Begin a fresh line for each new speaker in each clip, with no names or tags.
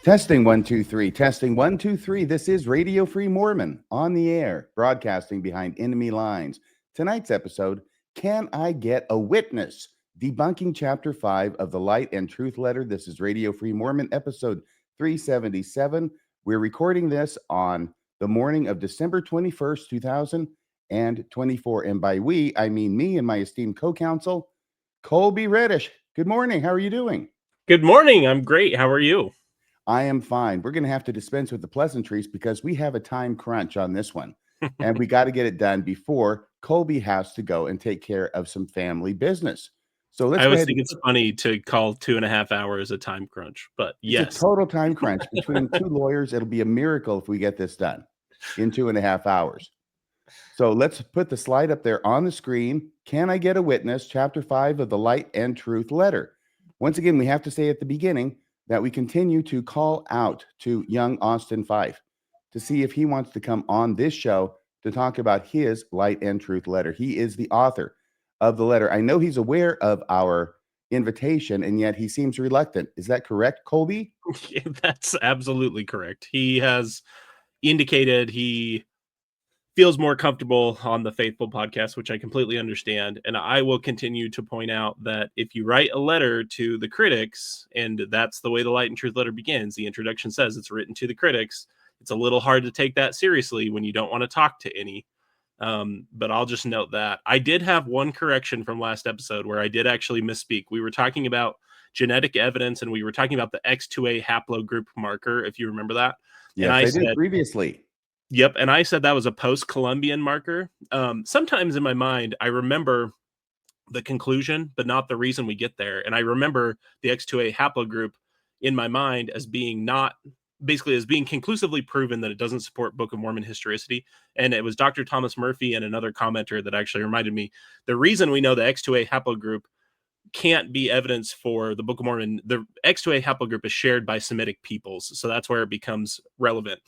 Testing 1 2 3. Testing 1 2 3. This is Radio Free Mormon on the air, broadcasting behind enemy lines. Tonight's episode, Can I Get a Witness? Debunking Chapter 5 of the Light and Truth Letter. This is Radio Free Mormon, episode 377. We're recording this on the morning of December 21st, 2024. And by we, I mean me and my esteemed co-counsel, Kolby Reddish. Good morning. How are you doing?
Good morning. I'm great. How are you?
I am fine. We're going to have to dispense with the pleasantries because we have a time crunch on this one. And we got to get it done before Kolby has to go and take care of some family business. So let's
I always think it's funny to call 2.5 hours a time crunch, but yes.
It's a total time crunch. Between two lawyers, it'll be a miracle if we get this done in 2.5 hours. So let's put the slide up there on the screen. Can I Get a Witness? Chapter 5 of the Light and Truth Letter. Once again, we have to say at the beginning that we continue to call out to young Austin Fife to see if he wants to come on this show to talk about his Light and Truth Letter. He is the author of the letter. I know he's aware of our invitation, and yet he seems reluctant. Is that correct, Kolby?
That's absolutely correct. He has indicated he feels more comfortable on the Faithful podcast, which I completely understand. And I will continue to point out that if you write a letter to the critics, and that's the way the Light and Truth Letter begins, the introduction says it's written to the critics. It's a little hard to take that seriously when you don't want to talk to any. But I'll just note that I did have one correction from last episode where I did actually misspeak. We were talking about genetic evidence, and we were talking about the X2A haplogroup marker, if you remember that.
Yes,
and
I did previously.
Yep, and I said that was a post-Columbian marker. Sometimes in my mind, I remember the conclusion, but not the reason we get there. And I remember the X2A haplogroup in my mind as being as being conclusively proven that it doesn't support Book of Mormon historicity. And it was Dr. Thomas Murphy and another commenter that actually reminded me, the reason we know the X2A haplogroup can't be evidence for the Book of Mormon, the X2A haplogroup is shared by Semitic peoples. So that's where it becomes relevant,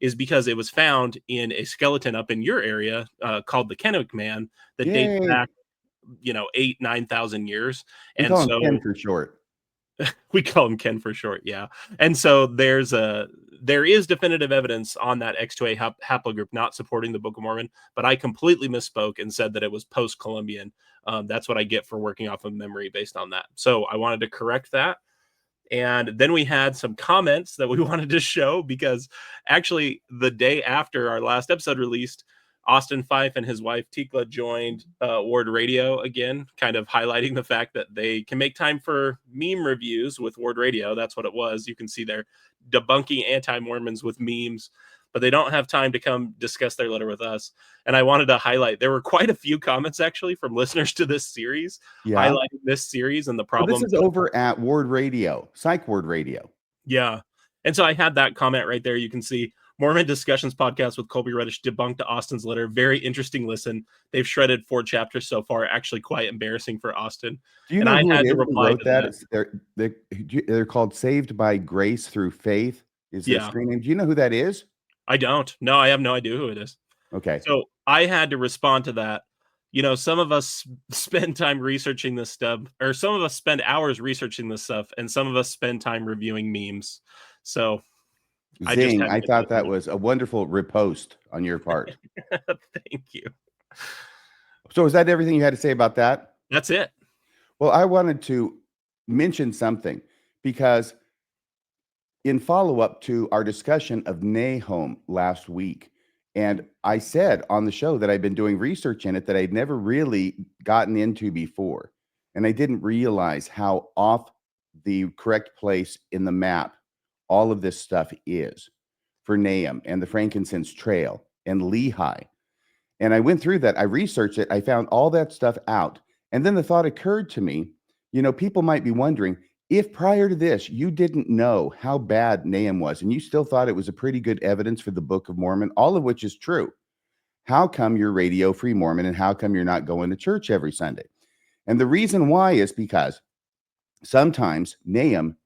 is because it was found in a skeleton up in your area called the Kennewick Man that dates back, 8,000-9,000 years.
We call him Ken for short.
We call him Ken for short, yeah. And so there is definitive evidence on that X2A haplogroup not supporting the Book of Mormon, but I completely misspoke and said that it was post-Columbian. That's what I get for working off of memory based on that. So I wanted to correct that. And then we had some comments that we wanted to show because actually the day after our last episode released, Austin Fife and his wife Tikla joined Ward Radio again, kind of highlighting the fact that they can make time for meme reviews with Ward Radio. That's what it was. You can see they're debunking anti-Mormons with memes, but they don't have time to come discuss their letter with us. And I wanted to highlight, there were quite a few comments actually from listeners to this series, highlighting this series and the problem.
So this is over at Ward Radio, Psych Ward Radio.
Yeah. And so I had that comment right there. You can see Mormon Discussions podcast with Kolby Reddish debunked Austin's letter. Very interesting listen. They've shredded 4 chapters so far. Actually quite embarrassing for Austin.
Do you know who it is who wrote that? They're called Saved by Grace Through Faith. Is their screen name? Do you know who that is?
I don't. No, I have no idea who it is.
Okay.
So I had to respond to that. Some of us spend time researching this stuff, or some of us spend hours researching this stuff, and some of us spend time reviewing memes. So
Zing, I thought that was a wonderful riposte on your part.
Thank you.
So is that everything you had to say about that?
That's it.
Well, I wanted to mention something because in follow-up to our discussion of Nahum last week, and I said on the show that I'd been doing research in it that I'd never really gotten into before. And I didn't realize how off the correct place in the map all of this stuff is for Nahum and the Frankincense Trail and Lehi. And I went through that. I researched it. I found all that stuff out. And then the thought occurred to me, people might be wondering, if prior to this, you didn't know how bad Nahum was, and you still thought it was a pretty good evidence for the Book of Mormon, all of which is true, how come you're Radio Free Mormon, and how come you're not going to church every Sunday? And the reason why is because sometimes Nahum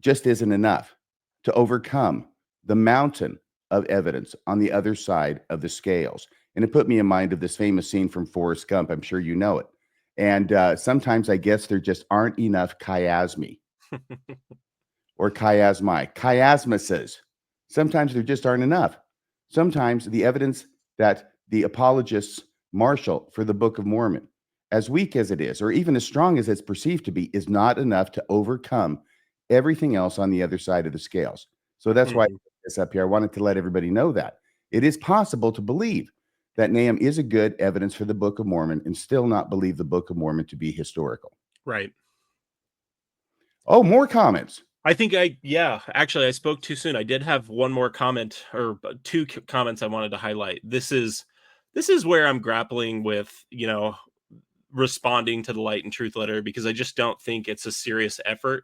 just isn't enough to overcome the mountain of evidence on the other side of the scales. And it put me in mind of this famous scene from Forrest Gump. I'm sure you know it. And sometimes I guess there just aren't enough chiasmi or chiasmuses. Sometimes there just aren't enough. Sometimes the evidence that the apologists marshal for the Book of Mormon, as weak as it is, or even as strong as it's perceived to be, is not enough to overcome everything else on the other side of the scales. So that's why I put this up here. I wanted to let everybody know that it is possible to believe that Nahum is a good evidence for the Book of Mormon and still not believe the Book of Mormon to be historical.
Right.
Oh, more comments.
Actually, I spoke too soon. I did have one more comment, or two comments I wanted to highlight. This is where I'm grappling with, responding to the Light and Truth letter, because I just don't think it's a serious effort.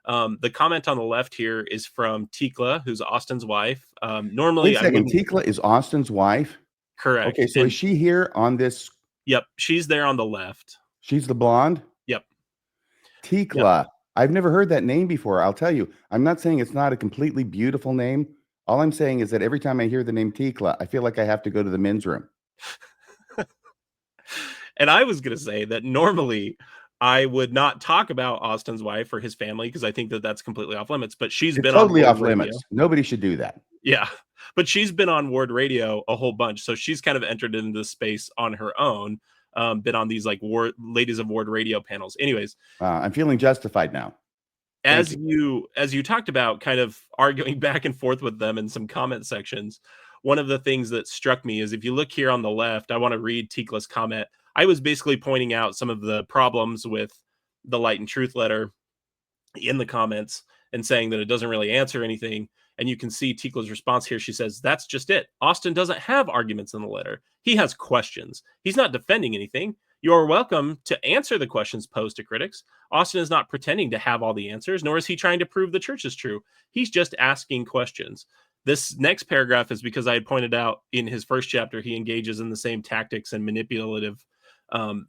The comment on the left here is from Tikla, who's Austin's wife. Normally,
Wait a second. Tikla is Austin's wife?
Correct.
Okay, so is she here on this?
Yep, she's there on the left.
She's the blonde?
Yep.
Tikla. Yep. I've never heard that name before. I'll tell you, I'm not saying it's not a completely beautiful name. All I'm saying is that every time I hear the name Tikla, I feel like I have to go to the men's room.
And I was going to say that normally I would not talk about Austin's wife or his family, because I think that that's completely off limits, but she's been
totally
on
off limits. Nobody should do that.
Yeah. But she's been on Ward Radio a whole bunch. So she's kind of entered into this space on her own. Been on these like Ladies of Ward Radio panels. Anyways,
I'm feeling justified now.
As you talked about kind of arguing back and forth with them in some comment sections, one of the things that struck me is, if you look here on the left, I want to read Tikla's comment. I was basically pointing out some of the problems with the Light and Truth letter in the comments and saying that it doesn't really answer anything. And you can see Tikla's response here. She says, "That's just it. Austin doesn't have arguments in the letter. He has questions. He's not defending anything. You are welcome to answer the questions posed to critics. Austin is not pretending to have all the answers, nor is he trying to prove the church is true. He's just asking questions." This next paragraph is because I had pointed out in his first chapter, he engages in the same tactics and manipulative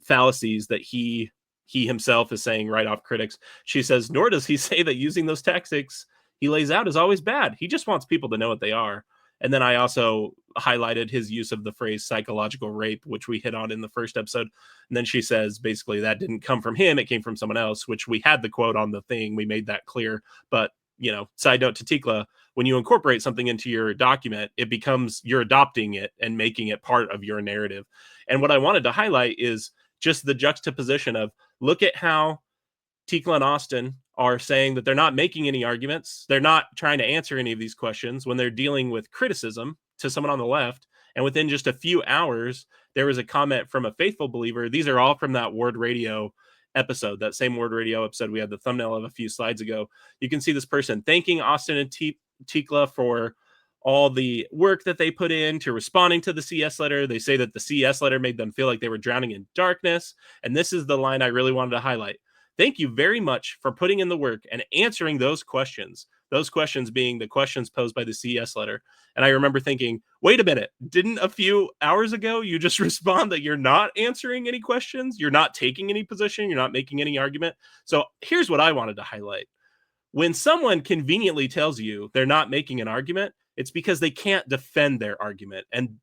fallacies that he himself is saying right off critics. She says, "Nor does he say that using those tactics he lays out is always bad. He just wants people to know what they are." And then I also highlighted his use of the phrase psychological rape, which we hit on in the first episode. And then she says, basically, that didn't come from him. It came from someone else, which we had the quote on the thing. We made that clear. But, side note to Tikla, when you incorporate something into your document, it becomes, you're adopting it and making it part of your narrative. And what I wanted to highlight is just the juxtaposition of, look at how Tikla and Austin are saying that they're not making any arguments. They're not trying to answer any of these questions when they're dealing with criticism to someone on the left. And within just a few hours, there was a comment from a faithful believer. These are all from that Word Radio episode, that same Word Radio episode we had the thumbnail of a few slides ago. You can see this person thanking Austin and Tikla for all the work that they put into responding to the CS letter. They say that the CS letter made them feel like they were drowning in darkness. And this is the line I really wanted to highlight. "Thank you very much for putting in the work and answering those questions." Those questions being the questions posed by the CS letter. And I remember thinking, wait a minute, didn't a few hours ago you just respond that you're not answering any questions? You're not taking any position. You're not making any argument. So here's what I wanted to highlight. When someone conveniently tells you they're not making an argument, it's because they can't defend their argument. And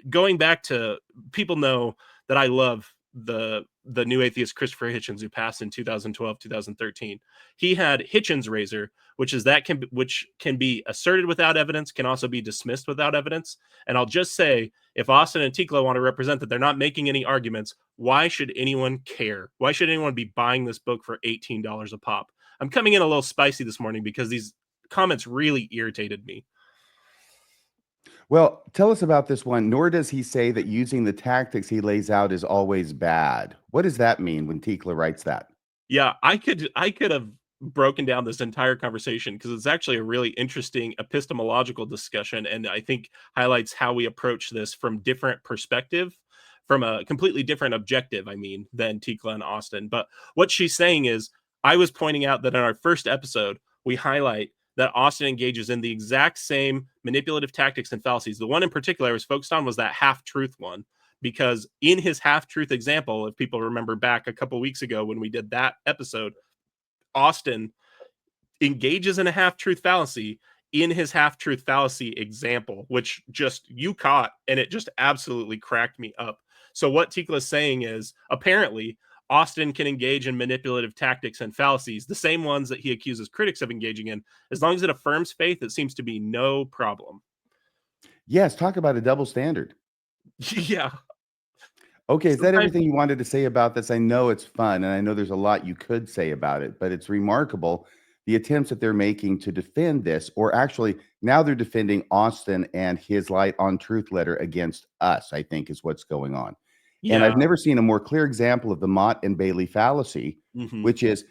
going back to, people know that I love the new atheist Christopher Hitchens, who passed in 2012, 2013. He had Hitchens razor, which can be asserted without evidence, can also be dismissed without evidence. And I'll just say, if Austin and Tikla want to represent that they're not making any arguments, why should anyone care? Why should anyone be buying this book for $18 a pop? I'm coming in a little spicy this morning because these comments really irritated me.
Well, tell us about this one. "Nor does he say that using the tactics he lays out is always bad." What does that mean when Tikla writes that?
Yeah, I could have broken down this entire conversation, because it's actually a really interesting epistemological discussion, and I think highlights how we approach this from different perspective, from a completely different objective, than Tikla and Austin. But what she's saying is, I was pointing out that in our first episode, we highlight that Austin engages in the exact same manipulative tactics and fallacies. The one in particular I was focused on was that half-truth one, because in his half-truth example, if people remember back a couple weeks ago when we did that episode, Austin engages in a half-truth fallacy in his half-truth fallacy example, which just you caught, and it just absolutely cracked me up. So what Tikla is saying is, apparently, Austin can engage in manipulative tactics and fallacies, the same ones that he accuses critics of engaging in. As long as it affirms faith, it seems to be no problem.
Yes, talk about a double standard.
Yeah.
Okay, is that
Sometimes,
everything you wanted to say about this? I know it's fun, and I know there's a lot you could say about it, but it's remarkable the attempts that they're making to defend this, or actually now they're defending Austin and his Light on Truth letter against us, I think is what's going on. And
yeah.
I've never seen a more clear example of the Mott and Bailey fallacy,
Hmm.
which is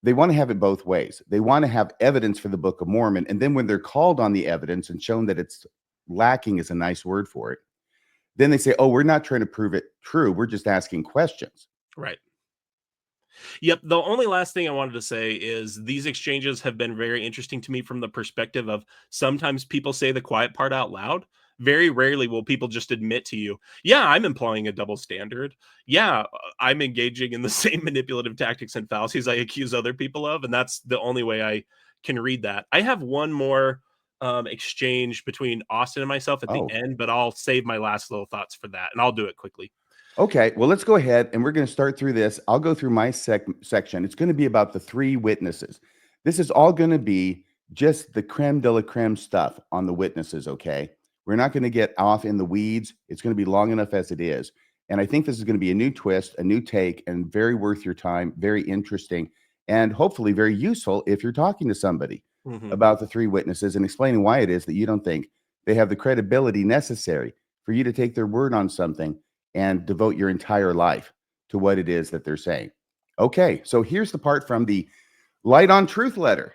they want to have it both ways. They want to have evidence for the Book of Mormon, and then when they're called on the evidence and shown that it's lacking is a nice word for it, then they say, oh, we're not trying to prove it true. We're just asking questions.
Right. Yep. The only last thing I wanted to say is these exchanges have been very interesting to me from the perspective of sometimes people say the quiet part out loud. Very rarely will people just admit to you, yeah, I'm employing a double standard. Yeah, I'm engaging in the same manipulative tactics and fallacies I accuse other people of. And that's the only way I can read that. I have one more exchange between Austin and myself at the
Oh,
end, but I'll save my last little thoughts for that and I'll do it quickly.
okay. Well, let's go ahead and we're going to start through this. I'll go through my section. It's going to be about the three witnesses. This is all going to be just the creme de la creme stuff on the witnesses. Okay. We're not going to get off in the weeds. It's going to be long enough as it is. And I think this is going to be a new twist, a new take, and very worth your time, very interesting, and hopefully very useful if you're talking to somebody
Hmm.
about the three witnesses and explaining why it is that you don't think they have the credibility necessary for you to take their word on something and devote your entire life to what it is that they're saying. Okay, so here's the part from the Light on Truth letter,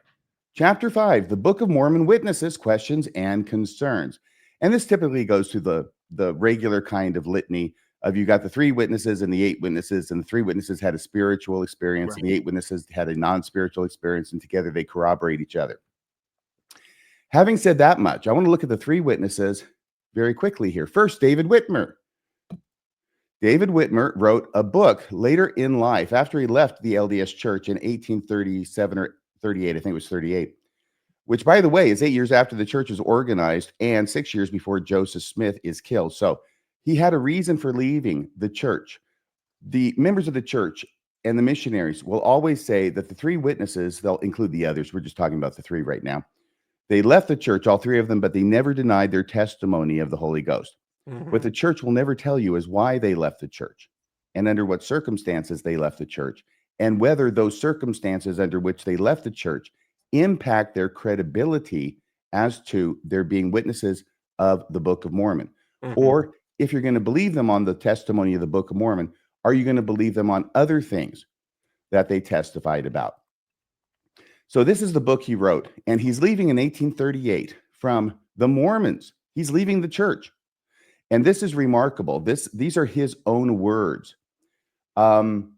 chapter 5, the Book of Mormon Witnesses, Questions and Concerns. And this typically goes to the regular kind of litany of you got the three witnesses and the eight witnesses, and the three witnesses had a spiritual experience, and the
Right.
eight witnesses had a non-spiritual experience, and together they corroborate each other. Having said that much, I want to look at the three witnesses very quickly here. First, David Whitmer. David Whitmer wrote a book later in life after he left the LDS Church in 1837 or 38, I think it was 38, which, by the way, is 8 years after the church was organized and 6 years before Joseph Smith is killed. So he had a reason for leaving the church. The members of the church and the missionaries will always say that the three witnesses, they'll include the others, we're just talking about the three right now, they left the church, all three of them, but they never denied their testimony of the Holy Ghost. What
Hmm.
the church will never tell you is why they left the church and under what circumstances they left the church, and whether those circumstances under which they left the church impact their credibility as to their being witnesses of the Book of Mormon.
Hmm.
Or if you're going to believe them on the testimony of the Book of Mormon, are you going to believe them on other things that they testified about? So this is the book he wrote, and he's leaving in 1838 from the Mormons. He's leaving the church. And this is remarkable. These are his own words. Um,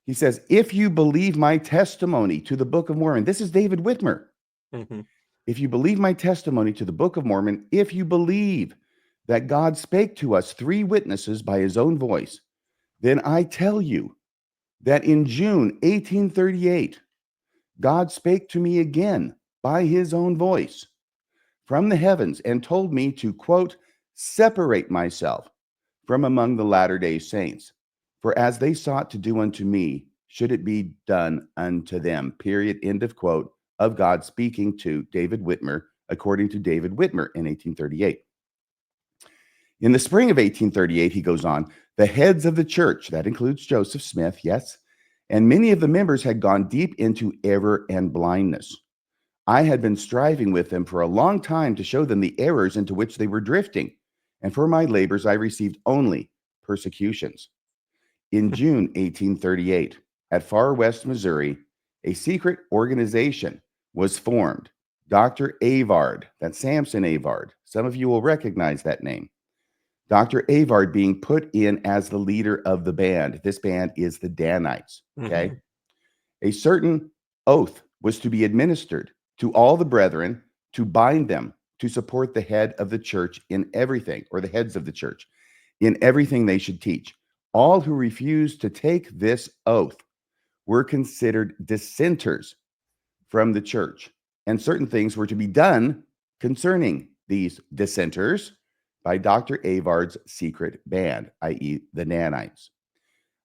he says, if you believe my testimony to the Book of Mormon, this is David Whitmer.
Hmm.
If you believe my testimony to the Book of Mormon, if you believe that God spake to us three witnesses by his own voice, then I tell you that in June 1838, God spake to me again by his own voice from the heavens and told me to, quote, separate myself from among the latter-day saints. For as they sought to do unto me, should it be done unto them. Period. End of quote of God speaking to David Whitmer, according to David Whitmer in 1838. In the spring of 1838, he goes on, the heads of the church, that includes Joseph Smith, yes, and many of the members had gone deep into error and blindness. I had been striving with them for a long time to show them the errors into which they were drifting, and for my labors I received only persecutions. In June 1838, at Far West, Missouri, a secret organization was formed. Dr. Avard, that's Samson Avard. Some of you will recognize that name. Dr. Avard being put in as the leader of the band. This band is the Danites. Okay.
Hmm.
A certain oath was to be administered to all the brethren to bind them to support the head of the church in everything, or the heads of the church in everything they should teach. All who refused to take this oath were considered dissenters from the church, and certain things were to be done concerning these dissenters by Dr. Avard's secret band, i.e., the Nanites.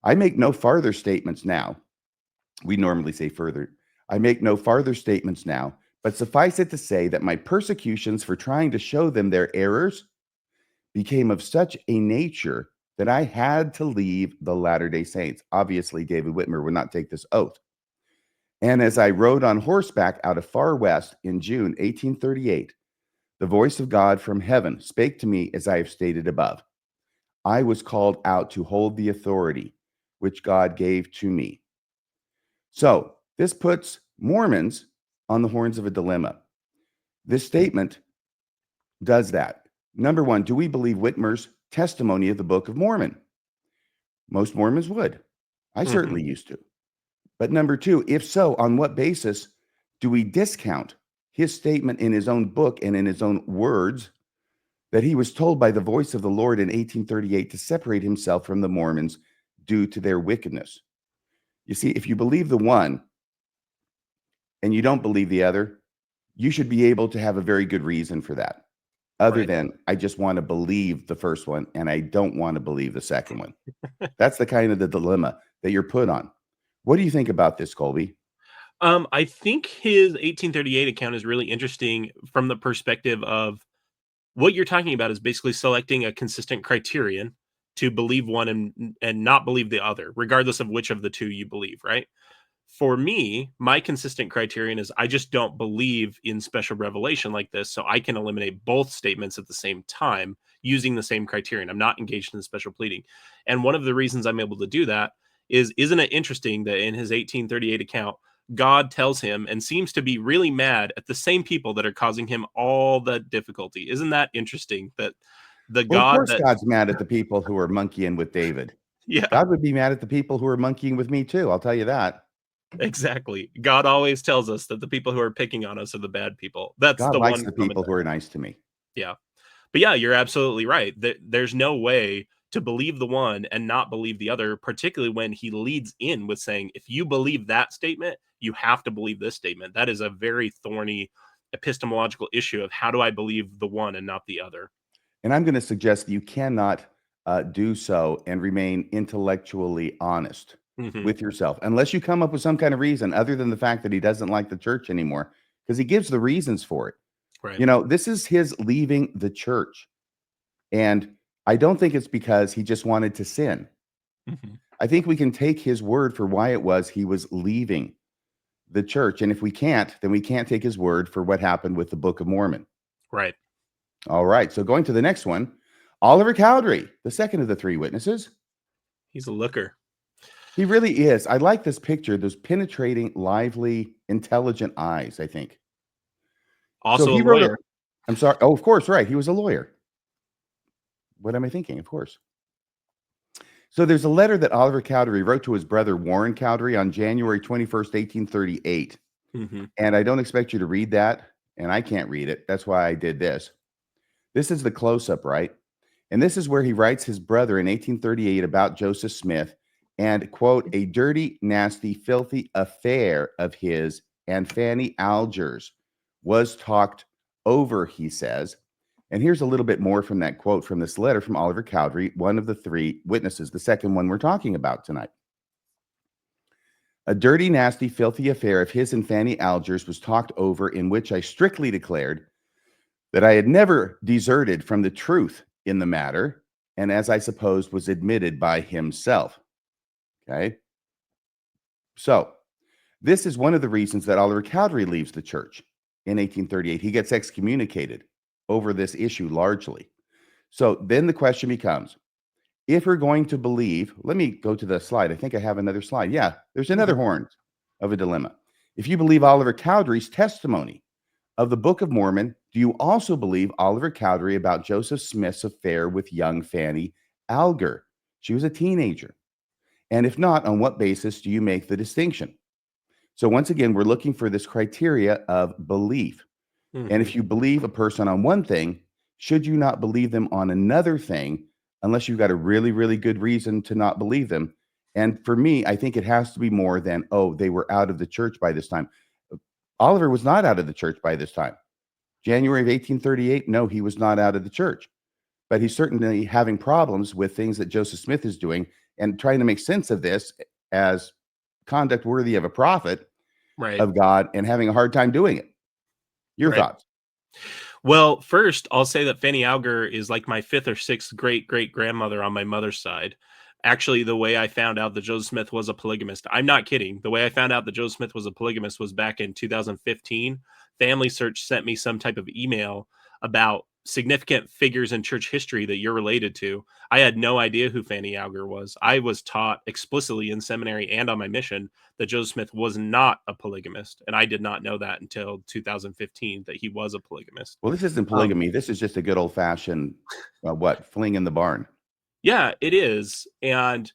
I make no farther statements now. We normally say further. I make no farther statements now, but suffice it to say that my persecutions for trying to show them their errors became of such a nature that I had to leave the Latter-day Saints. Obviously, David Whitmer would not take this oath. And as I rode on horseback out of far west in June 1838, the voice of God from heaven spake to me as I have stated above. I was called out to hold the authority which God gave to me. So this puts Mormons on the horns of a dilemma. This statement does that. Number one, do we believe Whitmer's testimony of the Book of Mormon? Most Mormons would. I certainly used to. But number two, if so, on what basis do we discount his statement in his own book and in his own words that he was told by the voice of the Lord in 1838 to separate himself from the Mormons due to their wickedness? You see, if you believe the one and you don't believe the other, you should be able to have a very good reason for that. Other
Right.
than, I just want to believe the first one and I don't want to believe the second one. That's the kind of the dilemma that you're put on. What do you think about this, Kolby?
I think his 1838 account is really interesting from the perspective of what you're talking about is basically selecting a consistent criterion to believe one and not believe the other, regardless of which of the two you believe, right? For me, my consistent criterion is I just don't believe in special revelation like this, so I can eliminate both statements at the same time using the same criterion. I'm not engaged in special pleading. And one of the reasons I'm able to do that is, isn't it interesting that in his 1838 account, God tells him and seems to be really mad at the same people that are causing him all the difficulty. Isn't that interesting that the
Well, of
God
course,
that
God's mad at the people who are monkeying with David.
yeah,
God would be mad at the people who are monkeying with me too. I'll tell you that.
exactly. God always tells us that the people who are picking on us are the bad people. That's
God
the
likes
one
the
common
people who are nice to me.
yeah. But yeah, you're absolutely right. There's no way to believe the one and not believe the other, particularly when he leads in with saying, if you believe that statement, you have to believe this statement. That is a very thorny epistemological issue of how do I believe the one and not the other?
And I'm going to suggest that you cannot do so and remain intellectually honest
Hmm.
with yourself unless you come up with some kind of reason other than the fact that he doesn't like the church anymore, because he gives the reasons for it.
Right.
You know, this is his leaving the church. And I don't think it's because he just wanted to sin.
Hmm.
I think we can take his word for why it was he was leaving the church. And if we can't, then we can't take his word for what happened with the Book of Mormon.
Right.
All right. So going to the next one, Oliver Cowdery, the second of the three witnesses.
He's a looker.
He really is. I like this picture, those penetrating, lively, intelligent eyes, I think. So
Also a
he wrote
lawyer.
I'm sorry. Oh, of course, right. He was a lawyer. What am I thinking? Of course. So there's a letter that Oliver Cowdery wrote to his brother Warren Cowdery on January 21st, 1838.
Hmm.
And I don't expect you to read that, and I can't read it. That's why I did this. This is the close-up, right? And this is where he writes his brother in 1838 about Joseph Smith and, quote, a dirty, nasty, filthy affair of his and Fanny Alger's was talked over, he says. And here's a little bit more from that quote from this letter from Oliver Cowdery, one of the three witnesses, the second one we're talking about tonight. A dirty, nasty, filthy affair of his and Fanny Alger's was talked over, in which I strictly declared that I had never deserted from the truth in the matter, and as I supposed was admitted by himself. Okay. So this is one of the reasons that Oliver Cowdery leaves the church in 1838. He gets excommunicated over this issue largely. So then the question becomes, if we're going to believe, let me go to the slide. I think I have another slide. Yeah, there's another horn of a dilemma. If you believe Oliver Cowdery's testimony of the Book of Mormon, do you also believe Oliver Cowdery about Joseph Smith's affair with young Fanny Alger? She was a teenager. And if not, on what basis do you make the distinction? So once again, we're looking for this criteria of belief. And
Hmm.
if you believe a person on one thing, should you not believe them on another thing unless you've got a really, really good reason to not believe them? And for me, I think it has to be more than, oh, they were out of the church by this time. Oliver was not out of the church by this time. January of 1838, no, he was not out of the church. but he's certainly having problems with things that Joseph Smith is doing and trying to make sense of this as conduct worthy of a prophet
Right.
of God and having a hard time doing it. Your
Right.
thoughts?
Well, first, I'll say that Fanny Alger is like my fifth or sixth great great grandmother on my mother's side. Actually, the way I found out that Joseph Smith was a polygamist, I'm not kidding. The way I found out that Joseph Smith was a polygamist was back in 2015. Family Search sent me some type of email about significant figures in church history that you're related to. I had no idea who Fanny Alger was. I was taught explicitly in seminary and on my mission that Joseph Smith was not a polygamist, and I did not know that until 2015 that he was a polygamist.
Well, this isn't
Um,
polygamy. This is just a good old fashioned, fling in the barn.
yeah, it is, and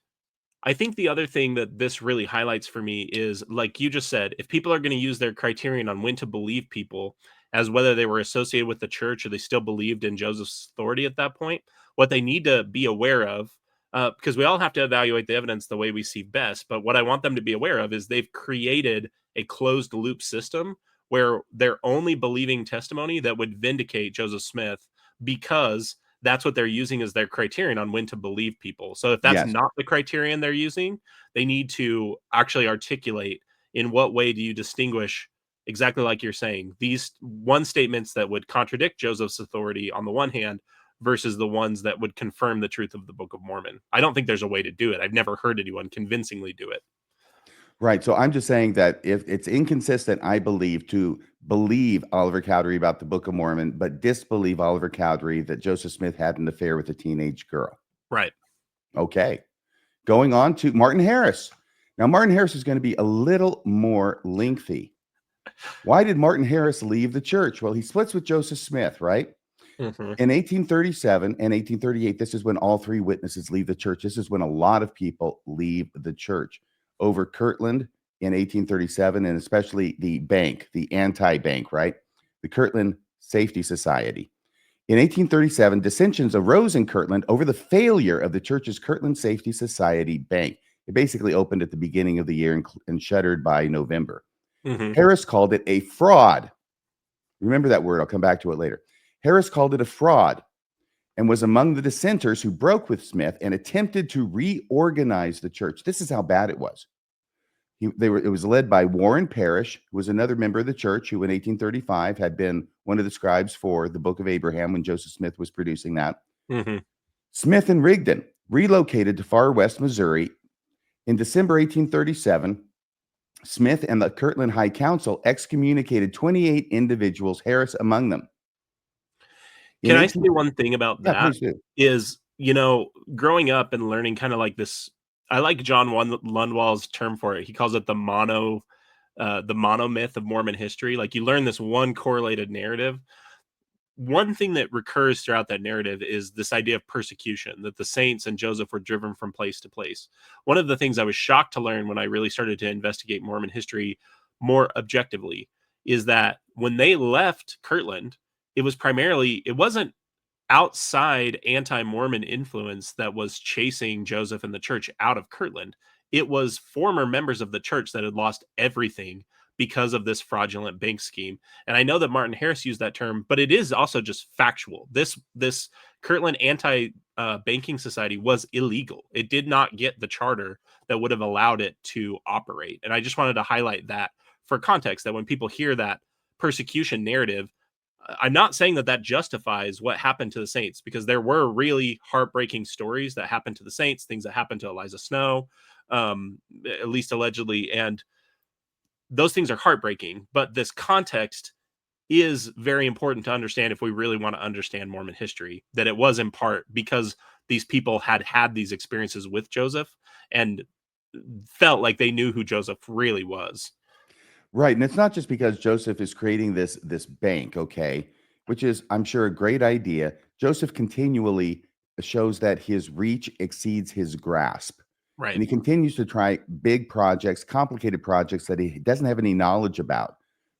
I think the other thing that this really highlights for me is, like you just said, if people are going to use their criterion on when to believe people as whether they were associated with the church or they still believed in Joseph's authority at that point, what they need to be aware of, because we all have to evaluate the evidence the way we see best. But what I want them to be aware of is they've created a closed loop system where they're only believing testimony that would vindicate Joseph Smith because that's what they're using as their criterion on when to believe people. So if that's
Yes.
not the criterion they're using, they need to actually articulate in what way do you distinguish, exactly like you're saying, these one statements that would contradict Joseph's authority on the one hand versus the ones that would confirm the truth of the Book of Mormon. I don't think there's a way to do it. I've never heard anyone convincingly do it.
Right. So I'm just saying that if it's inconsistent, I believe, to believe Oliver Cowdery about the Book of Mormon, but disbelieve Oliver Cowdery that Joseph Smith had an affair with a teenage girl.
Right.
Okay. Going on to Martin Harris. Now, Martin Harris is going to be a little more lengthy. Why did Martin Harris leave the church? Well, he splits with Joseph Smith, right?
Mm-hmm.
In 1837 and 1838, this is when all three witnesses leave the church. This is when a lot of people leave the church over Kirtland in 1837, and especially the bank, the anti-bank, right? The Kirtland Safety Society. In 1837, dissensions arose in Kirtland over the failure of the church's Kirtland Safety Society bank. It basically opened at the beginning of the year and shuttered by November.
Mm-hmm.
Harris called it a fraud. Remember that word. I'll come back to it later. Harris called it a fraud and was among the dissenters who broke with Smith and attempted to reorganize the church. This is how bad it was. It was led by Warren Parrish, who was another member of the church, who in 1835 had been one of the scribes for the Book of Abraham when Joseph Smith was producing that.
Mm-hmm.
Smith and Rigdon relocated to far west Missouri. In December 1837, Smith and the Kirtland High Council excommunicated 28 individuals, Harris among them.
Can I say one thing about
Yeah,
that?
please do.
Is, growing up and learning kind of like this, I like John Lundwall's term for it. He calls it the monomyth of Mormon history. Like, you learn this one correlated narrative. One thing that recurs throughout that narrative is this idea of persecution, that the saints and Joseph were driven from place to place. One of the things I was shocked to learn when I really started to investigate Mormon history more objectively is that when they left Kirtland, it wasn't outside anti-Mormon influence that was chasing Joseph and the church out of Kirtland. It was former members of the church that had lost everything because of this fraudulent bank scheme. And I know that Martin Harris used that term, but it is also just factual. This Kirtland anti banking society was illegal. It did not get the charter that would have allowed it to operate. And I just wanted to highlight that for context, that when people hear that persecution narrative, I'm not saying that that justifies what happened to the Saints, because there were really heartbreaking stories that happened to the Saints, things that happened to Eliza Snow, at least allegedly, and those things are heartbreaking. But this context is very important to understand if we really want to understand Mormon history, that it was in part because these people had had these experiences with Joseph and felt like they knew who Joseph really was.
Right. And it's not just because Joseph is creating this bank, okay, which is, I'm sure, a great idea. Joseph continually shows that his reach exceeds his grasp. And
Right.
he continues to try big projects, complicated projects that he doesn't have any knowledge about,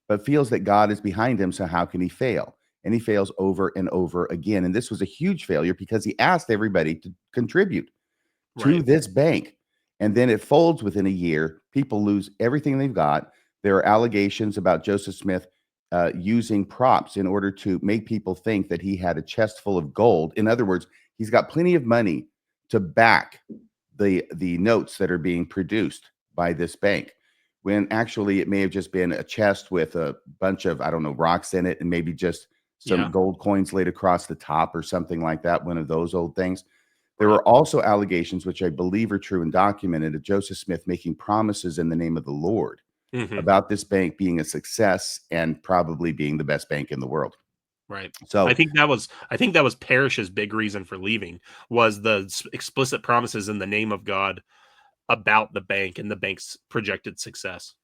but feels that God is behind him. So how can he fail? And he fails over and over again. And this was a huge failure because he asked everybody to contribute to
Right.
this bank. And then it folds within a year. People lose everything they've got. There are allegations about Joseph Smith using props in order to make people think that he had a chest full of gold. In other words, he's got plenty of money to back the notes that are being produced by this bank, when actually it may have just been a chest with a bunch of, I don't know, rocks in it, and maybe just some gold coins laid across the top or something like that, one of those old things. There were also allegations, which I believe are true and documented, of Joseph Smith making promises in the name of the Lord about this bank being a success and probably being the best bank in the world.
Right.
So
I think that was Parrish's big reason for leaving, was the explicit promises in the name of God about the bank and the bank's projected success.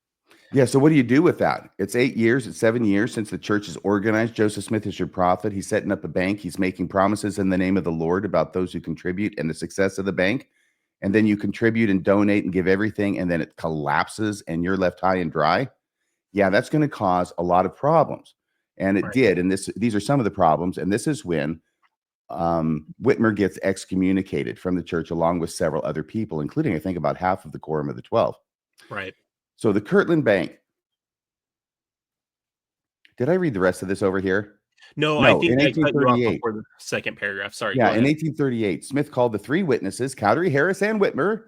yeah, so what do you do with that? It's 8 years, it's 7 years since the church is organized. Joseph Smith is your prophet. He's setting up a bank. He's making promises in the name of the Lord about those who contribute and the success of the bank. And then you contribute and donate and give everything, and then it collapses and you're left high and dry. Yeah, that's going to cause a lot of problems. And it did. And these are some of the problems. And this is when Whitmer gets excommunicated from the church, along with several other people, including, I think, about half of the quorum of the 12.
Right.
So the Kirtland Bank. Did I read the rest of this over here?
No, I
No,
think
in
I cut you off
1838.
before the second paragraph. Sorry,
Yeah,
go
in
ahead.
1838, Smith called the three witnesses, Cowdery, Harris, and Whitmer,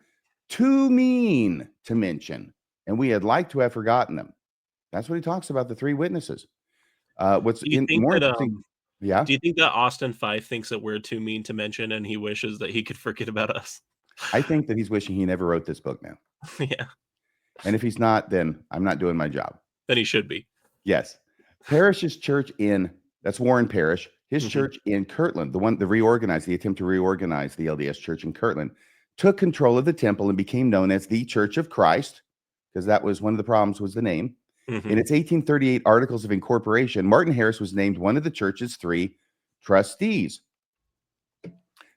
too mean to mention, and we had like to have forgotten them. That's what he talks about, the three witnesses. What's
Do you think
more
that
interesting? Yeah,
do you think that Austin Fife thinks that we're too mean to mention and he wishes that he could forget about us?
I think that he's wishing he never wrote this book now.
Yeah,
And if he's not, then I'm not doing my job.
then he should be.
Yes. Parish's church that's Warren Parish, his church in Kirtland, the attempt to reorganize the LDS church in Kirtland, took control of the temple and became known as the Church of Christ, because that was one of the problems, was the name. In its 1838 Articles of Incorporation, Martin Harris was named one of the church's 3 trustees.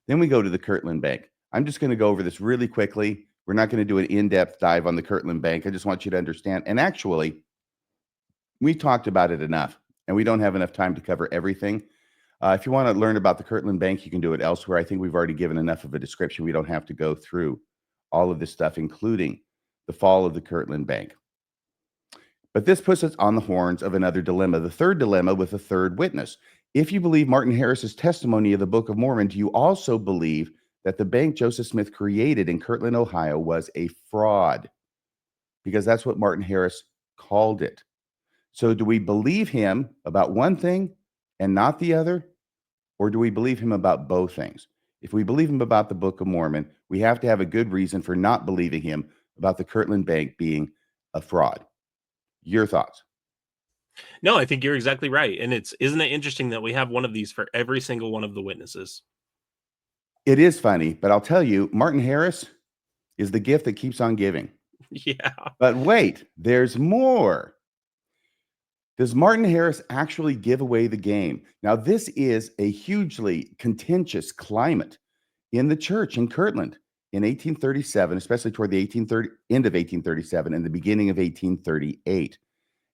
Then we go to the Kirtland Bank. I'm just going to go over this really quickly. We're not going to do an in-depth dive on the Kirtland Bank. I just want you to understand. And actually, we talked about it enough, and we don't have enough time to cover everything. If you want to learn about the Kirtland Bank, you can do it elsewhere. I think we've already given enough of a description. We don't have to go through all of this stuff, including the fall of the Kirtland Bank. But this puts us on the horns of another dilemma, the third dilemma with a third witness. If you believe Martin Harris's testimony of the Book of Mormon, do you also believe that the bank Joseph Smith created in Kirtland, Ohio was a fraud? Because that's what Martin Harris called it. So do we believe him about one thing and not the other? Or do we believe him about both things? If we believe him about the Book of Mormon, we have to have a good reason for not believing him about the Kirtland Bank being a fraud. Your thoughts?
No, I think you're exactly right. And isn't it interesting that we have one of these for every single one of the witnesses?
It is funny, but I'll tell you, Martin Harris is the gift that keeps on giving.
Yeah.
But wait, there's more. Does Martin Harris actually give away the game? Now, this is a hugely contentious climate in the church in Kirtland in 1837, especially toward the end of 1837 and the beginning of 1838.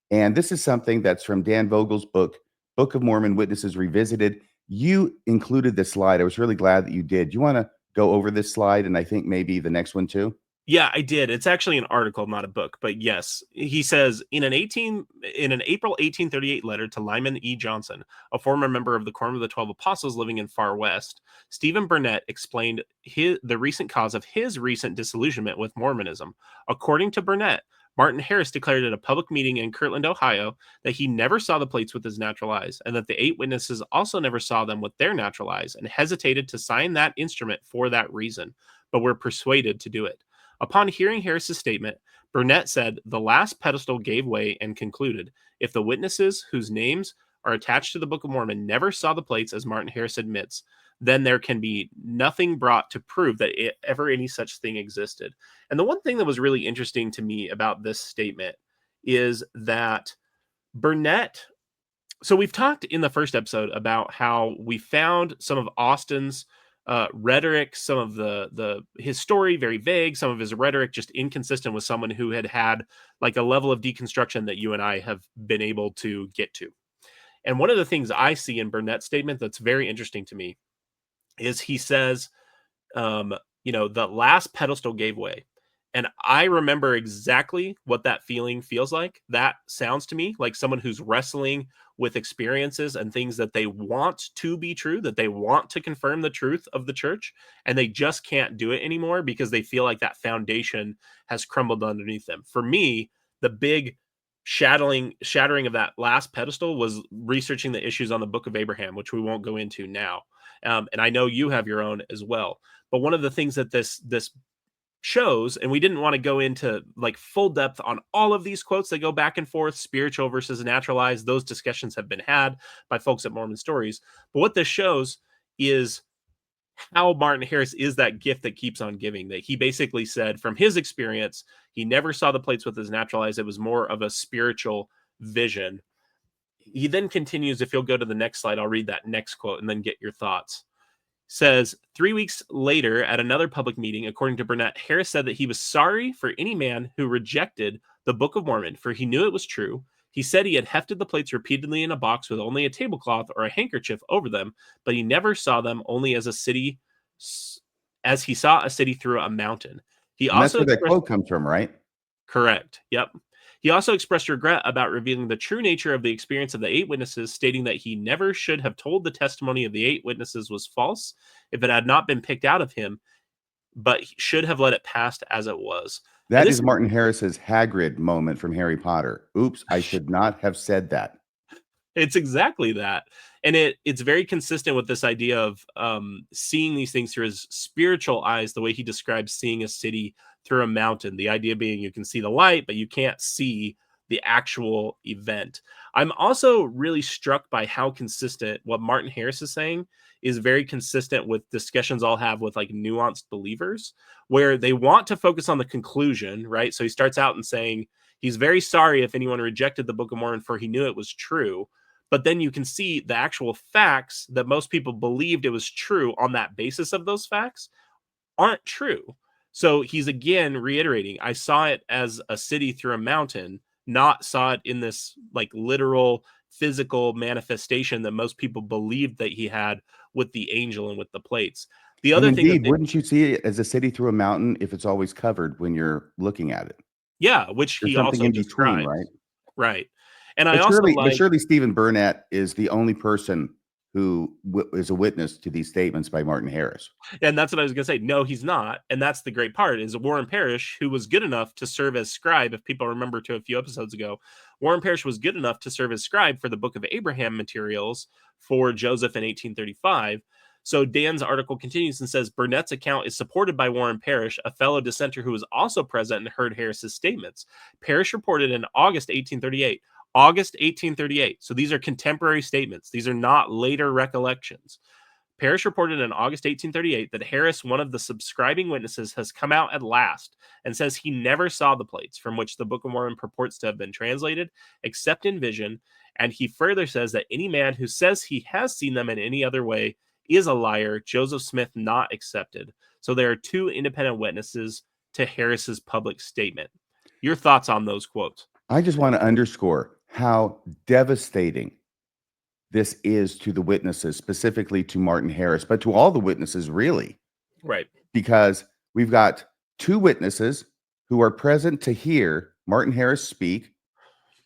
And this is something that's from Dan Vogel's book, Book of Mormon Witnesses Revisited. You included this slide. I was really glad that you did. You want to go over this slide, and I think maybe the next one too?
Yeah, I did. It's actually an article, not a book, but yes. He says in an April 1838 letter to Lyman E. Johnson, a former member of the Quorum of the 12 Apostles living in Far West, Stephen Burnett explained the recent cause of his recent disillusionment with Mormonism. According to Burnett, Martin Harris declared at a public meeting in Kirtland, Ohio, that he never saw the plates with his natural eyes, and that the 8 witnesses also never saw them with their natural eyes, and hesitated to sign that instrument for that reason, but were persuaded to do it. Upon hearing Harris's statement, Burnett said the last pedestal gave way and concluded, if the witnesses whose names are attached to the Book of Mormon never saw the plates, as Martin Harris admits, then there can be nothing brought to prove that ever any such thing existed. And the one thing that was really interesting to me about this statement is that Burnett. So we've talked in the first episode about how we found some of Austin's rhetoric, some of his story very vague, some of his rhetoric just inconsistent with someone who had like a level of deconstruction that you and I have been able to get to. And one of the things I see in Burnett's statement that's very interesting to me is he says, the last pedestal gave way. And I remember exactly what that feeling feels like. That sounds to me like someone who's wrestling with experiences and things that they want to be true, that they want to confirm the truth of the church, and they just can't do it anymore because they feel like that foundation has crumbled underneath them. For me, the big shattering of that last pedestal was researching the issues on the Book of Abraham, which we won't go into now. And I know you have your own as well. But one of the things that this shows, and we didn't want to go into like full depth on all of these quotes that go back and forth, spiritual versus naturalized. Those discussions have been had by folks at Mormon Stories. But what this shows is how Martin Harris is that gift that keeps on giving. That he basically said from his experience, he never saw the plates with his naturalized. It was more of a spiritual vision. He then continues, if you'll go to the next slide, I'll read that next quote and then get your thoughts. Says 3 weeks later at another public meeting, according to Burnett, Harris said that he was sorry for any man who rejected the Book of Mormon, for he knew it was true. He said he had hefted the plates repeatedly in a box with only a tablecloth or a handkerchief over them, but he never saw them only as as he saw a city through a mountain. He
And that's
also
where that
expressed
quote comes from, right?
correct. Yep. He also expressed regret about revealing the true nature of the experience of the 8 witnesses, stating that he never should have told the testimony of the 8 witnesses was false if it had not been picked out of him, but he should have let it pass as it was. And
That
this
is Martin Harris's Hagrid moment from Harry Potter. Oops, I should not have said that.
It's exactly that. And it's very consistent with this idea of seeing these things through his spiritual eyes, the way he describes seeing a city through a mountain. The idea being you can see the light, but you can't see the actual event. I'm also really struck by how consistent what Martin Harris is saying is very consistent with discussions I'll have with like nuanced believers, where they want to focus on the conclusion, right? So he starts out and saying he's very sorry if anyone rejected the Book of Mormon, for he knew it was true. But then you can see the actual facts that most people believed it was true on that basis of those facts aren't true. So he's again reiterating, I saw it as a city through a mountain, not saw it in this like literal physical manifestation that most people believed that he had with the angel and with the plates. The
And
other thing that
indeed, wouldn't you see it as a city through a mountain if it's always covered when you're looking at it?
yeah, which
There's
he
something
also
in between,
describes.
right?
Right. And I
But
also like
surely Stephen Burnett is the only person who is a witness to these statements by Martin Harris.
And that's what I was going to say. No, he's not. And that's the great part is Warren Parrish, who was good enough to serve as scribe. If people remember to a few episodes ago, Warren Parrish was good enough to serve as scribe for the Book of Abraham materials for Joseph in 1835. So Dan's article continues and says Burnett's account is supported by Warren Parrish, a fellow dissenter who was also present and heard Harris's statements. Parrish reported in August 1838. August 1838. So these are contemporary statements. These are not later recollections. Parrish reported in August 1838 that Harris, one of the subscribing witnesses, has come out at last and says he never saw the plates from which the Book of Mormon purports to have been translated, except in vision. And he further says that any man who says he has seen them in any other way is a liar, Joseph Smith not accepted. So there are 2 independent witnesses to Harris's public statement. Your thoughts on those quotes?
I just want to underscore how devastating this is to the witnesses, specifically to Martin Harris, but to all the witnesses, really,
Right.
because we've got 2 witnesses who are present to hear Martin Harris speak.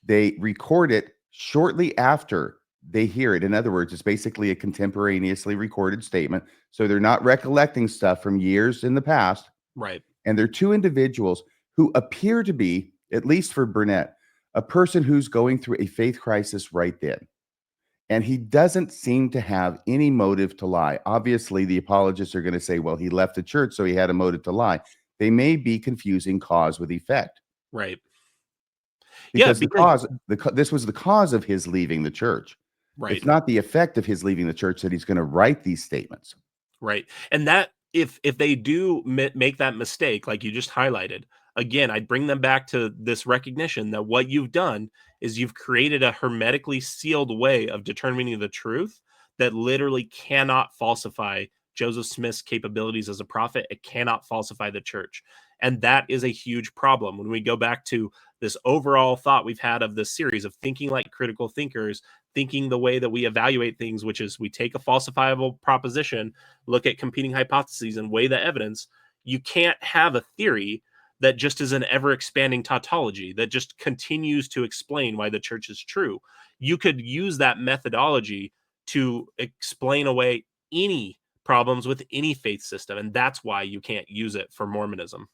They record it shortly after they hear it. In other words, it's basically a contemporaneously recorded statement. So they're not recollecting stuff from years in the past.
Right.
And they're 2 individuals who appear to be, at least for Burnett, a person who's going through a faith crisis right then. And he doesn't seem to have any motive to lie. Obviously, the apologists are going to say, well, he left the church, so he had a motive to lie. They may be confusing cause with effect.
Right. Yeah,
Because
because
this was the cause of his leaving the church.
right.
It's not the effect of his leaving the church that he's going to write these statements.
Right. And that if they do make that mistake, like you just highlighted, again, I'd bring them back to this recognition that what you've done is you've created a hermetically sealed way of determining the truth that literally cannot falsify Joseph Smith's capabilities as a prophet. It cannot falsify the church. And that is a huge problem when we go back to this overall thought we've had of this series of thinking like critical thinkers, thinking the way that we evaluate things, which is we take a falsifiable proposition, look at competing hypotheses and weigh the evidence. You can't have a theory that just is an ever expanding tautology that just continues to explain why the church is true. You could use that methodology to explain away any problems with any faith system, and that's why you can't use it for Mormonism.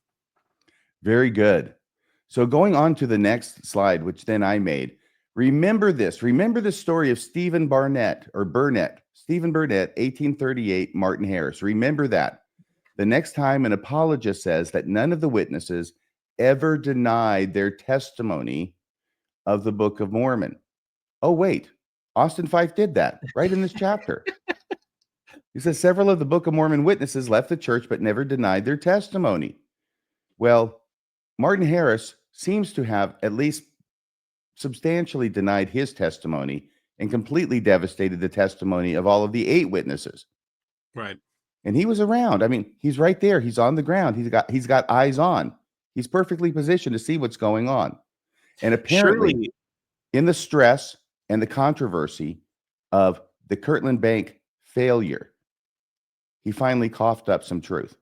Very good. So going on to the next slide, which then I made, remember this. Remember the story of Stephen Burnett, 1838, Martin Harris. Remember that. The next time an apologist says that none of the witnesses ever denied their testimony of the Book of Mormon. Oh, wait. Austin Fyfe did that right in this chapter. He says several of the Book of Mormon witnesses left the church but never denied their testimony. Well, Martin Harris seems to have at least substantially denied his testimony and completely devastated the testimony of all of the 8 witnesses.
Right.
And he was around. I mean, he's right there. He's on the ground. He's got eyes on. He's perfectly positioned to see what's going on. And apparently,
Surely,
in the stress and the controversy of the Kirtland Bank failure, he finally coughed up some truth.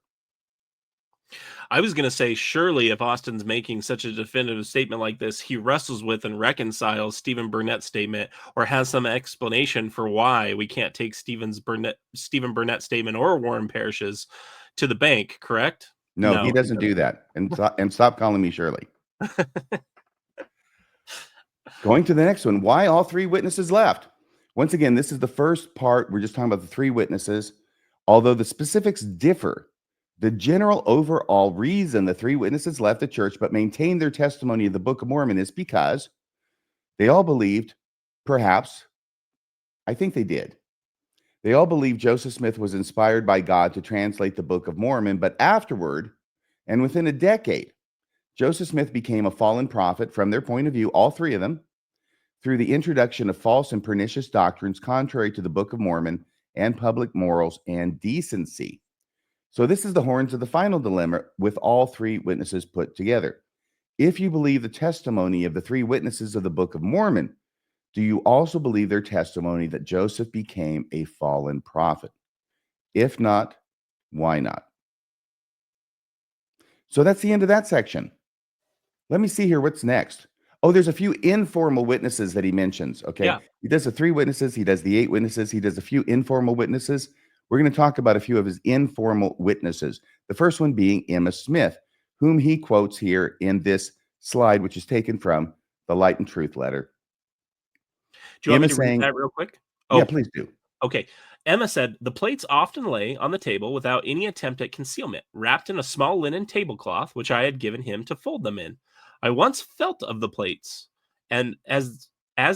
I was going to say, surely if Austin's making such a definitive statement like this, he wrestles with and reconciles Stephen Burnett's statement, or has some explanation for why we can't take Stephen Burnett's statement or Warren Parrish's to the bank, correct?
No, he doesn't do that. And stop calling me Shirley. Going to the next one. Why all 3 witnesses left? Once again, this is the first part. We're just talking about the 3 witnesses. Although the specifics differ, the general overall reason the 3 witnesses left the church but maintained their testimony of the Book of Mormon is because they all believed, perhaps, I think they did. They all believed Joseph Smith was inspired by God to translate the Book of Mormon, but afterward, and within a decade, Joseph Smith became a fallen prophet from their point of view, all 3 of them, through the introduction of false and pernicious doctrines contrary to the Book of Mormon and public morals and decency. So this is the horns of the final dilemma with all 3 witnesses put together. If you believe the testimony of the 3 witnesses of the Book of Mormon, do you also believe their testimony that Joseph became a fallen prophet? If not, why not? So that's the end of that section. Let me see here what's next. Oh, there's a few informal witnesses that he mentions. Okay.
Yeah.
He does the 3 witnesses. He does the 8 witnesses. He does a few informal witnesses. We're going to talk about a few of his informal witnesses. The first one being Emma Smith, whom he quotes here in this slide, which is taken from the Light and Truth letter.
Do you want me
Emma
to read
saying,
that real quick?
yeah,
Oh,
please do.
okay. Emma said, the plates often lay on the table without any attempt at concealment, wrapped in a small linen tablecloth, which I had given him to fold them in. I once felt of the plates, and as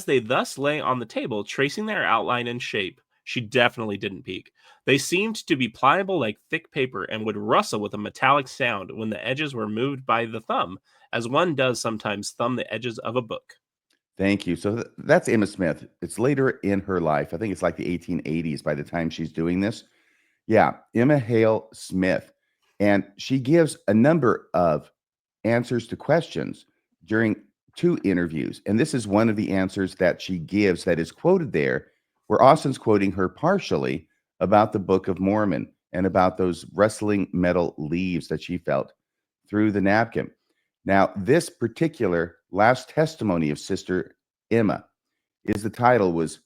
they thus lay on the table, tracing their outline and shape, she definitely didn't peek. They seemed to be pliable like thick paper and would rustle with a metallic sound when the edges were moved by the thumb, as one does sometimes thumb the edges of a book.
Thank you. So that's Emma Smith. It's later in her life. I think it's like the 1880s by the time she's doing this. Yeah, Emma Hale Smith. And she gives a number of answers to questions during 2 interviews. And this is one of the answers that she gives that is quoted there, where Austin's quoting her partially about the Book of Mormon and about those rustling metal leaves that she felt through the napkin. Now, this particular last testimony of Sister Emma the title was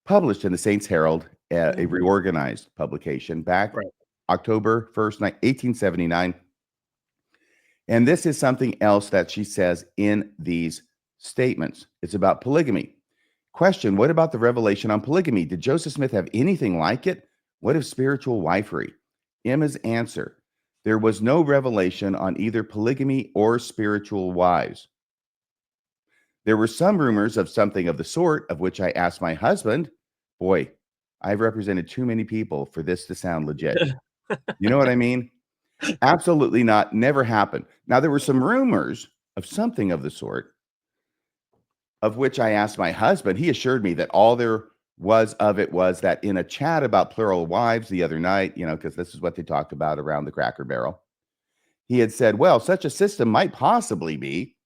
published in the Saints Herald, a reorganized publication back
Right.
October 1st, 1879. And this is something else that she says in these statements. It's about polygamy. Question: what about the revelation on polygamy? Did Joseph Smith have anything like it? What of spiritual wifery? Emma's answer: there was no revelation on either polygamy or spiritual wives. There were some rumors of something of the sort, of which I asked my husband. Boy, I've represented too many people for this to sound legit. You know what I mean? Absolutely not. Never happened. Now, there were some rumors of something of the sort, of which I asked my husband. He assured me that all there was of it was that in a chat about plural wives the other night, because this is what they talked about around the Cracker Barrel, he had said, well, such a system might possibly be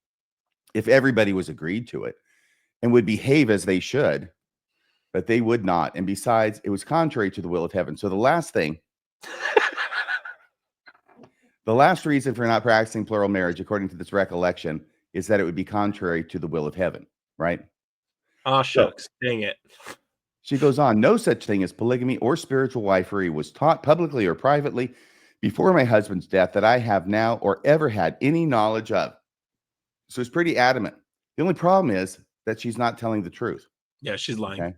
if everybody was agreed to it and would behave as they should, but they would not. And besides, it was contrary to the will of heaven. So the last thing The last reason for not practicing plural marriage, according to this recollection, is that it would be contrary to the will of heaven, right?
Oh,
So
shucks. Dang it.
she goes on, no such thing as polygamy or spiritual wifery was taught publicly or privately before my husband's death that I have now or ever had any knowledge of. So it's pretty adamant. The only problem is that she's not telling the truth.
Yeah, she's lying.
Okay.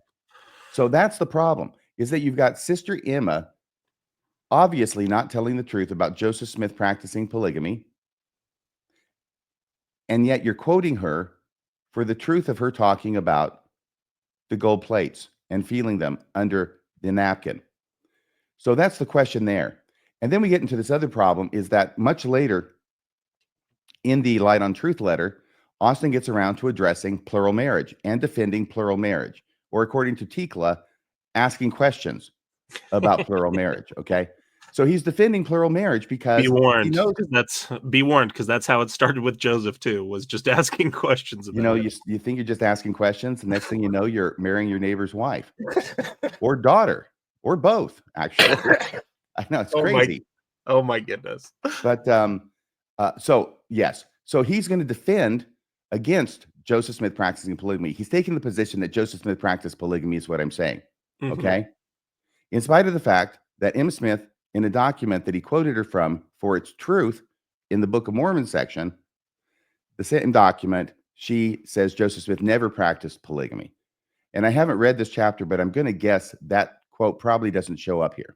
So that's the problem, is that you've got Sister Emma obviously not telling the truth about Joseph Smith practicing polygamy. And yet you're quoting her for the truth of her talking about the gold plates and feeling them under the napkin. So that's the question there. And then we get into this other problem, is that much later in the Light on Truth letter, Austin gets around to addressing plural marriage and defending plural marriage, or according to Tikla, asking questions about plural marriage. Okay. So he's defending plural marriage because
Be
he
warned,
knows,
because that's how it started with Joseph too, was just asking questions about it.
you think you're just asking questions. The next thing you know, you're marrying your neighbor's wife or daughter or both, actually. I know it's crazy.
Oh my goodness.
But so yes, so he's going to defend against Joseph Smith practicing polygamy. He's taking the position that Joseph Smith practiced polygamy, is what I'm saying.
Mhm.
Okay. In spite of the fact that Emma Smith, in a document that he quoted her from for its truth in the Book of Mormon section, the same document, she says Joseph Smith never practiced polygamy. And I haven't read this chapter, but I'm going to guess that quote probably doesn't show up here.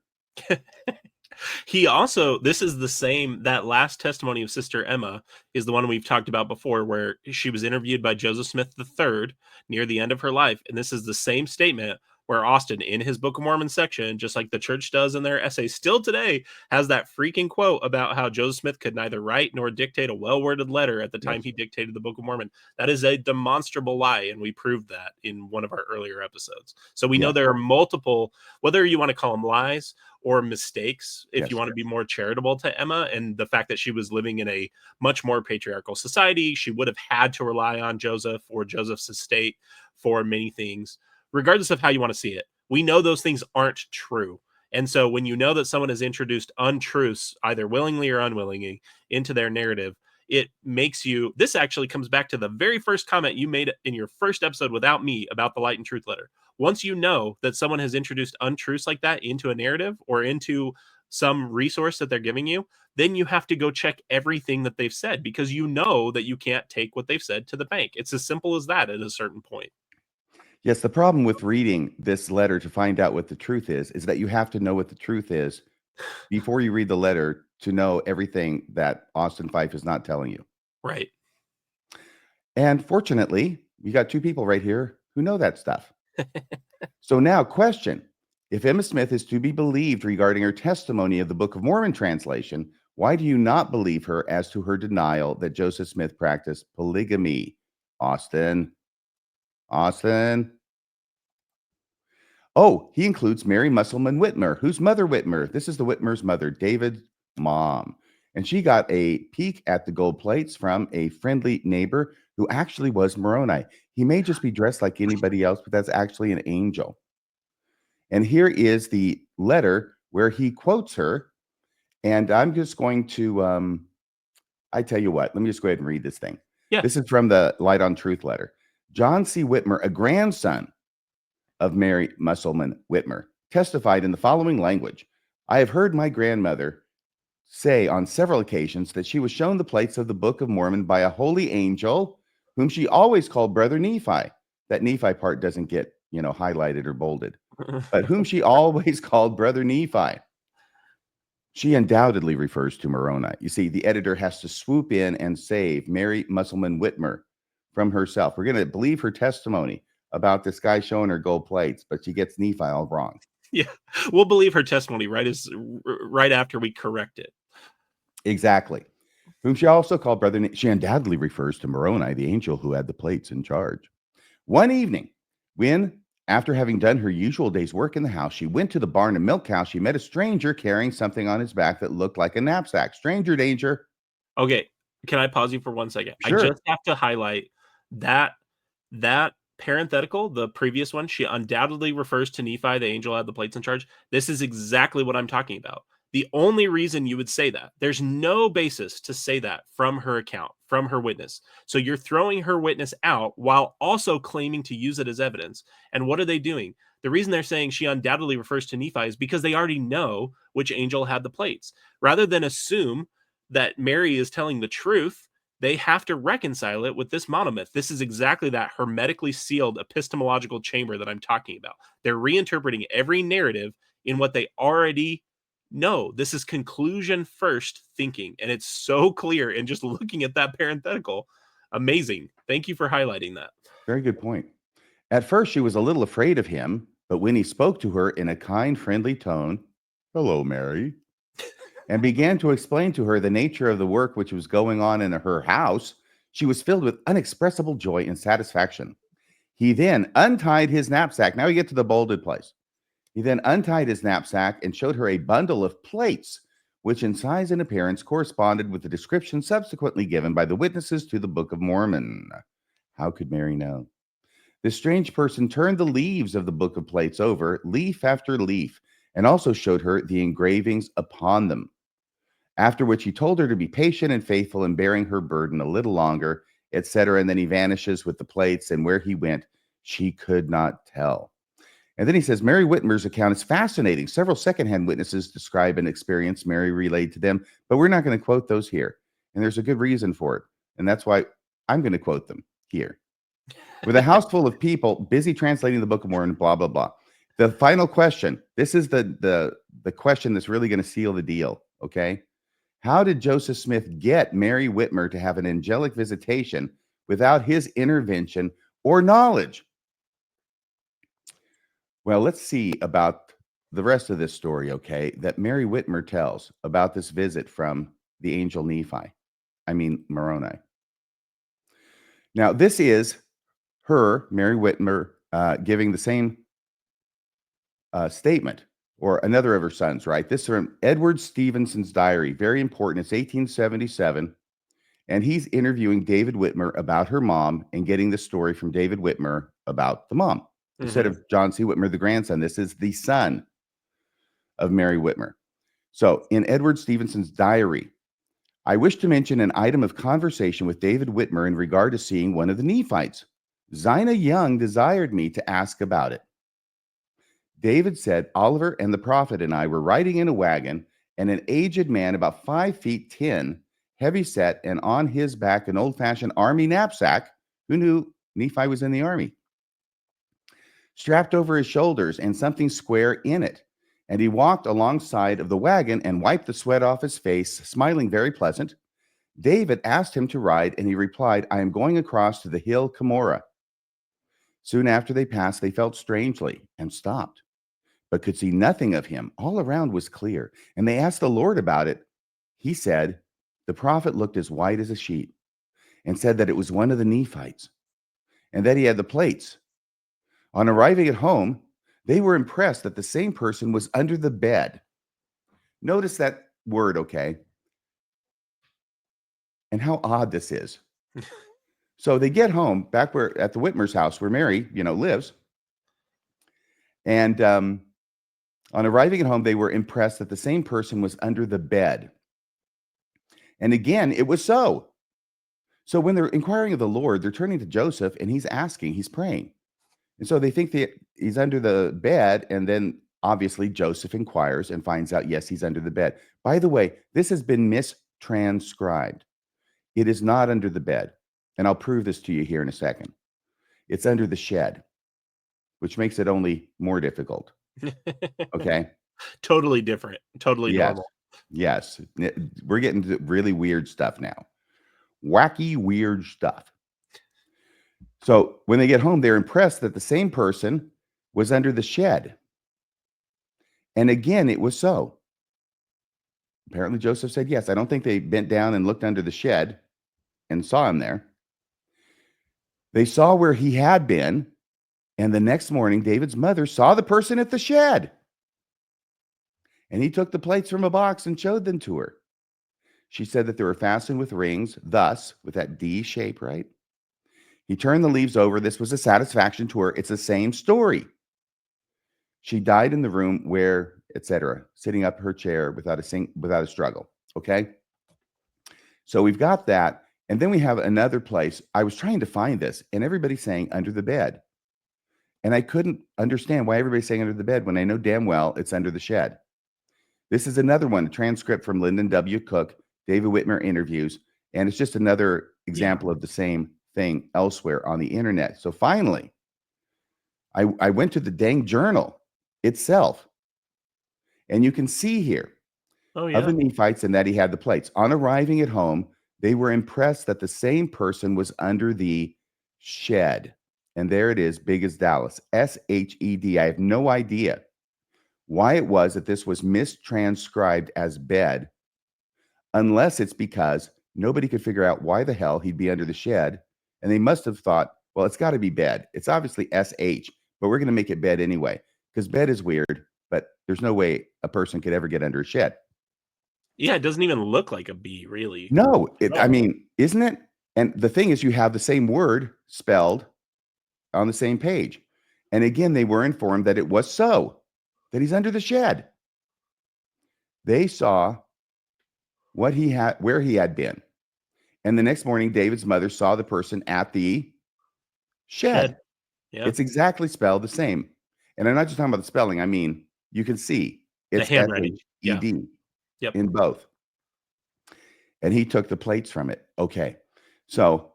He also, this is the same, that last testimony of Sister Emma is the one we've talked about before, where she was interviewed by Joseph Smith III near the end of her life. And this is the same statement where Austin, in his Book of Mormon section, just like the church does in their essays still today, has that freaking quote about how Joseph Smith could neither write nor dictate a well-worded letter at the time
Yes.
he dictated the Book of Mormon. That is a demonstrable lie, and we proved that in one of our earlier episodes. So we know
Yes.
there are multiple, whether you want to call them lies or mistakes, if
Yes.
you want to be more charitable to Emma, and the fact that she was living in a much more patriarchal society, she would have had to rely on Joseph or Joseph's estate for many things. Regardless of how you want to see it, we know those things aren't true. And so when you know that someone has introduced untruths, either willingly or unwillingly, into their narrative, it makes you, this actually comes back to the very first comment you made in your first episode without me about the Light and Truth letter. Once you know that someone has introduced untruths like that into a narrative or into some resource that they're giving you, then you have to go check everything that they've said, because you know that you can't take what they've said to the bank. It's as simple as that at a certain point.
Yes, the problem with reading this letter to find out what the truth is that you have to know what the truth is before you read the letter to know everything that Austin Fife is not telling you.
Right.
And fortunately, we got two people right here who know that stuff. So now, question. If Emma Smith is to be believed regarding her testimony of the Book of Mormon translation, why do you not believe her as to her denial that Joseph Smith practiced polygamy? Austin. Oh, he includes Mary Musselman Whitmer. Who's Mother Whitmer? This is the Whitmer's mother, David's mom. And she got a peek at the gold plates from a friendly neighbor who actually was Moroni. He may just be dressed like anybody else, but that's actually an angel. And here is the letter where he quotes her. And I'm just going to, I tell you what, let me just go ahead and read this thing.
Yeah.
This is from the Light on Truth letter. John C. Whitmer, a grandson of Mary Musselman Whitmer, testified in the following language. I have heard my grandmother say on several occasions that she was shown the plates of the Book of Mormon by a holy angel whom she always called Brother Nephi. That Nephi part doesn't get, highlighted or bolded, but whom she always called Brother Nephi. She undoubtedly refers to Moroni. You see, the editor has to swoop in and save Mary Musselman Whitmer from herself. We're going to believe her testimony about this guy showing her gold plates, but she gets Nephi all wrong.
Yeah, we'll believe her testimony right after we correct it.
Exactly. Whom she also called Brother. She undoubtedly refers to Moroni, the angel who had the plates in charge. One evening, when, after having done her usual day's work in the house, she went to the barn and milk cow, she met a stranger carrying something on his back that looked like a knapsack. Stranger danger.
Okay, can I pause you for 1 second?
Sure.
I just have to highlight that parenthetical, the previous one, she undoubtedly refers to Nephi, the angel who had the plates in charge. This is exactly what I'm talking about. The only reason you would say that, there's no basis to say that from her account, from her witness. So you're throwing her witness out while also claiming to use it as evidence. And what are they doing? The reason they're saying she undoubtedly refers to Nephi is because they already know which angel had the plates. Rather than assume that Mary is telling the truth, they have to reconcile it with this monomyth. This is exactly that hermetically sealed epistemological chamber that I'm talking about. They're reinterpreting every narrative in what they already know. This is conclusion first thinking, and it's so clear. And just looking at that parenthetical, amazing. Thank you for highlighting that.
Very good point. At first, she was a little afraid of him, but when he spoke to her in a kind, friendly tone, "Hello, Mary," and began to explain to her the nature of the work which was going on in her house, she was filled with unexpressible joy and satisfaction. He then untied his knapsack. Now we get to the bolded place. He then untied his knapsack and showed her a bundle of plates, which in size and appearance corresponded with the description subsequently given by the witnesses to the Book of Mormon. How could Mary know? This strange person turned the leaves of the book of plates over, leaf after leaf, and also showed her the engravings upon them. After which he told her to be patient and faithful in bearing her burden a little longer, etc. And then he vanishes with the plates, and where he went, she could not tell. And then he says, Mary Whitmer's account is fascinating. Several secondhand witnesses describe an experience Mary relayed to them, but we're not going to quote those here. And there's a good reason for it. And that's why I'm going to quote them here. With a house full of people busy translating the Book of Mormon, blah, blah, blah. The final question, this is the question that's really going to seal the deal, okay? How did Joseph Smith get Mary Whitmer to have an angelic visitation without his intervention or knowledge? Well, let's see about the rest of this story, okay, that Mary Whitmer tells about this visit from the angel Moroni. Now, this is her, Mary Whitmer, giving the same statement, or another of her sons, right? This is from Edward Stevenson's diary. Very important. It's 1877. And he's interviewing David Whitmer about her mom and getting the story from David Whitmer about the mom. Instead of John C. Whitmer, the grandson, this is the son of Mary Whitmer. So in Edward Stevenson's diary, I wish to mention an item of conversation with David Whitmer in regard to seeing one of the Nephites. Zina Young desired me to ask about it. David said, Oliver and the prophet and I were riding in a wagon, and an aged man about 5 feet 10, heavy set, and on his back an old-fashioned army knapsack. Who knew Nephi was in the army? Strapped over his shoulders and something square in it. And he walked alongside of the wagon and wiped the sweat off his face, smiling very pleasant. David asked him to ride, and he replied, I am going across to the hill Cumorah. Soon after they passed, they felt strangely and stopped, but could see nothing of him. All around was clear, and they asked the Lord about it. He said, the prophet looked as white as a sheet, and said that it was one of the Nephites, and that he had the plates. On arriving at home, they were impressed that the same person was under the bed. Notice that word, okay? And how odd this is. So they get home back where at the Whitmer's house where Mary, lives. And on arriving at home, they were impressed that the same person was under the bed. And again, it was so. So when they're inquiring of the Lord, they're turning to Joseph, and he's praying. And so they think that he's under the bed, and then obviously Joseph inquires and finds out, yes, he's under the bed. By the way, this has been mistranscribed. It is not under the bed, and I'll prove this to you here in a second. It's under the shed, which makes it only more difficult. Okay?
Totally different. Totally normal.
Yes. We're getting to really weird stuff now. Wacky, weird stuff. So when they get home, they're impressed that the same person was under the shed. And again, it was so. Apparently, Joseph said yes. I don't think they bent down and looked under the shed and saw him there. They saw where he had been. And the next morning, David's mother saw the person at the shed. And he took the plates from a box and showed them to her. She said that they were fastened with rings, thus, with that D shape, right? He turned the leaves over. This was a satisfaction to her. It's the same story. She died in the room where etc., sitting up her chair without a struggle. Okay. So we've got that. And then we have another place. I was trying to find this, and everybody's saying under the bed. And I couldn't understand why everybody's saying under the bed when I know damn well it's under the shed. This is another one, a transcript from Lyndon W. Cook, David Whitmer interviews, and it's just another example of the same thing elsewhere on the internet. So finally, I went to the dang journal itself, and you can see here of the Nephites and that he had the plates. On arriving at home, they were impressed that the same person was under the shed. And there it is, big as Dallas, SHED. I have no idea why it was that this was mistranscribed as bed, unless it's because nobody could figure out why the hell he'd be under the shed. And they must have thought, well, it's got to be bed. It's obviously SH, but we're going to make it bed anyway, because bed is weird, but there's no way a person could ever get under a shed.
Yeah, it doesn't even look like a B, really.
No, I mean, isn't it? And the thing is, you have the same word spelled on the same page. And again, they were informed that it was so, that he's under the shed. They saw what he had, where he had been. And the next morning, David's mother saw the person at the shed.
Yeah.
It's exactly spelled the same. And I'm not just talking about the spelling. I mean, you can see it's
the handwriting.
SHED in both. And he took the plates from it. Okay. So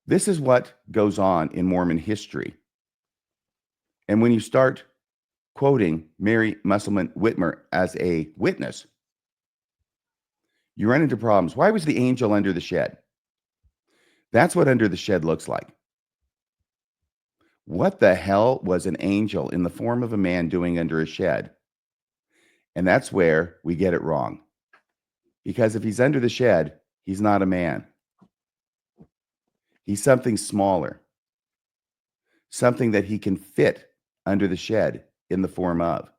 this is what goes on in Mormon history. And when you start quoting Mary Musselman Whitmer as a witness, you run into problems. Why was the angel under the shed? That's what under the shed looks like. What the hell was an angel in the form of a man doing under a shed? And that's where we get it wrong. Because if he's under the shed, he's not a man. He's something smaller, something that he can fit under the shed in the form of.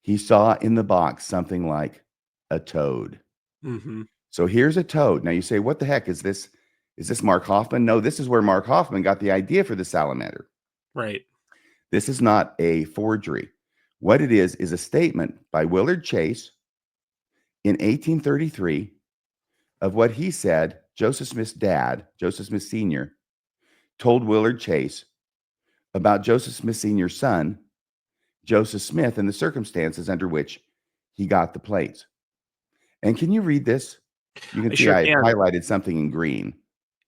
He saw in the box something like a toad.
Mm-hmm.
So here's a toad. Now you say, what the heck is this? Is this Mark Hoffman? No, this is where Mark Hoffman got the idea for the salamander.
Right.
This is not a forgery. What it is a statement by Willard Chase in 1833 of what he said Joseph Smith's dad, Joseph Smith Sr., told Willard Chase about Joseph Smith Sr.'s son, Joseph Smith, and the circumstances under which he got the plates. And can you read this? You can see I highlighted something in green.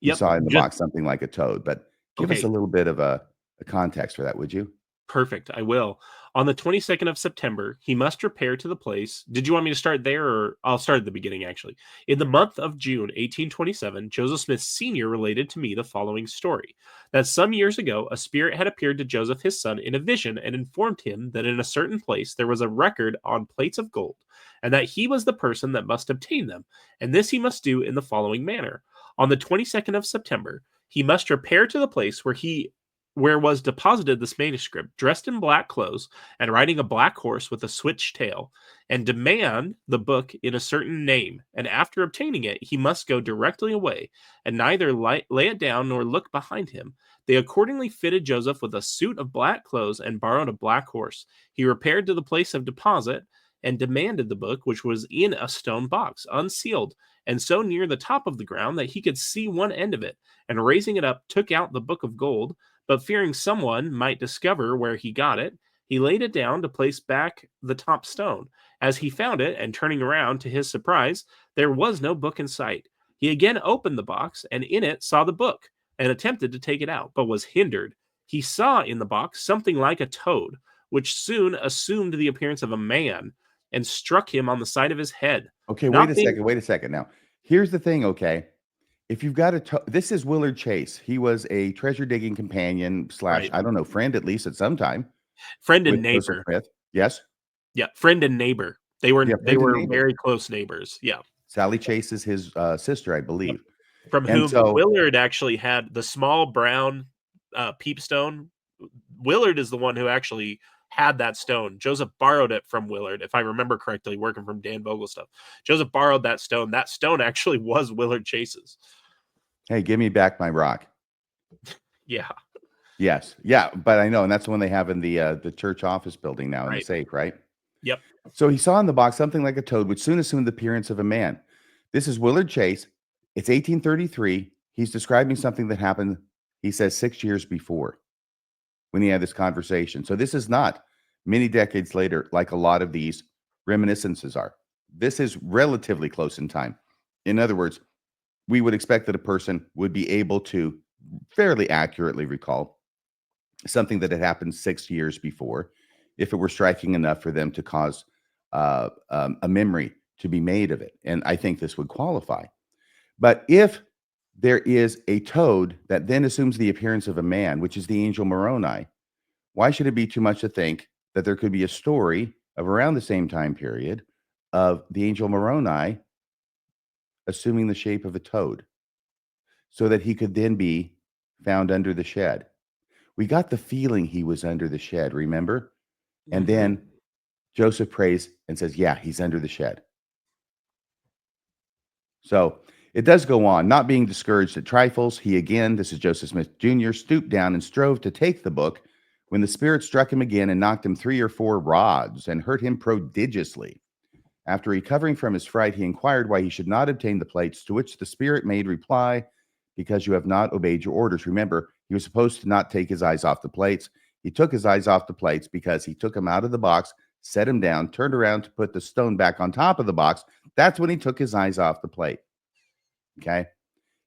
You saw in the box something like a toad, but give us a little bit of a context for that, would you?
Perfect. I will. On the 22nd of September, he must repair to the place. Did you want me to start there, or I'll start at the beginning, actually? In the month of June, 1827, Joseph Smith Sr. related to me the following story. That some years ago, a spirit had appeared to Joseph, his son, in a vision and informed him that in a certain place there was a record on plates of gold, and that he was the person that must obtain them. And this he must do in the following manner. On the 22nd of September, he must repair to the place where was deposited this manuscript, dressed in black clothes and riding a black horse with a switched tail, and demand the book in a certain name. And after obtaining it, he must go directly away, and neither lay it down nor look behind him. They accordingly fitted Joseph with a suit of black clothes and borrowed a black horse. He repaired to the place of deposit and demanded the book, which was in a stone box, unsealed, and so near the top of the ground that he could see one end of it, and raising it up, took out the book of gold. But fearing someone might discover where he got it, he laid it down to place back the top stone. As he found it, and turning around to his surprise, there was no book in sight. He again opened the box, and in it saw the book, and attempted to take it out, but was hindered. He saw in the box something like a toad, which soon assumed the appearance of a man, and struck him on the side of his head.
Okay, wait a second. Now, here's the thing, okay? If you've got this is Willard Chase. He was a treasure digging companion / I don't know, friend at least at some time.
Friend and neighbor.
Yes.
Yeah, friend and neighbor. They were very close neighbors. Yeah.
Sally Chase is his sister, I believe.
From whom Willard actually had the small brown peepstone. Willard is the one who actually had that stone. Joseph borrowed it from Willard, if I remember correctly, working from Dan Vogel stuff. Joseph borrowed that stone. That stone actually was Willard Chase's.
Hey, give me back my rock.
Yeah.
Yes. Yeah, but I know, and that's the one they have in the church office building now in the safe, right?
Yep.
So he saw in the box something like a toad, which soon assumed the appearance of a man. This is Willard Chase. It's 1833. He's describing something that happened, he says, 6 years before when he had this conversation. So this is not many decades later, like a lot of these reminiscences are. This is relatively close in time. In other words, we would expect that a person would be able to fairly accurately recall something that had happened 6 years before, if it were striking enough for them to cause a memory to be made of it. And I think this would qualify. But if there is a toad that then assumes the appearance of a man, which is the angel Moroni, why should it be too much to think that there could be a story of around the same time period of the angel Moroni assuming the shape of a toad so that he could then be found under the shed? We got the feeling he was under the shed, remember? And
Hmm.
then Joseph prays and says, yeah, he's under the shed. So it does go on. Not being discouraged at trifles, he again, this is Joseph Smith Jr., stooped down and strove to take the book when the spirit struck him again and knocked him 3 or 4 rods and hurt him prodigiously. After recovering from his fright, he inquired why he should not obtain the plates, to which the spirit made reply, because you have not obeyed your orders. Remember, he was supposed to not take his eyes off the plates. He took his eyes off the plates because he took them out of the box, set him down, turned around to put the stone back on top of the box. That's when he took his eyes off the plate. Okay.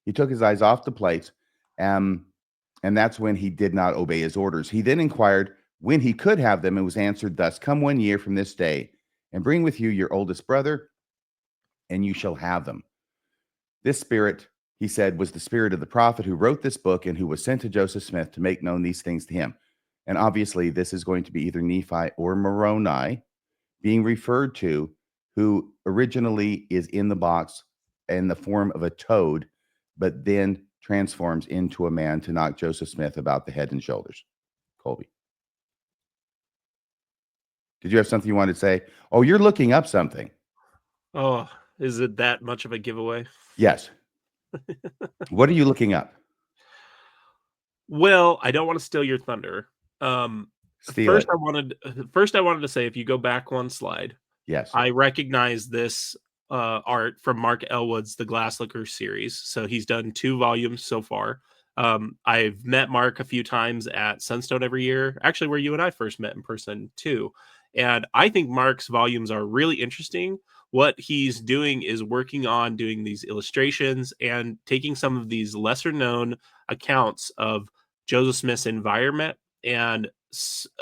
He took his eyes off the plates. And that's when he did not obey his orders. He then inquired when he could have them and was answered thus: come 1 year from this day and bring with you your oldest brother, and you shall have them. This spirit, he said, was the spirit of the prophet who wrote this book and who was sent to Joseph Smith to make known these things to him. And obviously, this is going to be either Nephi or Moroni being referred to, who originally is in the box in the form of a toad, but then transforms into a man to knock Joseph Smith about the head and shoulders. Kolby, did you have something you wanted to say? Oh, you're looking up something.
Oh, is it that much of a giveaway?
Yes. What are you looking up?
Well, I don't want to steal your thunder. Um,
Steal it.
first I wanted to say, if you go back one slide,
Yes.
I recognize this art from Mark Elwood's The Glass Liquor series. So he's done 2 volumes so far. I've met Mark a few times at Sunstone every year, actually, where you and I first met in person too. And I think Mark's volumes are really interesting. What he's doing is working on doing these illustrations and taking some of these lesser known accounts of Joseph Smith's environment and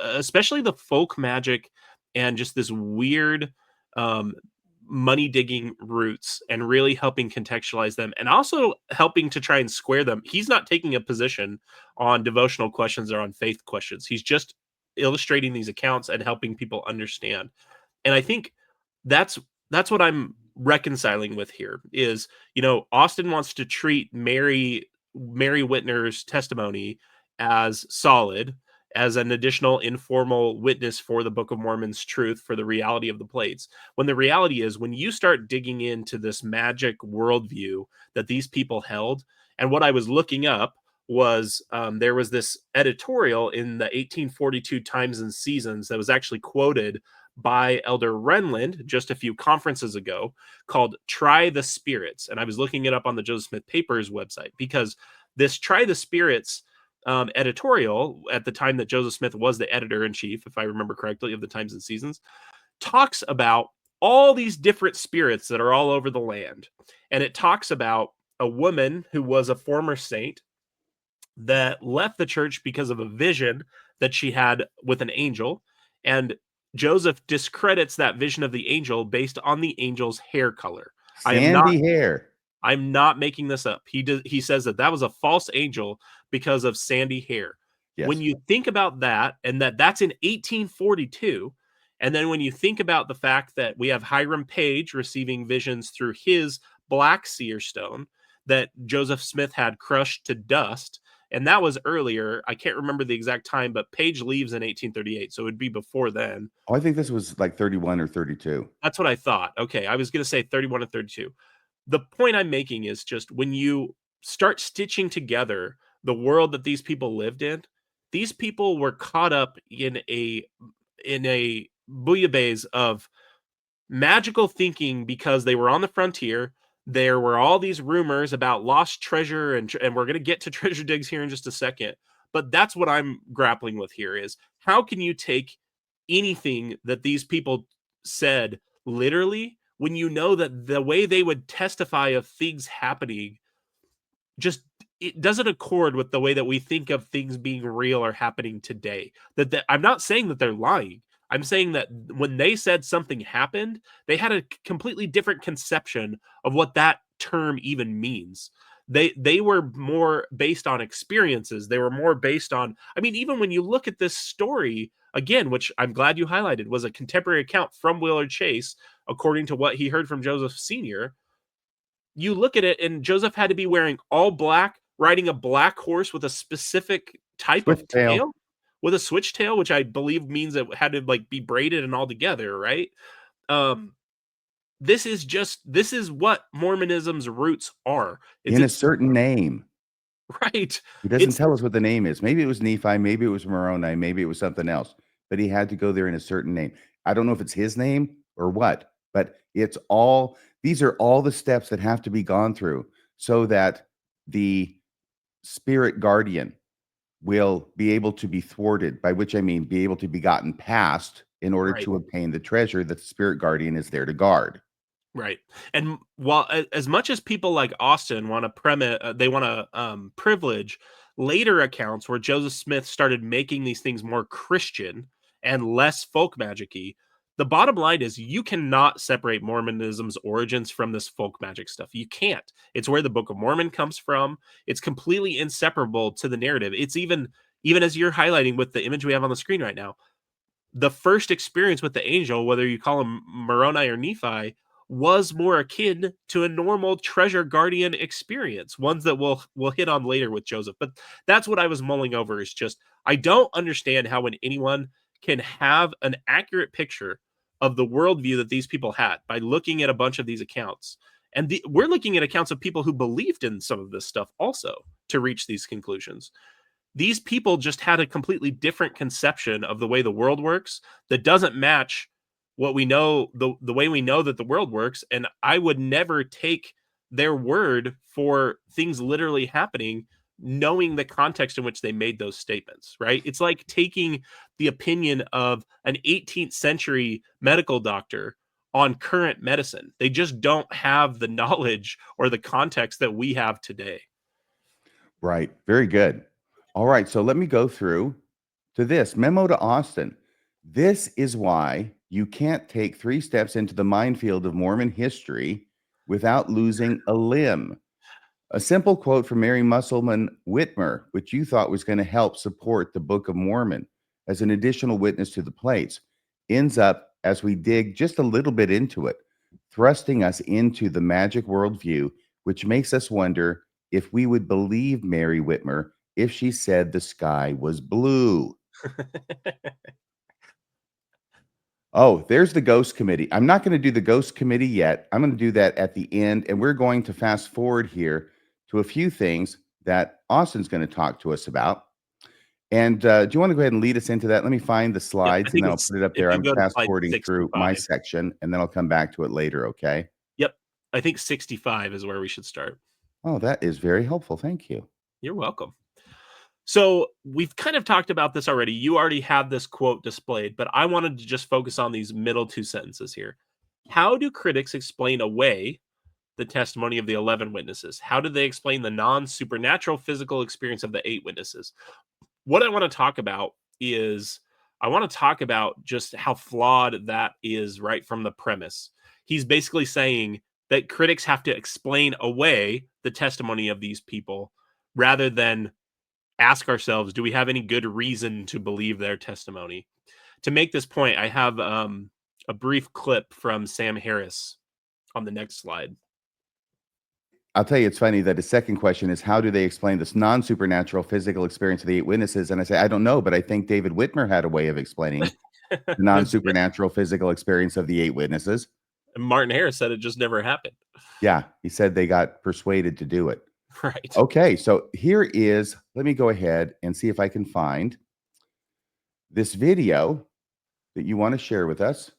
especially the folk magic and just this weird um, money digging roots and really helping contextualize them and also helping to try and square them. He's not taking a position on devotional questions or on faith questions. He's just illustrating these accounts and helping people understand. And I think that's that's what I'm reconciling with here is, Austin wants to treat Mary Whitner's testimony as solid, as an additional informal witness for the Book of Mormon's truth for the reality of the plates. When the reality is, when you start digging into this magic worldview that these people held, and what I was looking up was there was this editorial in the 1842 Times and Seasons that was actually quoted by Elder Renland just a few conferences ago called Try the Spirits. And I was looking it up on the Joseph Smith Papers website because this Try the Spirits editorial at the time that Joseph Smith was the editor in chief, if I remember correctly, of the Times and Seasons, talks about all these different spirits that are all over the land. And it talks about a woman who was a former saint that left the church because of a vision that she had with an angel. And Joseph discredits that vision of the angel based on the angel's hair color. I am not
Sandy hair.
I'm not making this up. He says that was a false angel because of sandy hair. When
Yes.
you think about that, and that's in 1842, and then when you think about the fact that we have Hiram Page receiving visions through his black seer stone that Joseph Smith had crushed to dust, and that was earlier. I can't remember the exact time, but Page leaves in 1838, so it would be before then.
Oh, I think this was like 31 or 32.
That's what I thought. Okay, I was going to say 31 and 32. The point I'm making is just when you start stitching together the world that these people lived in, these people were caught up in a bouillabaisse of magical thinking because they were on the frontier. There were all these rumors about lost treasure, and we're going to get to treasure digs here in just a second. But that's what I'm grappling with here is how can you take anything that these people said literally when you know that the way they would testify of things happening just it doesn't accord with the way that we think of things being real or happening today. That I'm not saying that they're lying. I'm saying that when they said something happened, they had a completely different conception of what that term even means. They were more based on experiences. They were more based on, I mean, even when you look at this story again, which I'm glad you highlighted, was a contemporary account from Willard Chase, according to what he heard from Joseph Sr. You look at it, and Joseph had to be wearing all black, riding a black horse with a specific type of
Switchtail.
tail, with a switch tail, which I believe means it had to like be braided and all together, right? Um, this is what Mormonism's roots are. It's
In a
it's
certain name.
right.
He doesn't
It's
tell us what the name is. Maybe it was Nephi, maybe it was Moroni, maybe it was something else, but he had to go there in a certain name. I don't know if it's his name or what, but these are all the steps that have to be gone through so that the spirit guardian will be able to be thwarted, by which I mean be able to be gotten past in order
right.
to obtain the treasure that the spirit guardian is there to guard.
Right. And while as much as people like Austin want to they want to privilege later accounts where Joseph Smith started making these things more Christian and less folk magic-y, the bottom line is you cannot separate Mormonism's origins from this folk magic stuff. You can't. It's where the Book of Mormon comes from. It's completely inseparable to the narrative. It's even as you're highlighting with the image we have on the screen right now, the first experience with the angel, whether you call him Moroni or Nephi, was more akin to a normal treasure guardian experience, ones that we'll hit on later with Joseph. But that's what I was mulling over is just I don't understand how when anyone can have an accurate picture of the worldview that these people had by looking at a bunch of these accounts. And we're looking at accounts of people who believed in some of this stuff also to reach these conclusions. These people just had a completely different conception of the way the world works that doesn't match what we know, the way we know that the world works. And I would never take their word for things literally happening, knowing the context in which they made those statements, right? It's like taking the opinion of an 18th century medical doctor on current medicine. They just don't have the knowledge or the context that we have today.
Right. Very good. All right. So let me go through to this memo to Austin. This is why you can't take 3 steps into the minefield of Mormon history without losing a limb. A simple quote from Mary Musselman Whitmer, which you thought was going to help support the Book of Mormon as an additional witness to the plates, ends up, as we dig just a little bit into it, thrusting us into the magic worldview, which makes us wonder if we would believe Mary Whitmer if she said the sky was blue. Oh, there's the ghost committee. I'm not going to do the ghost committee yet. I'm going to do that at the end. And we're going to fast forward here to a few things that Austin's going to talk to us about. And do you want to go ahead and lead us into that? Let me find the
Yep, I
slides and
think
then I'll
it's
put it up
if
there.
you
I'm
go to
fast
slide
forwarding through my
65.
section and then I'll come back to it later. Okay.
Yep. I think 65 is where we should start.
Oh, that is very helpful. Thank you.
You're welcome. So we've kind of talked about this already. You already have this quote displayed, but I wanted to just focus on these middle 2 sentences here. How do critics explain away the testimony of the 11 witnesses? How do they explain the non-supernatural physical experience of the 8 witnesses? What I want to talk about is I want to talk about just how flawed that is right from the premise. He's basically saying that critics have to explain away the testimony of these people rather than ask ourselves, do we have any good reason to believe their testimony? To make this point, I have a brief clip from Sam Harris on the next slide.
I'll tell you, it's funny that the second question is how do they explain this non-supernatural physical experience of the 8 witnesses? And I say, I don't know, but I think David Whitmer had a way of explaining the non-supernatural physical experience of the 8 witnesses.
Martin Harris said it just never happened.
Yeah, he said they got persuaded to do it.
Right.
Okay, so here is, let me go ahead and see if I can find this video that you want to share with us?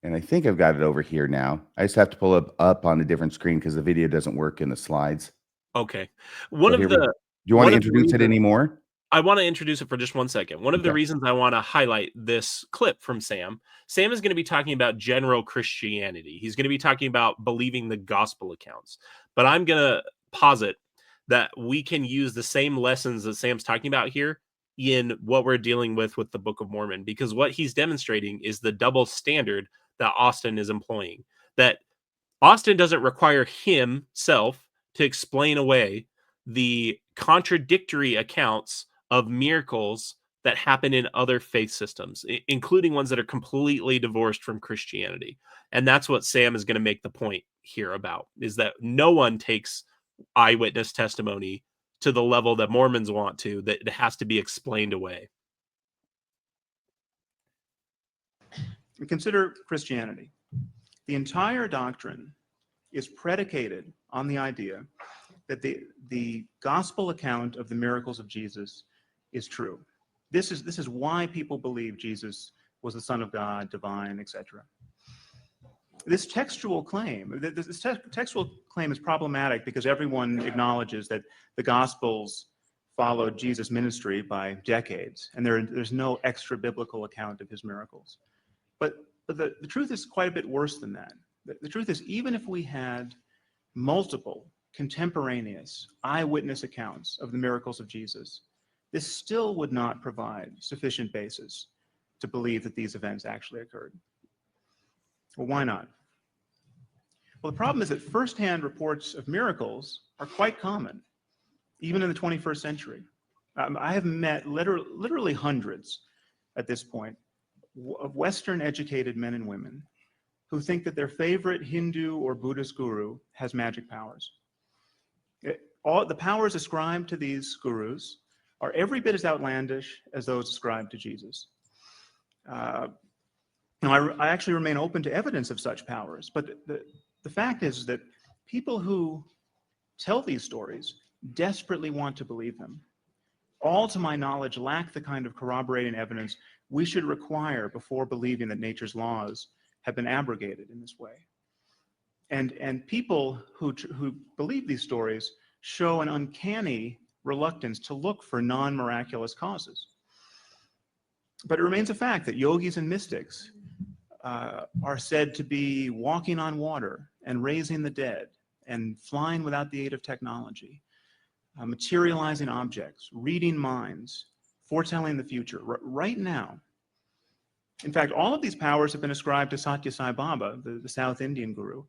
And I think I've got it over here now. I just have to pull up on a different screen because the video doesn't work in the slides.
Okay. One
So
of
here we.
the
Do you want
one
to
of the
introduce it
reasons
anymore?
I want to introduce it for just 1 second. One of the
Okay.
reasons I want to highlight this clip from Sam is going to be talking about general Christianity. He's going to be talking about believing the gospel accounts. But I'm going to posit that we can use the same lessons that Sam's talking about here in what we're dealing with the Book of Mormon, because what he's demonstrating is the double standard that Austin is employing. That Austin doesn't require himself to explain away the contradictory accounts of miracles that happen in other faith systems, including ones that are completely divorced from Christianity. And that's what Sam is going to make the point here about, is that no one takes eyewitness testimony to the level that Mormons want to, that it has to be explained away.
Consider Christianity. The entire doctrine is predicated on the idea that the gospel account of the miracles of Jesus is true. This is why people believe Jesus was the Son of God, divine, etc. This textual claim is problematic because everyone acknowledges that the Gospels followed Jesus' ministry by decades, and there's no extra biblical account of his miracles. But the truth is quite a bit worse than that. The truth is, even if we had multiple contemporaneous eyewitness accounts of the miracles of Jesus, this still would not provide sufficient basis to believe that these events actually occurred. Well, why not? Well, the problem is that firsthand reports of miracles are quite common, even in the 21st century. I have met literally hundreds at this point of Western educated men and women who think that their favorite Hindu or Buddhist guru has magic powers. All the powers ascribed to these gurus are every bit as outlandish as those ascribed to Jesus. Now, I actually remain open to evidence of such powers, but the fact is that people who tell these stories desperately want to believe them. All, to my knowledge, lack the kind of corroborating evidence we should require before believing that nature's laws have been abrogated in this way. And people who believe these stories show an uncanny reluctance to look for non-miraculous causes. But it remains a fact that yogis and mystics are said to be walking on water and raising the dead and flying without the aid of technology, materializing objects, reading minds, foretelling the future right now. In fact, all of these powers have been ascribed to Satya Sai Baba, the South Indian guru,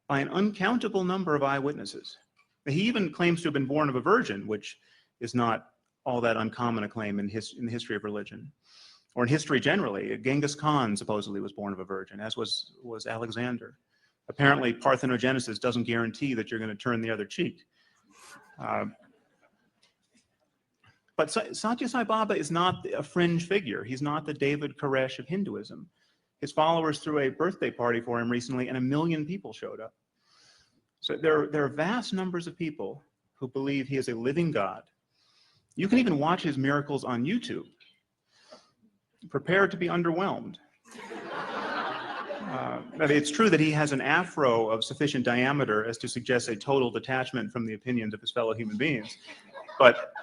by an uncountable number of eyewitnesses. He even claims to have been born of a virgin, which is not all that uncommon a claim in the history of religion, or in history generally. Genghis Khan supposedly was born of a virgin, as was Alexander. Apparently, parthenogenesis doesn't guarantee that you're going to turn the other cheek. But Satya Sai Baba is not a fringe figure. He's not the David Koresh of Hinduism. His followers threw a birthday party for him recently, and 1 million people showed up. So there are vast numbers of people who believe he is a living God. You can even watch his miracles on YouTube. Prepare to be underwhelmed. It's true that he has an afro of sufficient diameter as to suggest a total detachment from the opinions of his fellow human beings, but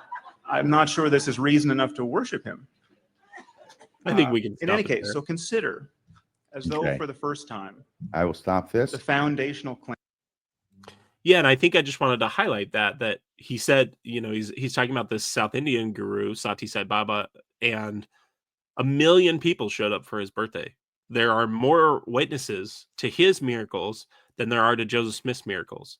I'm not sure this is reason enough to worship him.
I think we can stop
in any
it
case,
there.
so consider, as though
Okay.
for the first time,
I will stop this.
the foundational claim.
Yeah, and I think I just wanted to highlight that he said, he's talking about this South Indian guru, Sati Sai Baba, and 1 million people showed up for his birthday. There are more witnesses to his miracles than there are to Joseph Smith's miracles,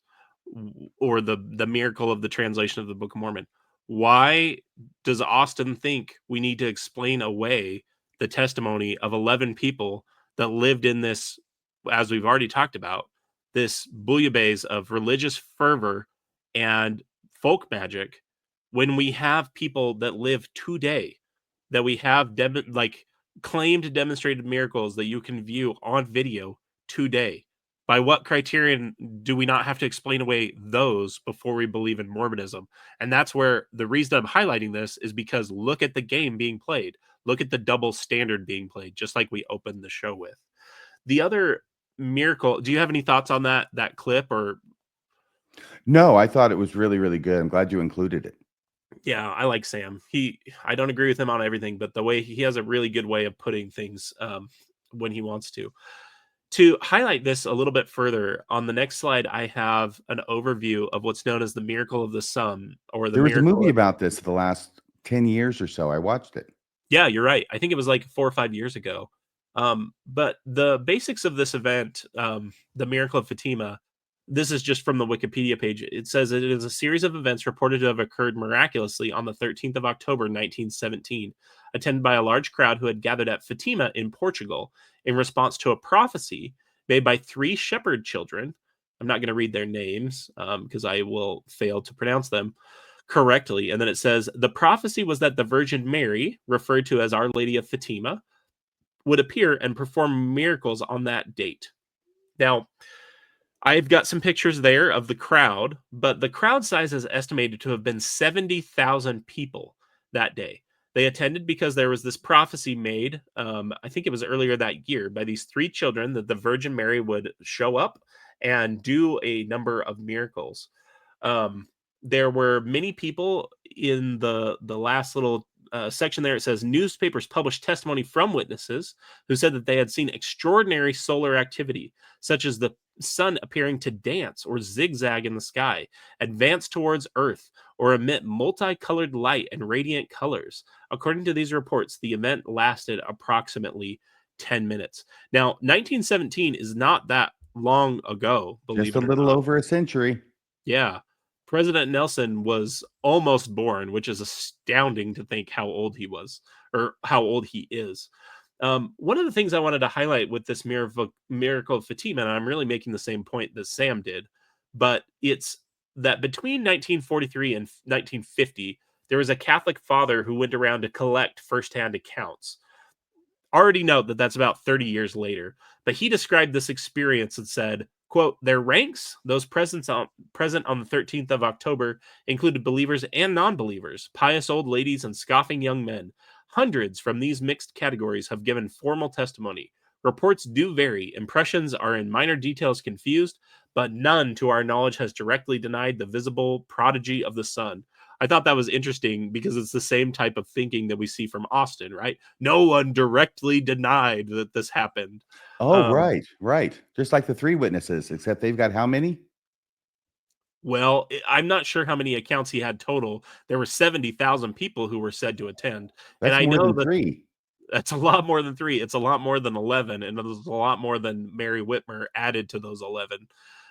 or the miracle of the translation of the Book of Mormon. Why does Austin think we need to explain away the testimony of 11 people that lived in this, as we've already talked about, this bouillabaisse of religious fervor and folk magic, when we have people that live today, that we have claimed demonstrated miracles that you can view on video today? By what criterion do we not have to explain away those before we believe in Mormonism? And that's where the reason I'm highlighting this is because look at the game being played. Look at the double standard being played, just like we opened the show with. The other miracle, do you have any thoughts on that clip? Or
No, I thought it was really, really good. I'm glad you included it.
yeah, I like Sam. I don't agree with him on everything, but the way he has a really good way of putting things when he wants to. To highlight this a little bit further, on the next slide, I have an overview of what's known as the miracle of the sun, or the
There was a
miracle
movie
of,
about this the last 10 years or so. I watched it.
yeah, you're right. I think it was like 4 or 5 years ago. But the basics of this event, the Miracle of Fatima, this is just from the Wikipedia page. It says it is a series of events reported to have occurred miraculously on the 13th of October, 1917, attended by a large crowd who had gathered at Fatima in Portugal in response to a prophecy made by 3 shepherd children. I'm not going to read their names because I will fail to pronounce them correctly. And then it says the prophecy was that the Virgin Mary, referred to as Our Lady of Fatima, would appear and perform miracles on that date. Now, I've got some pictures there of the crowd, but the crowd size is estimated to have been 70,000 people that day. They attended because there was this prophecy made, I think it was earlier that year, by these 3 children that the Virgin Mary would show up and do a number of miracles. There were many people in the last little section there. It says newspapers published testimony from witnesses who said that they had seen extraordinary solar activity, such as the sun appearing to dance or zigzag in the sky, advance towards Earth, or emit multicolored light and radiant colors. According to these reports, the event lasted approximately 10 minutes. Now, 1917 is not that long ago, believe
Just a
it or
little
not.
over a century.
Yeah. President Nelson was almost born, which is astounding to think how old he was, or how old he is. One of the things I wanted to highlight with this Miracle of Fatima, and I'm really making the same point that Sam did, but it's that between 1943 and 1950, there was a Catholic father who went around to collect firsthand accounts. Already note that that's about 30 years later, but he described this experience and said, quote, their ranks, those present on the 13th of October, included believers and non-believers, pious old ladies and scoffing young men. Hundreds from these mixed categories have given formal testimony. Reports do vary. Impressions are in minor details confused, but none to our knowledge has directly denied the visible prodigy of the sun. I thought that was interesting because it's the same type of thinking that we see from Austin, right? No one directly denied that this happened.
Oh,
Um,
right, right. Just like the 3 witnesses, except they've got how many?
well, I'm not sure how many accounts he had total. There were 70,000 people who were said to attend. And
That's
I
more
know
than
that
3.
that's a lot more than 3. It's a lot more than 11, and it's a lot more than Mary Whitmer added to those 11.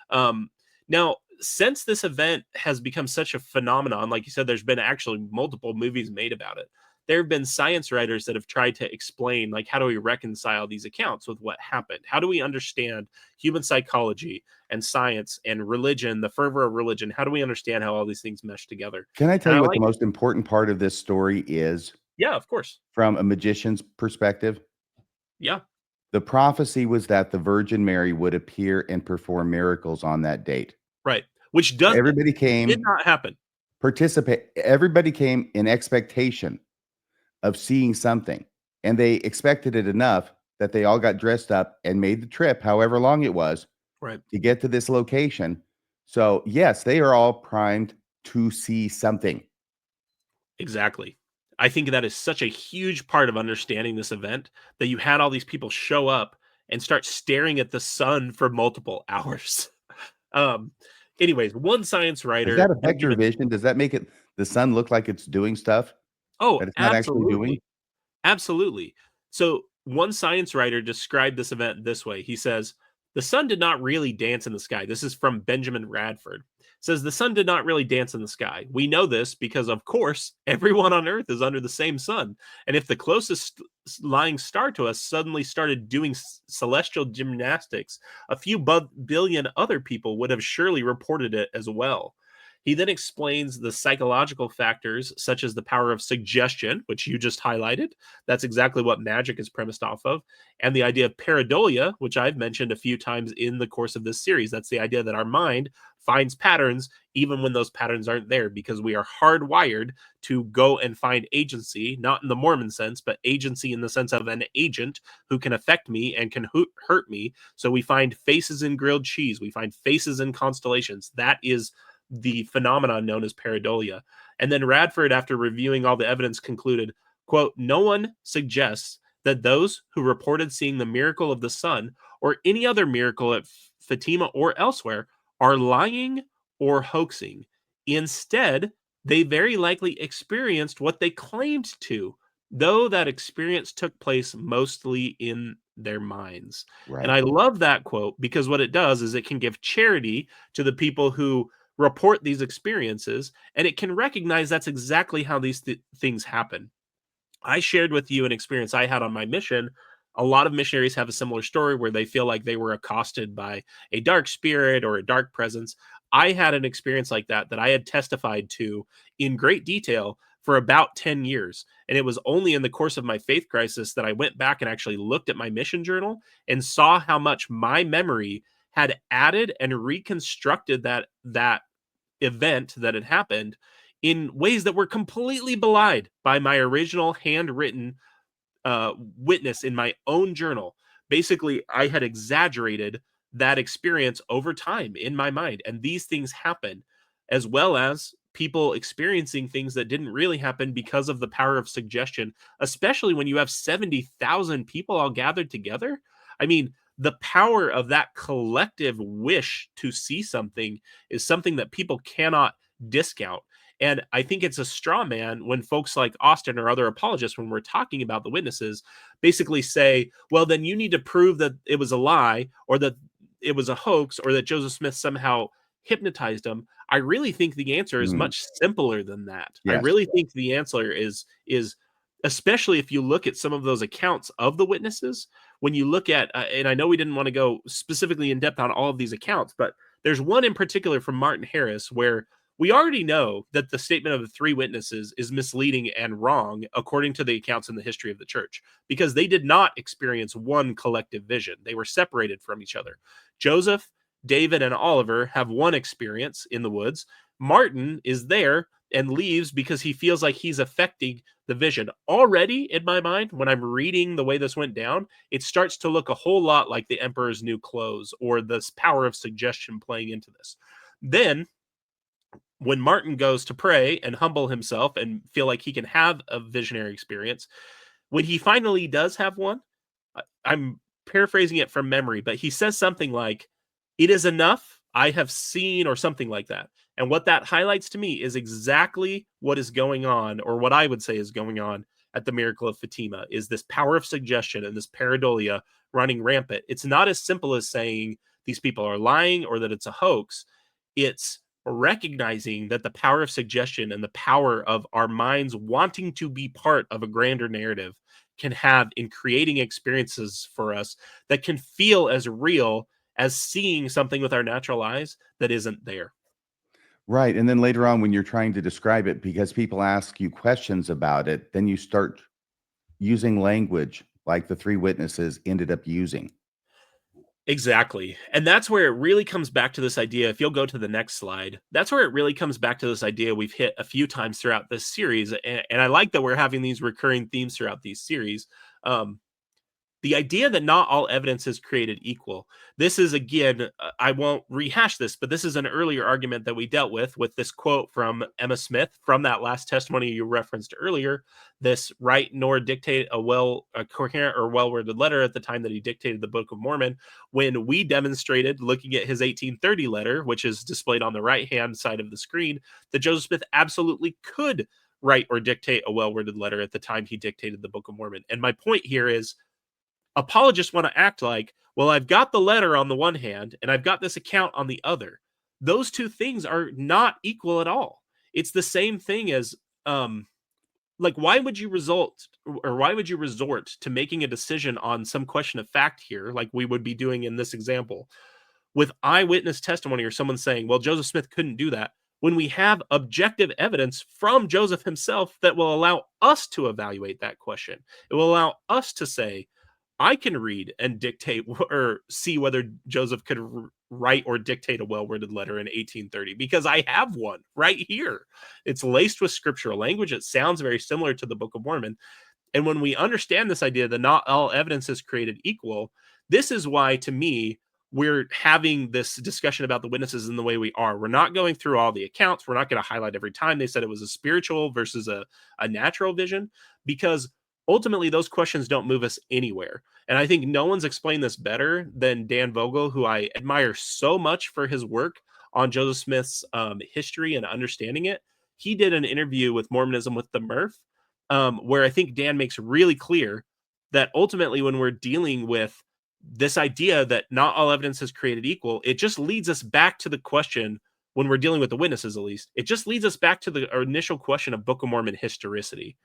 Um, Now, since this event has become such a phenomenon, like you said, there's been actually multiple movies made about it. There have been science writers that have tried to explain, like, how do we reconcile these accounts with what happened? How do we understand human psychology and science and religion, the fervor of religion? How do we understand how all these things mesh together?
Can I
And
tell
I
you what the
like,
most important part of this story is
yeah, of course.
from a magician's perspective?
Yeah,
The prophecy was that the Virgin Mary would appear and perform miracles on that date.
right. Which
Everybody
did
came,
not happen.
everybody came in expectation of seeing something, and they expected it enough that they all got dressed up and made the trip, however long it was,
Right.
to get to this location. So, yes, they are all primed to see something.
Exactly. I think that is such a huge part of understanding this event that you had all these people show up and start staring at the sun for multiple hours. Um, Anyways, one science
Does that
writer,
affect your vision? Does that make it the sun look like it's doing stuff
oh,
that it's not actually doing?
absolutely. Absolutely. So, one science writer described this event this way. He says, the sun did not really dance in the sky. This is from Benjamin Radford. Says the sun did not really dance in the sky. We know this because, of course, everyone on Earth is under the same sun. And if the closest lying star to us suddenly started doing celestial gymnastics, a few billion other people would have surely reported it as well. He then explains the psychological factors, such as the power of suggestion, which you just highlighted. That's exactly what magic is premised off of. And the idea of pareidolia, which I've mentioned a few times in the course of this series. That's the idea that our mind finds patterns even when those patterns aren't there, because we are hardwired to go and find agency, not in the Mormon sense, but agency in the sense of an agent who can affect me and can hurt me. So we find faces in grilled cheese. We find faces in constellations. That is the phenomenon known as pareidolia. And then Radford, after reviewing all the evidence, concluded, quote, "No one suggests that those who reported seeing the miracle of the sun or any other miracle at Fatima or elsewhere are lying or hoaxing. Instead, they very likely experienced what they claimed to, though that experience took place mostly in their minds." And
Right.
I love that quote because what it does is it can give charity to the people who report these experiences, and it can recognize that's exactly how these things happen. I shared with you an experience I had on my mission. A lot of missionaries have a similar story where they feel like they were accosted by a dark spirit or a dark presence. I had an experience like that I had testified to in great detail for about 10 years. And it was only in the course of my faith crisis that I went back and actually looked at my mission journal and saw how much my memory had added and reconstructed that event that had happened in ways that were completely belied by my original handwritten witness in my own journal. Basically, I had exaggerated that experience over time in my mind, and these things happen, as well as people experiencing things that didn't really happen because of the power of suggestion, especially when you have 70,000 people all gathered together. I mean, the power of that collective wish to see something is something that people cannot discount. And I think it's a straw man when folks like Austin or other apologists, when we're talking about the witnesses, basically say, well, then you need to prove that it was a lie or that it was a hoax or that Joseph Smith somehow hypnotized them. I really think the answer is
Mm,
much simpler than that. I
yes.
really think the answer is especially if you look at some of those accounts of the witnesses, when you look at, and I know we didn't want to go specifically in depth on all of these accounts, but there's one in particular from Martin Harris where we already know that the statement of the three witnesses is misleading and wrong according to the accounts in the history of the church, because they did not experience one collective vision. They were separated from each other. Joseph, David, and Oliver have one experience in the woods. Martin is there and leaves because he feels like he's affecting the vision. Already in my mind, when I'm reading the way this went down, it starts to look a whole lot like the Emperor's New Clothes or this power of suggestion playing into this. Then when Martin goes to pray and humble himself and feel like he can have a visionary experience, when he finally does have one, I'm paraphrasing it from memory, but he says something like, "It is enough. I have seen," or something like that. And what that highlights to me is exactly what is going on, or what I would say is going on at the Miracle of Fatima, is this power of suggestion and this pareidolia running rampant. It's not as simple as saying these people are lying or that it's a hoax. It's recognizing that the power of suggestion and the power of our minds wanting to be part of a grander narrative can have in creating experiences for us that can feel as real as seeing something with our natural eyes that isn't there.
Right. And then later on, when you're trying to describe it, because people ask you questions about it, then you start using language like the three witnesses ended up using.
Exactly. And that's where it really comes back to this idea. If you'll go to the next slide, that's where it really comes back to this idea we've hit a few times throughout this series. And I like that we're having these recurring themes throughout these series. Um, the idea that not all evidence is created equal. This is, again, I won't rehash this, but this is an earlier argument that we dealt with this quote from Emma Smith from that last testimony you referenced earlier. This write nor dictate a coherent or well-worded letter at the time that he dictated the Book of Mormon, when we demonstrated, looking at his 1830 letter, which is displayed on the right-hand side of the screen, that Joseph Smith absolutely could write or dictate a well-worded letter at the time he dictated the Book of Mormon. And my point here is, apologists want to act like, well, I've got the letter on the one hand and I've got this account on the other. Those two things are not equal at all. It's the same thing as, like, why would you resort to making a decision on some question of fact here, like we would be doing in this example, with eyewitness testimony or someone saying, well, Joseph Smith couldn't do that, when we have objective evidence from Joseph himself that will allow us to evaluate that question. It will allow us to say, I can read and dictate or see whether Joseph could write or dictate a well-worded letter in 1830 because I have one right here. It's laced with scriptural language. It sounds very similar to the Book of Mormon. And when we understand this idea that not all evidence is created equal, this is why, to me, we're having this discussion about the witnesses in the way we are. We're not going through all the accounts. We're not going to highlight every time they said it was a spiritual versus a natural vision, because ultimately those questions don't move us anywhere. And I think no one's explained this better than Dan Vogel, who I admire so much for his work on Joseph Smith's history and understanding it. He did an interview with Mormonism with the Murph, where I think Dan makes really clear that ultimately when we're dealing with this idea that not all evidence is created equal, it just leads us back to the question, when we're dealing with the witnesses at least, it just leads us back to the initial question of Book of Mormon historicity.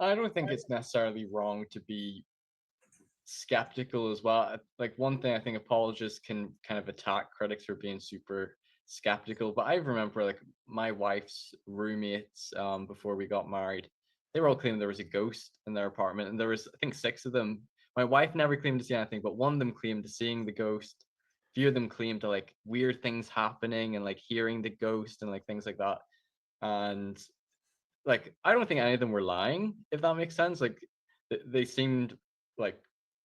I don't think it's necessarily wrong to be skeptical as well. Like, one thing I think apologists can kind of attack critics for being super skeptical, but I remember like my wife's roommates before we got married, they were all claiming there was a ghost in their apartment, and there was, I think, 6 of them. My wife never claimed to see anything, but one of them claimed to seeing the ghost. A few of them claimed to like weird things happening and like hearing the ghost and like things like that. And like, I don't think any of them were lying, if that makes sense. Like, they seemed like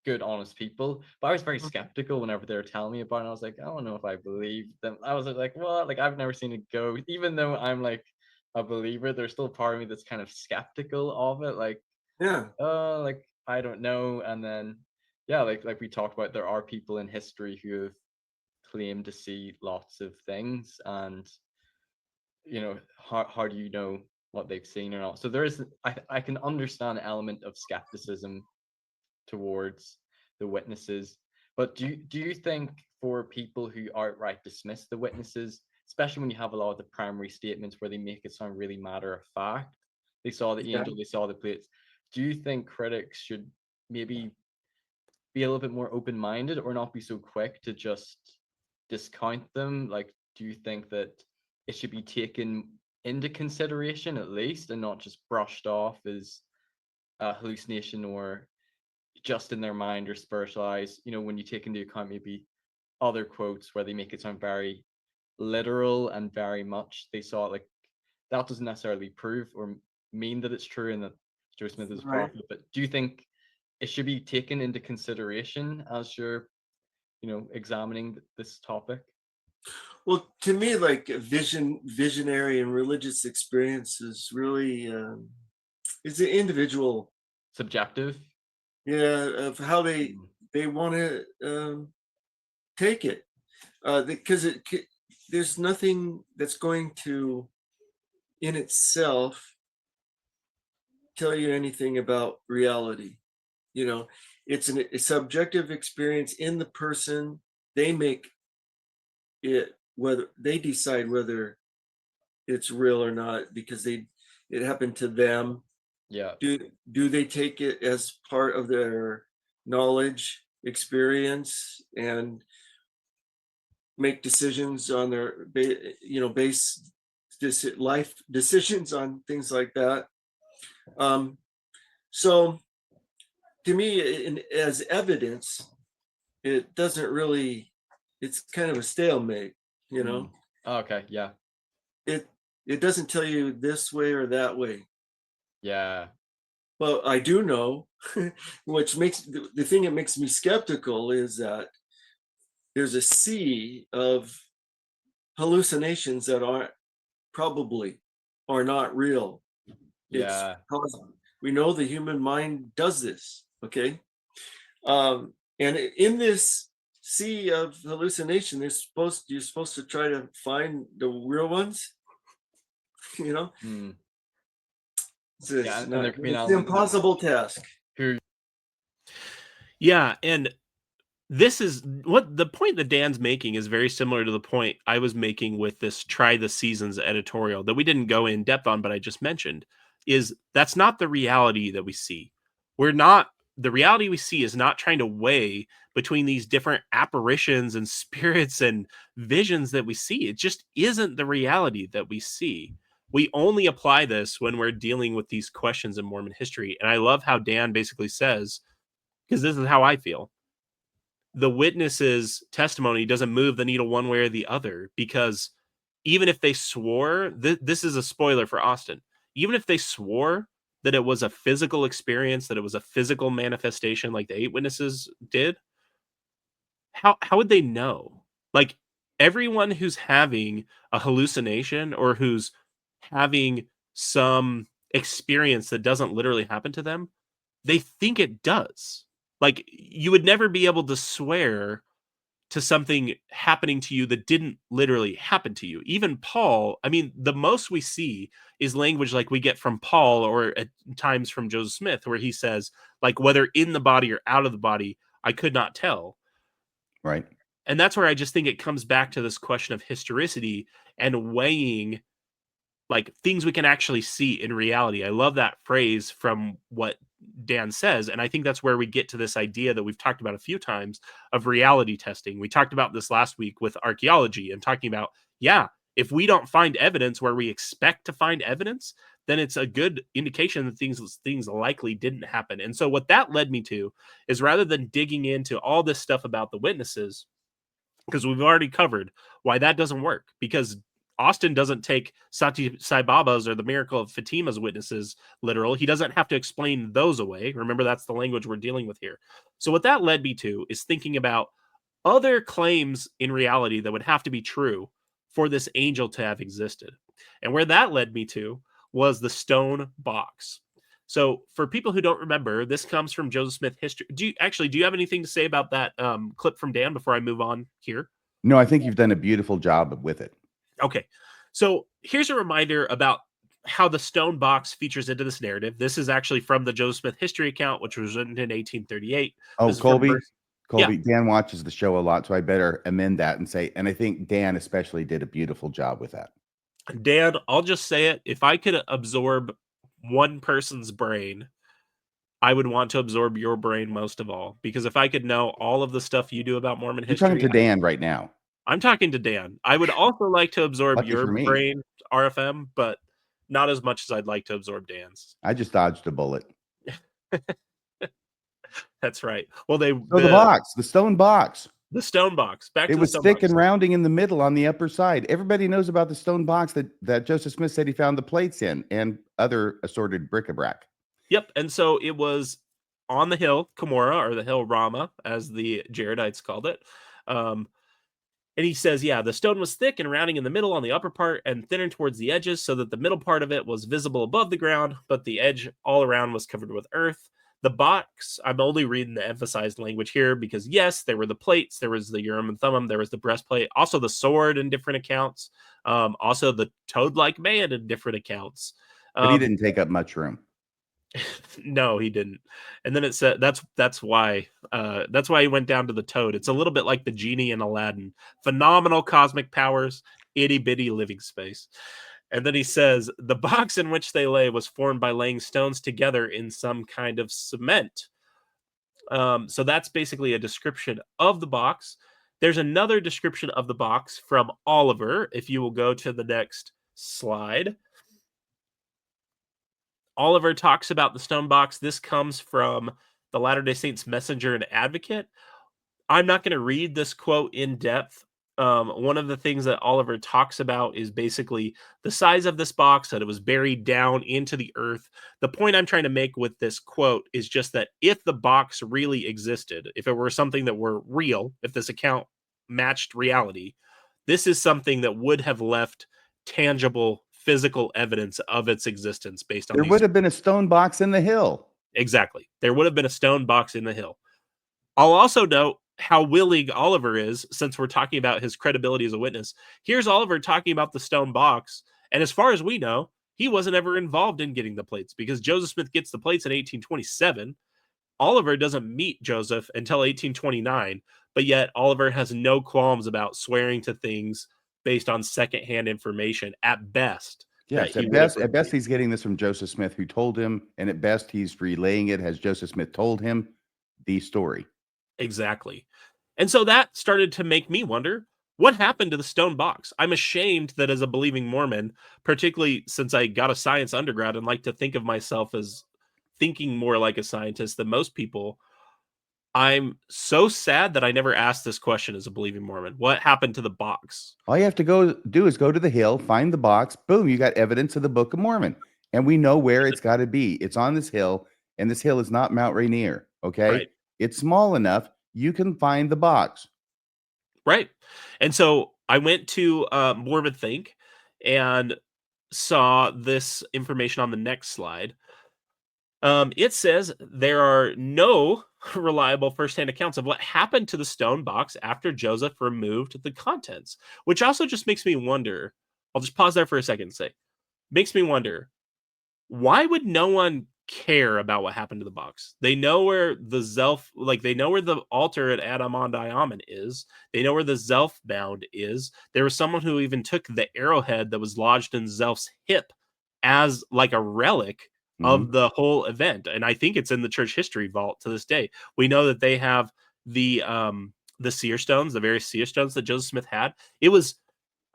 good, honest people, but I was very skeptical whenever they were telling me about it. I was like, I don't know if I believe them. I was like, what? Like, I've never seen a ghost. Even though I'm like a believer, there's still part of me that's kind of skeptical of it. Like, like, I don't know. And then, yeah, like we talked about, there are people in history who have claimed to see lots of things, and how do you know what they've seen or not? So there is, I can understand an element of skepticism towards the witnesses, but do you think for people who outright dismiss the witnesses, especially when you have a lot of the primary statements where they make it sound really matter of fact, they saw the angel, they saw the plates, do you think critics should maybe be a little bit more open-minded or not be so quick to just discount them? Like, do you think that it should be taken into consideration at least and not just brushed off as a hallucination or just in their mind or spiritualized, when you take into account maybe other quotes where they make it sound very literal and very much they saw it, like that doesn't necessarily prove or mean that it's true and that Joe Smith is a prophet. But do you think it should be taken into consideration as you're examining this topic?
Well, to me, like visionary and religious experience is really it's an individual,
subjective,
of how they want to take it, because there's nothing that's going to in itself tell you anything about reality. It's a subjective experience in the person. They make it, whether they decide whether it's real or not because it happened to them.
Yeah.
Do they take it as part of their knowledge, experience, and make decisions on their base life decisions on things like that? So to me, as evidence, it doesn't really, it's kind of a stalemate,
Okay, yeah.
It doesn't tell you this way or that way.
Yeah.
Well, I do know, which makes the thing that makes me skeptical is that there's a sea of hallucinations that probably are not real.
Yeah.
We know the human mind does this, okay? And in this sea of hallucination, you're supposed to try to find the real ones, It's an impossible task.
Yeah, and this is what the point that Dan's making is very similar to the point I was making with this Try the Seasons editorial that we didn't go in depth on, but I just mentioned, is that's not the reality that we see. We're not the reality we see is not trying to weigh between these different apparitions and spirits and visions that we see. It just isn't the reality that we see. We only apply this when we're dealing with these questions in Mormon history. And I love how Dan basically says, because this is how I feel, the witness's testimony doesn't move the needle one way or the other, because even if they swore, this is a spoiler for Austin, even if they swore that it was a physical experience, that it was a physical manifestation like the 8 witnesses did, how would they know? Like, everyone who's having a hallucination or who's having some experience that doesn't literally happen to them, they think it does. Like, you would never be able to swear to something happening to you that didn't literally happen to you. Even Paul, I mean, the most we see is language like we get from Paul, or at times from Joseph Smith, where he says, like, whether in the body or out of the body, I could not tell.
Right.
And that's where I just think it comes back to this question of historicity and weighing, like, things we can actually see in reality. I love that phrase from what Dan says. And I think that's where we get to this idea that we've talked about a few times of reality testing. We talked about this last week with archaeology and talking about, yeah, if we don't find evidence where we expect to find evidence, then it's a good indication that things likely didn't happen. And so what that led me to is, rather than digging into all this stuff about the witnesses, because we've already covered why that doesn't work, because Austin doesn't take Sati Sai Baba's or the Miracle of Fatima's witnesses literal. He doesn't have to explain those away. Remember, that's the language we're dealing with here. So what that led me to is thinking about other claims in reality that would have to be true for this angel to have existed. And where that led me to was the stone box. So for people who don't remember, this comes from Joseph Smith history. Do you have anything to say about that clip from Dan before I move on here?
No, I think you've done a beautiful job with it.
Okay. So here's a reminder about how the stone box features into this narrative. This is actually from the Joseph Smith history account, which was written in 1838.
Oh, Kolby,
Yeah.
Dan watches the show a lot, so I better amend that and say, and I think Dan especially did a beautiful job with that.
Dan, I'll just say it. If I could absorb one person's brain, I would want to absorb your brain most of all, because if I could know all of the stuff you do about Mormon
You're
history,
talking to Dan right now.
I'm talking to Dan. I would also like to absorb
Lucky
your
for me.
brain, RFM, but not as much as I'd like to absorb Dan's.
I just dodged a bullet.
That's right. Well,
the box, the stone box.
The stone box. Back to
it was thick and rounding in the middle on the upper side. Everybody knows about the stone box that Joseph Smith said he found the plates in, and other assorted bric-a-brac.
Yep. And so it was on the hill Cumorah, or the hill Ramah, as the Jaredites called it. And he says, yeah, the stone was thick and rounding in the middle on the upper part, and thinner towards the edges, so that the middle part of it was visible above the ground, but the edge all around was covered with earth. The box, I'm only reading the emphasized language here because, yes, there were the plates, there was the Urim and Thummim, there was the breastplate, also the sword in different accounts, also the toad-like man in different accounts.
But he didn't take up much room.
No, he didn't. And then it said that's why he went down to the toad. It's a little bit like the genie in Aladdin. Phenomenal cosmic powers, itty bitty living space. And then he says the box in which they lay was formed by laying stones together in some kind of cement. So that's basically a description of the box. There's another description of the box from Oliver, if you will go to the next slide. Oliver talks about the stone box. This comes from the Latter-day Saints Messenger and Advocate. I'm not going to read this quote in depth. One of the things that Oliver talks about is basically the size of this box, that it was buried down into the earth. The point I'm trying to make with this quote is just that if the box really existed, if it were something that were real, if this account matched reality, this is something that would have left tangible physical evidence of its existence based on
there would have been a stone box in the hill.
Exactly. There would have been a stone box in the hill. I'll also note how willing Oliver is, since we're talking about his credibility as a witness. Here's Oliver talking about the stone box. And as far as we know, he wasn't ever involved in getting the plates, because Joseph Smith gets the plates in 1827. Oliver doesn't meet Joseph until 1829, but yet Oliver has no qualms about swearing to things based on secondhand information at best.
Yes,
he would have
at best
repeated.
he's getting this from Joseph Smith, who told him, and at best he's relaying it as Joseph Smith told him the story.
Exactly. And so that started to make me wonder, what happened to the stone box? I'm ashamed that as a believing Mormon, particularly since I got a science undergrad and like to think of myself as thinking more like a scientist than most people, I'm so sad that I never asked this question as a believing Mormon. What happened to the box?
All you have to do is go to the hill, find the box, boom, you got evidence of the Book of Mormon. And we know where it's got to be. It's on this hill, and this hill is not Mount Rainier, okay?
Right.
It's small enough you can find the box.
Right. And so I went to Mormon Think and saw this information on the next slide. It says there are no reliable firsthand accounts of what happened to the stone box after Joseph removed the contents, which also just makes me wonder. I'll just pause there for a second and say, makes me wonder, why would no one care about what happened to the box? They know where the Zelf, like they know where the altar at Adamon Diamond is. They know where the Zelf mound is. There was someone who even took the arrowhead that was lodged in Zelf's hip as like a relic of the whole event. And I think it's in the church history vault to this day. We know that they have the seer stones, the various seer stones that Joseph Smith had. It was,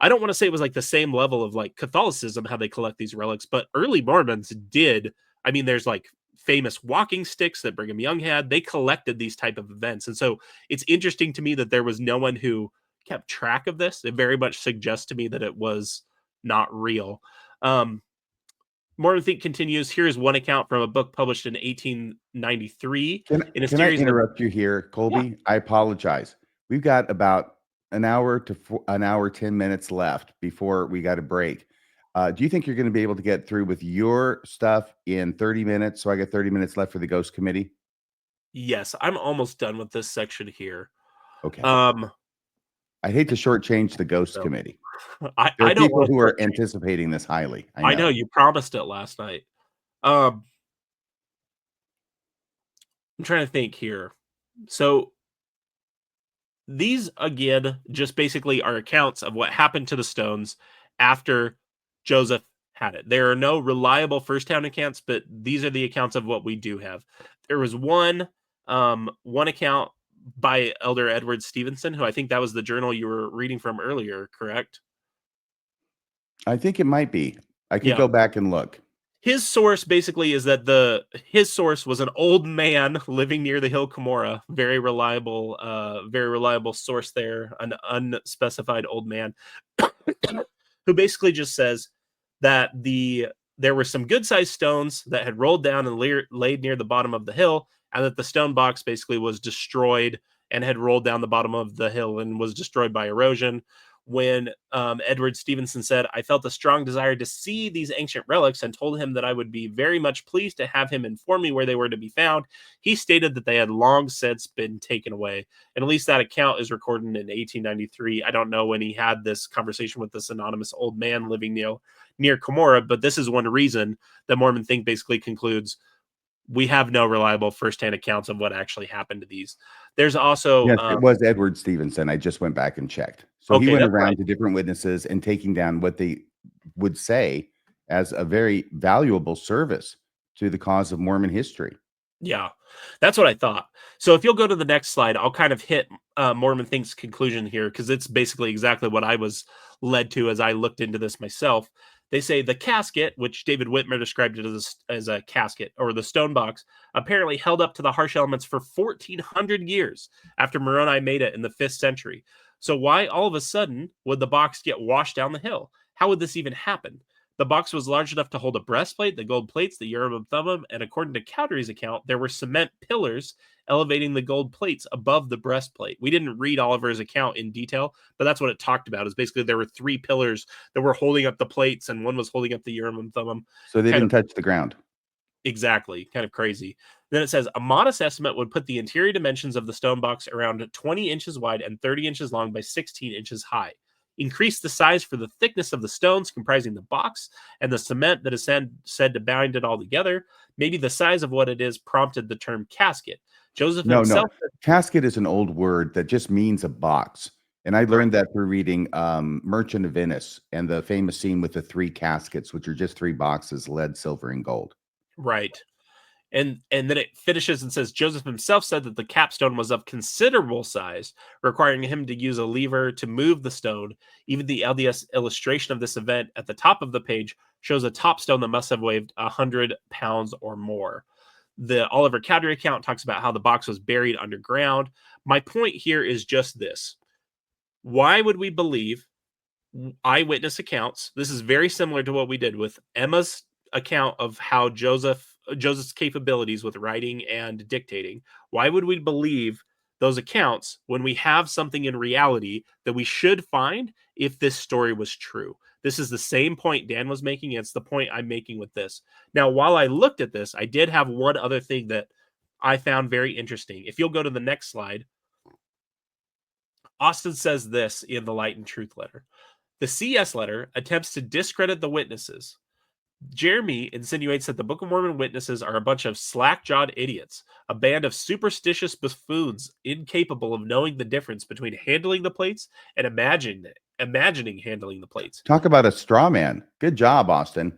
I don't want to say it was like the same level of like Catholicism, how they collect these relics, but early Mormons did. I mean, there's like famous walking sticks that Brigham Young had. They collected these type of events. And so it's interesting to me that there was no one who kept track of this. It very much suggests to me that it was not real. Mormon Think continues. Here is one account from a book published in 1893 in a
Can I
series of.
interrupt you here, Colby? I apologize. We've got about an hour to an hour, 10 minutes left before we got a break. Do you think you're going to be able to get through with your stuff in 30 minutes? So I got 30 minutes left for the Ghost Committee.
Yes, I'm almost done with this section here.
Okay.
I
I hate to shortchange the Ghost
No.
Committee.
I
There are
don't
people
want
who
to
are anticipating this highly.
I know you promised it last night. I'm trying to think here. So these again just basically are accounts of what happened to the stones after Joseph had it. There are no reliable first-hand accounts, but these are the accounts of what we do have. There was one account by Elder Edward Stevenson, who I think that was the journal you were reading from earlier, correct?
I think it might be. I could
Yeah.
go back and look.
His source basically is that his source was an old man living near the hill Cumorah. Very reliable source there, an unspecified old man who basically just says that there were some good sized stones that had rolled down and laid near the bottom of the hill, and that the stone box basically was destroyed and had rolled down the bottom of the hill and was destroyed by erosion. When Edward Stevenson said, I felt a strong desire to see these ancient relics and told him that I would be very much pleased to have him inform me where they were to be found, he stated that they had long since been taken away. And at least that account is recorded in 1893. I don't know when he had this conversation with this anonymous old man living near Cumorah, but this is one reason that Mormon Think basically concludes we have no reliable firsthand accounts of what actually happened to these. There's also
Yes, it was Edward Stevenson. I just went back and checked. So he
Okay,
went
that's
around
right.
to different witnesses and taking down what they would say as a very valuable service to the cause of Mormon history.
Yeah, that's what I thought. So if you'll go to the next slide, I'll kind of hit Mormon Think's conclusion here, because it's basically exactly what I was led to as I looked into this myself. They say the casket, which David Whitmer described it as a casket, or the stone box, apparently held up to the harsh elements for 1,400 years after Moroni made it in the 5th century. So why all of a sudden would the box get washed down the hill? How would this even happen? The box was large enough to hold a breastplate, the gold plates, the Urim and Thummim, and according to Cowdery's account, there were cement pillars elevating the gold plates above the breastplate. We didn't read Oliver's account in detail, but that's what it talked about. Is basically there were 3 pillars that were holding up the plates, and one was holding up the Urim and Thummim.
So they
Kind
didn't touch the ground.
Exactly. Kind of crazy. Then it says a modest estimate would put the interior dimensions of the stone box around 20 inches wide and 30 inches long by 16 inches high. Increase the size for the thickness of the stones comprising the box and the cement that is said to bind it all together. Maybe the size of what it is prompted the term casket. Joseph
No.
himself.
Casket is an old word that just means a box. And I learned that through reading Merchant of Venice and the famous scene with the 3 caskets, which are just 3 boxes, lead, silver, and gold.
Right. And then it finishes and says, Joseph himself said that the capstone was of considerable size, requiring him to use a lever to move the stone. Even the LDS illustration of this event at the top of the page shows a top stone that must have weighed 100 pounds or more. The Oliver Cowdery account talks about how the box was buried underground. My point here is just this. Why would we believe eyewitness accounts? This is very similar to what we did with Emma's account of how Joseph's capabilities with writing and dictating. Why would we believe those accounts when we have something in reality that we should find if this story was true? This is the same point Dan was making. It's the point I'm making with this. Now, while I looked at this, I did have one other thing that I found very interesting. If you'll go to the next slide, Austin says this in the Light and Truth letter. The CS letter attempts to discredit the witnesses. Jeremy insinuates that the Book of Mormon witnesses are a bunch of slack-jawed idiots, a band of superstitious buffoons incapable of knowing the difference between handling the plates and imagining handling the plates.
Talk about a straw man. Good job, Austin.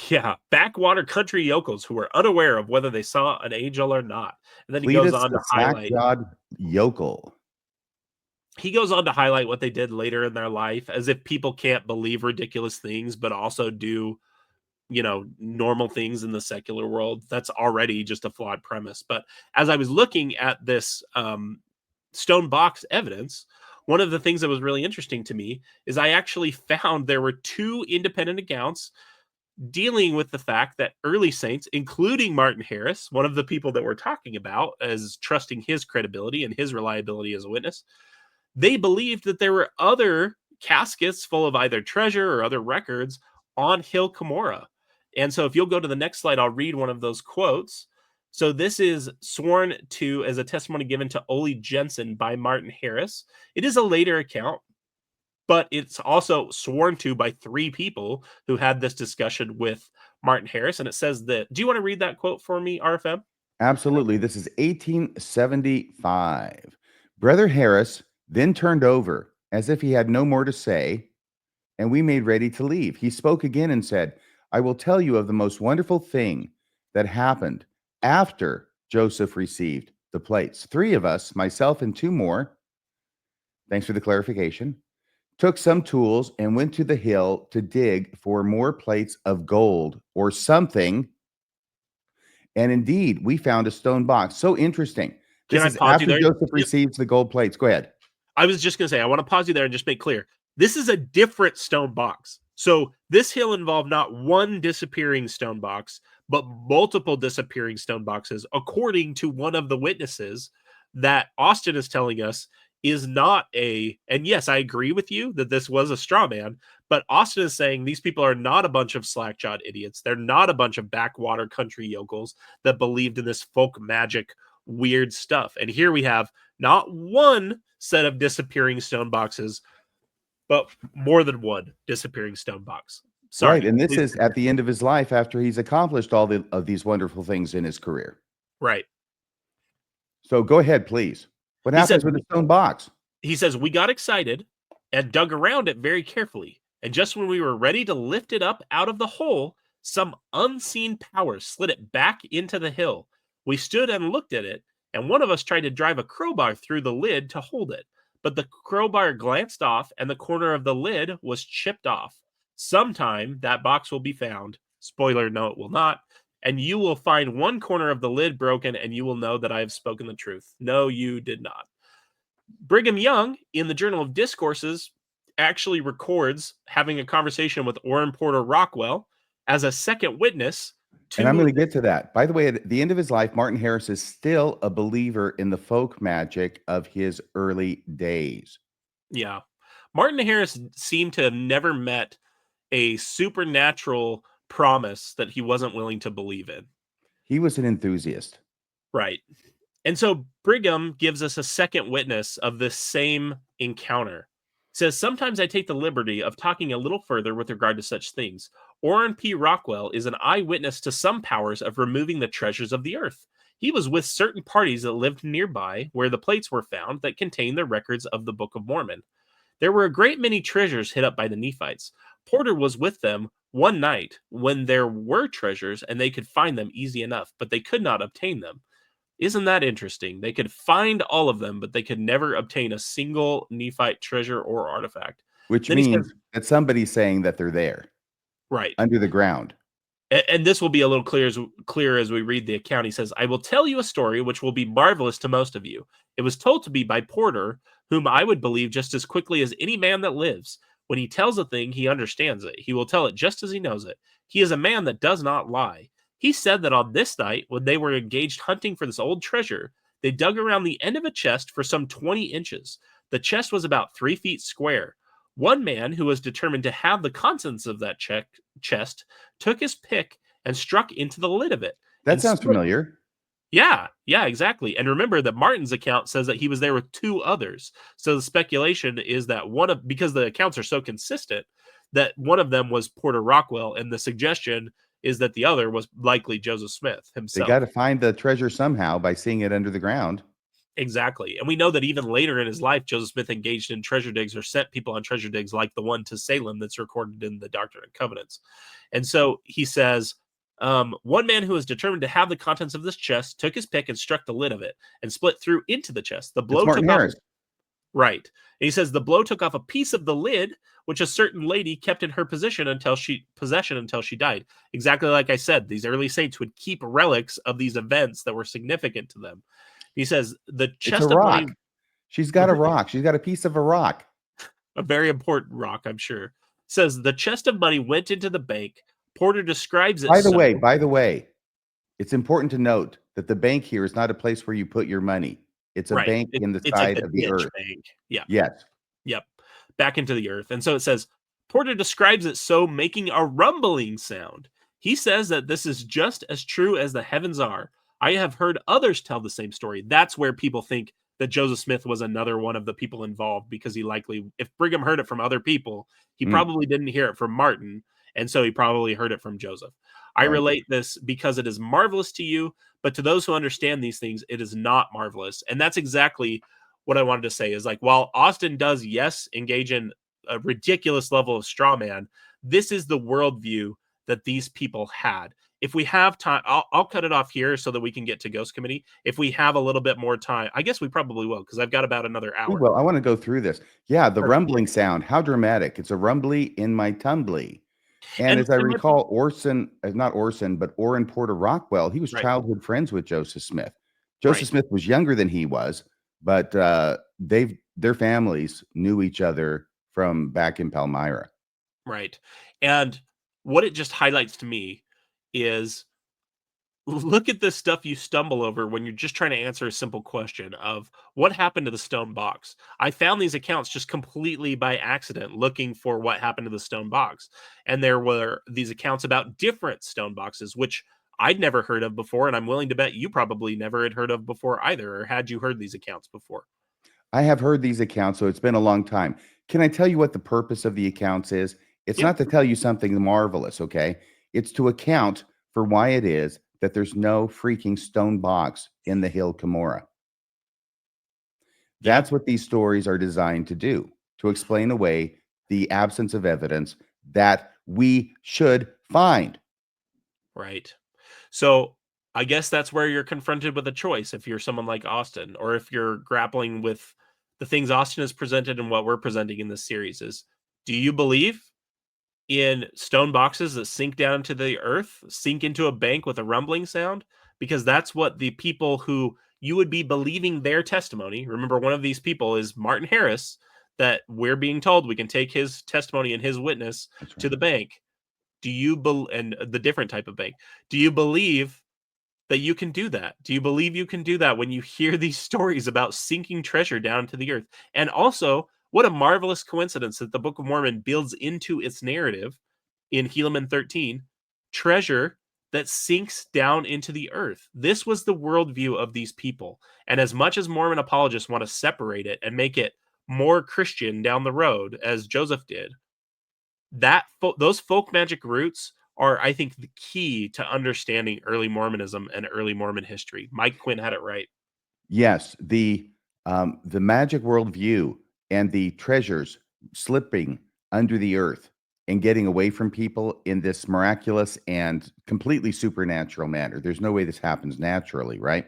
Yeah, backwater country yokels who are unaware of whether they saw an angel or not. And then he goes on to highlight
slack-jawed yokel.
He goes on to highlight what they did later in their life, as if people can't believe ridiculous things, but also do, normal things in the secular world. That's already just a flawed premise. But as I was looking at this stone box evidence, one of the things that was really interesting to me is I actually found there were 2 independent accounts dealing with the fact that early saints, including Martin Harris, one of the people that we're talking about as trusting his credibility and his reliability as a witness, they believed that there were other caskets full of either treasure or other records on Hill Cumorah. And so if you'll go to the next slide, I'll read one of those quotes. So this is sworn to as a testimony given to Ole Jensen by Martin Harris. It is a later account, but it's also sworn to by 3 people who had this discussion with Martin Harris. And it says that, do you want to read that quote for me, RFM?
Absolutely. This is 1875. Brother Harris then turned over as if he had no more to say, and we made ready to leave. He spoke again and said, I will tell you of the most wonderful thing that happened after Joseph received the plates. 3 of us, myself and 2 more, thanks for the clarification, took some tools and went to the hill to dig for more plates of gold or something. And indeed, we found a stone box. So interesting. This is after Joseph receives the gold plates. Go ahead.
I was just going to say, I want to pause you there and just make clear. This is a different stone box. So this hill involved not one disappearing stone box, but multiple disappearing stone boxes, according to one of the witnesses that Austin is telling us is not and yes, I agree with you that this was a straw man, but Austin is saying these people are not a bunch of slack-jawed idiots. They're not a bunch of backwater country yokels that believed in this folk magic weird stuff. And here we have not one set of disappearing stone boxes, but more than one disappearing stone box. Sorry.
Right, and this is at the end of his life after he's accomplished all of these wonderful things in his career.
Right.
So go ahead, please. What happens with the stone box?
He says, we got excited and dug around it very carefully. And just when we were ready to lift it up out of the hole, some unseen power slid it back into the hill. We stood and looked at it, and one of us tried to drive a crowbar through the lid to hold it. But the crowbar glanced off, and the corner of the lid was chipped off. Sometime that box will be found. Spoiler, no, it will not. And you will find one corner of the lid broken, and you will know that I have spoken the truth. No, you did not. Brigham Young, in the Journal of Discourses, actually records having a conversation with Orrin Porter Rockwell as a second witness.
And I'm going to get to that. By the way, at the end of his life, Martin Harris is still a believer in the folk magic of his early days.
Yeah. Martin Harris seemed to have never met a supernatural promise that he wasn't willing to believe in.
He was an enthusiast.
Right. And so Brigham gives us a second witness of this same encounter. It says, sometimes I take the liberty of talking a little further with regard to such things. Orrin P. Rockwell is an eyewitness to some powers of removing the treasures of the earth. He was with certain parties that lived nearby where the plates were found that contained the records of the Book of Mormon. There were a great many treasures hid up by the Nephites. Porter was with them one night when there were treasures and they could find them easy enough, but they could not obtain them. Isn't that interesting? They could find all of them, but they could never obtain a single Nephite treasure or artifact.
Which
Then he
means
says,
that somebody's saying that they're there
right.
under the ground.
And this will be a little clear as we read the account. He says, I will tell you a story which will be marvelous to most of you. It was told to me by Porter, whom I would believe just as quickly as any man that lives. When he tells a thing, he understands it. He will tell it just as he knows it. He is a man that does not lie. He said that on this night, when they were engaged hunting for this old treasure, they dug around the end of a chest for some 20 inches. The chest was about 3 feet square. One man who was determined to have the contents of that chest took his pick and struck into the lid of it.
That
and
sounds
split-
familiar.
Yeah, exactly. And remember that Martin's account says that he was there with 2 others. So the speculation is that because the accounts are so consistent, that one of them was Porter Rockwell, and the suggestion is that the other was likely Joseph Smith
They
himself.
got to find the treasure somehow by seeing it under the ground.
Exactly. And we know that even later in his life, Joseph Smith engaged in treasure digs or sent people on treasure digs like the one to Salem that's recorded in the Doctrine and Covenants. And so he says, one man who was determined to have the contents of this chest took his pick and struck the lid of it and split through into the chest. The blow
It's Martin
took
Harris.
off. Right. And he says the blow took off a piece of the lid, which a certain lady kept in her possession until she died. Exactly like I said, these early saints would keep relics of these events that were significant to them. He says the
It's
chest
a
of
rock.
money,
She's got a rock. She's got a piece of a rock.
a very important rock, I'm sure. Says the chest of money went into the bank. Porter describes it.
By the way, it's important to note that the bank here is not a place where you put your money. It's a
right.
bank in the
It's
side
like
of the
ditch
earth.
bank. Yeah.
Yes.
Yep. Back into the earth. And so it says, Porter describes it so, making a rumbling sound. He says that this is just as true as the heavens are. I have heard others tell the same story. That's where people think that Joseph Smith was another one of the people involved, because he likely, if Brigham heard it from other people, he probably didn't hear it from Martin. And so he probably heard it from Joseph. I
Right.
relate this because it is marvelous to you, but to those who understand these things, it is not marvelous. And that's exactly what I wanted to say is, like, while Austin does, yes, engage in a ridiculous level of straw man, this is the worldview that these people had. If we have time, I'll cut it off here so that we can get to Ghost Committee. If we have a little bit more time, I guess we probably will, because I've got about another hour.
Well, I want to go through this. Yeah, the rumbling sound. How dramatic. It's a rumbly in my tumbly. And as I recall, Orson Porter Rockwell, he was
Right.
childhood friends with Joseph Smith. Joseph
Right.
Smith was younger than he was, but their families knew each other from back in Palmyra.
Right. And what it just highlights to me is, look at the stuff you stumble over when you're just trying to answer a simple question of what happened to the stone box. I found these accounts just completely by accident looking for what happened to the stone box. And there were these accounts about different stone boxes, which I'd never heard of before. And I'm willing to bet you probably never had heard of before either. Or had you heard these accounts before?
I have heard these accounts, so it's been a long time. Can I tell you what the purpose of the accounts is? It's
Yep.
not to tell you something marvelous, okay? It's to account for why it is that there's no freaking stone box in the hill Cumorah. That's what these stories are designed to do, to explain away the absence of evidence that we should find.
Right. So I guess that's where you're confronted with a choice if you're someone like Austin, or if you're grappling with the things Austin has presented and what we're presenting in this series is, do you believe in stone boxes that sink down to the earth, sink into a bank with a rumbling sound? Because that's what the people who you would be believing their testimony. Remember, one of these people is Martin Harris, that we're being told we can take his testimony and his witness
That's
to
right.
the bank. Do you and the different type of bank? Do you believe that you can do that? Do you believe you can do that when you hear these stories about sinking treasure down to the earth? And also, what a marvelous coincidence that the Book of Mormon builds into its narrative in Helaman 13, treasure that sinks down into the earth. This was the worldview of these people. And as much as Mormon apologists want to separate it and make it more Christian down the road, as Joseph did, those folk magic roots are, I think, the key to understanding early Mormonism and early Mormon history. Mike Quinn had it right.
Yes, the magic worldview and the treasures slipping under the earth and getting away from people in this miraculous and completely supernatural manner. There's no way this happens naturally, right?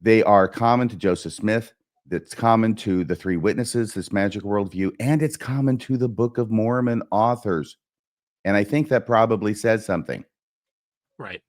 They are common to Joseph Smith. That's common to the three witnesses, this magic worldview, and it's common to the Book of Mormon authors. And I think that probably says something.
Right.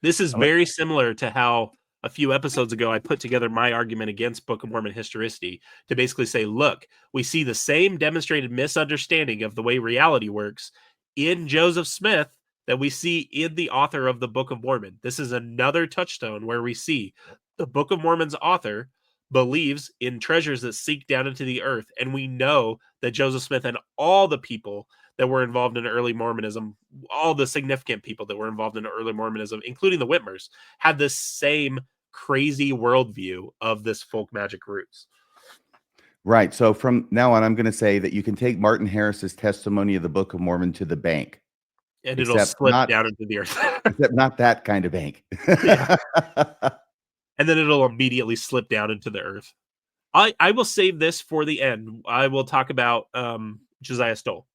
This is very similar to how a few episodes ago I put together my argument against Book of Mormon historicity to basically say, look, we see the same demonstrated misunderstanding of the way reality works in Joseph Smith that we see in the author of the Book of Mormon. This is another touchstone where we see the Book of Mormon's author believes in treasures that sink down into the earth. And we know that Joseph Smith and all the people that were involved in early Mormonism, all the significant people that were involved in early Mormonism, including the Whitmers, had the same crazy worldview of this folk magic roots.
Right. So from now on, I'm going to say that you can take Martin Harris's testimony of the Book of Mormon to the bank.
And it'll
Except
slip
not-
down into the earth.
Except not that kind of bank.
Yeah. And then it'll immediately slip down into the earth. I will save this for the end. I will talk about Josiah Stole.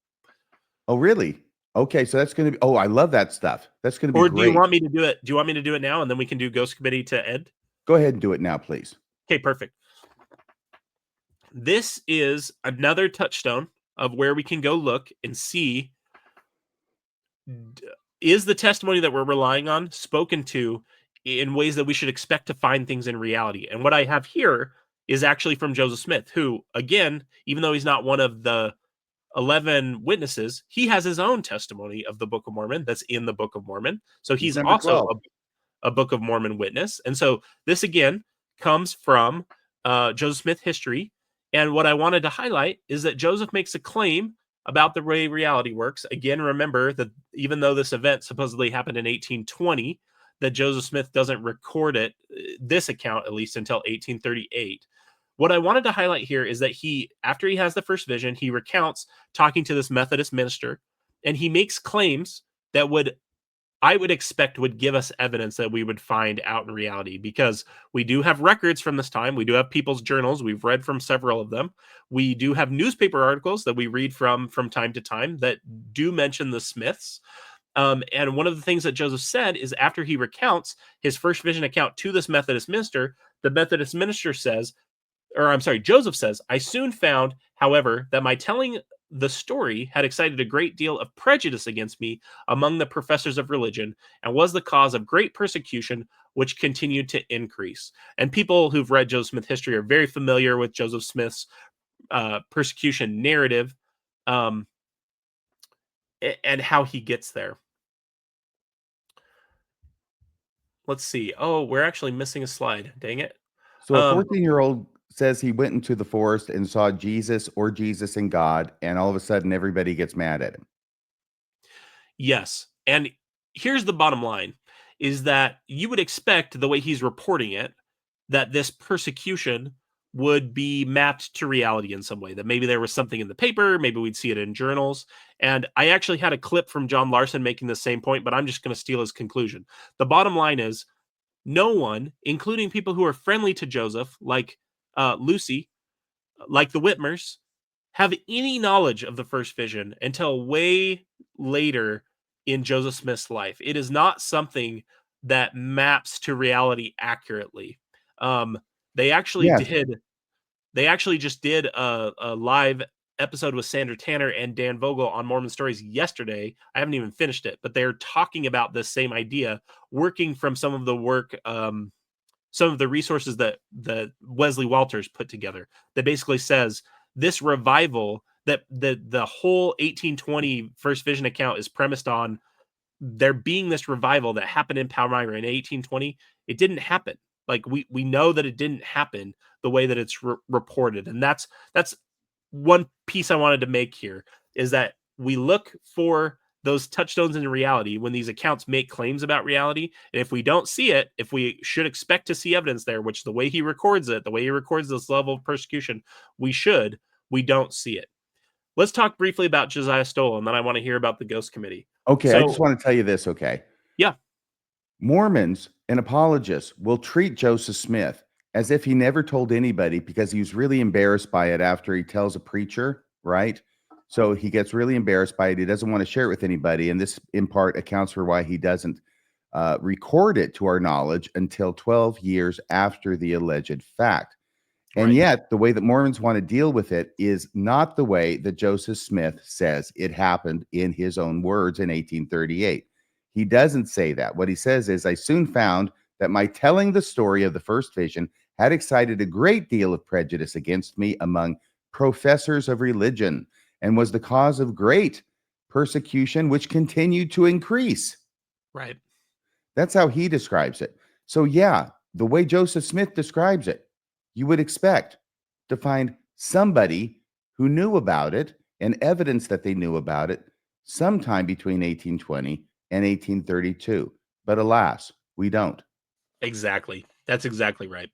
Oh, really? Okay, so that's going to be. Oh, I love that stuff. That's going to be
Or
great.
do you want me to do it? Do you want me to do it now, and then we can do Ghost Committee to end?
Go ahead and do it now, please.
Okay, perfect. This is another touchstone of where we can go look and see, is the testimony that we're relying on spoken to in ways that we should expect to find things in reality? And what I have here is actually from Joseph Smith, who, again, even though he's not one of the 11 witnesses, he has his own testimony of the Book of Mormon that's in the Book of Mormon. So he's
December
also
12th.
a Book of Mormon witness. And so this, again, comes from Joseph Smith history. And what I wanted to highlight is that Joseph makes a claim about the way reality works. Again, remember that even though this event supposedly happened in 1820, that Joseph Smith doesn't record it, this account at least, until 1838. What I wanted to highlight here is that he, after he has the first vision, he recounts talking to this Methodist minister, and he makes claims that I would expect would give us evidence that we would find out in reality, because we do have records from this time. We do have people's journals. We've read from several of them. We do have newspaper articles that we read from time to time that do mention the Smiths. And one of the things that Joseph said is, after he recounts his first vision account to this Methodist minister, the Methodist minister says, Joseph says, I soon found, however, that my telling the story had excited a great deal of prejudice against me among the professors of religion, and was the cause of great persecution, which continued to increase. And people who've read Joseph Smith history are very familiar with Joseph Smith's persecution narrative, and how he gets there. Let's see. Oh, we're actually missing a slide. Dang it.
So a 14-year-old says he went into the forest and saw Jesus or Jesus and God, and all of a sudden everybody gets mad at him.
Yes. And here's the bottom line, is that you would expect, the way he's reporting it, that this persecution would be mapped to reality in some way, that maybe there was something in the paper, maybe we'd see it in journals. And I actually had a clip from John Larson making the same point, but I'm just going to steal his conclusion. The bottom line is, no one, including people who are friendly to Joseph, like Lucy, like the Whitmers, have any knowledge of the first vision until way later in Joseph Smith's life. It is not something that maps to reality accurately. They actually
Yes.
did. They actually just did a live episode with Sandra Tanner and Dan Vogel on Mormon Stories yesterday. I haven't even finished it, but they're talking about this same idea, working from some of the work, some of the resources that Wesley Walters put together, that basically says this revival, that the whole 1820 first vision account is premised on there being this revival that happened in Palmyra in 1820. It didn't happen. Like we know that it didn't happen the way that it's reported. And that's one piece I wanted to make here, is that we look for those touchstones in reality when these accounts make claims about reality. And if we don't see it, if we should expect to see evidence there, which the way he records it, the way he records this level of persecution, we don't see it. let's talk briefly about Josiah Stole, and then I want to hear about the Ghost Committee.
Okay, I just
So,
want to tell you this, okay?
yeah,
Mormons and apologists will treat Joseph Smith as if he never told anybody because he was really embarrassed by it after he tells a preacher, right? So he gets really embarrassed by it. He doesn't want to share it with anybody. And this, in part, accounts for why he doesn't record it to our knowledge until 12 years after the alleged fact. And
right.
yet, the way that Mormons want to deal with it is not the way that Joseph Smith says it happened in his own words in 1838. He doesn't say that. What he says is, I soon found that my telling the story of the first vision had excited a great deal of prejudice against me among professors of religion and was the cause of great persecution, which continued to increase.
Right.
That's how he describes it. So, yeah, the way Joseph Smith describes it, you would expect to find somebody who knew about it and evidence that they knew about it sometime between 1820 and 1832. But alas, we don't.
Exactly. That's exactly right.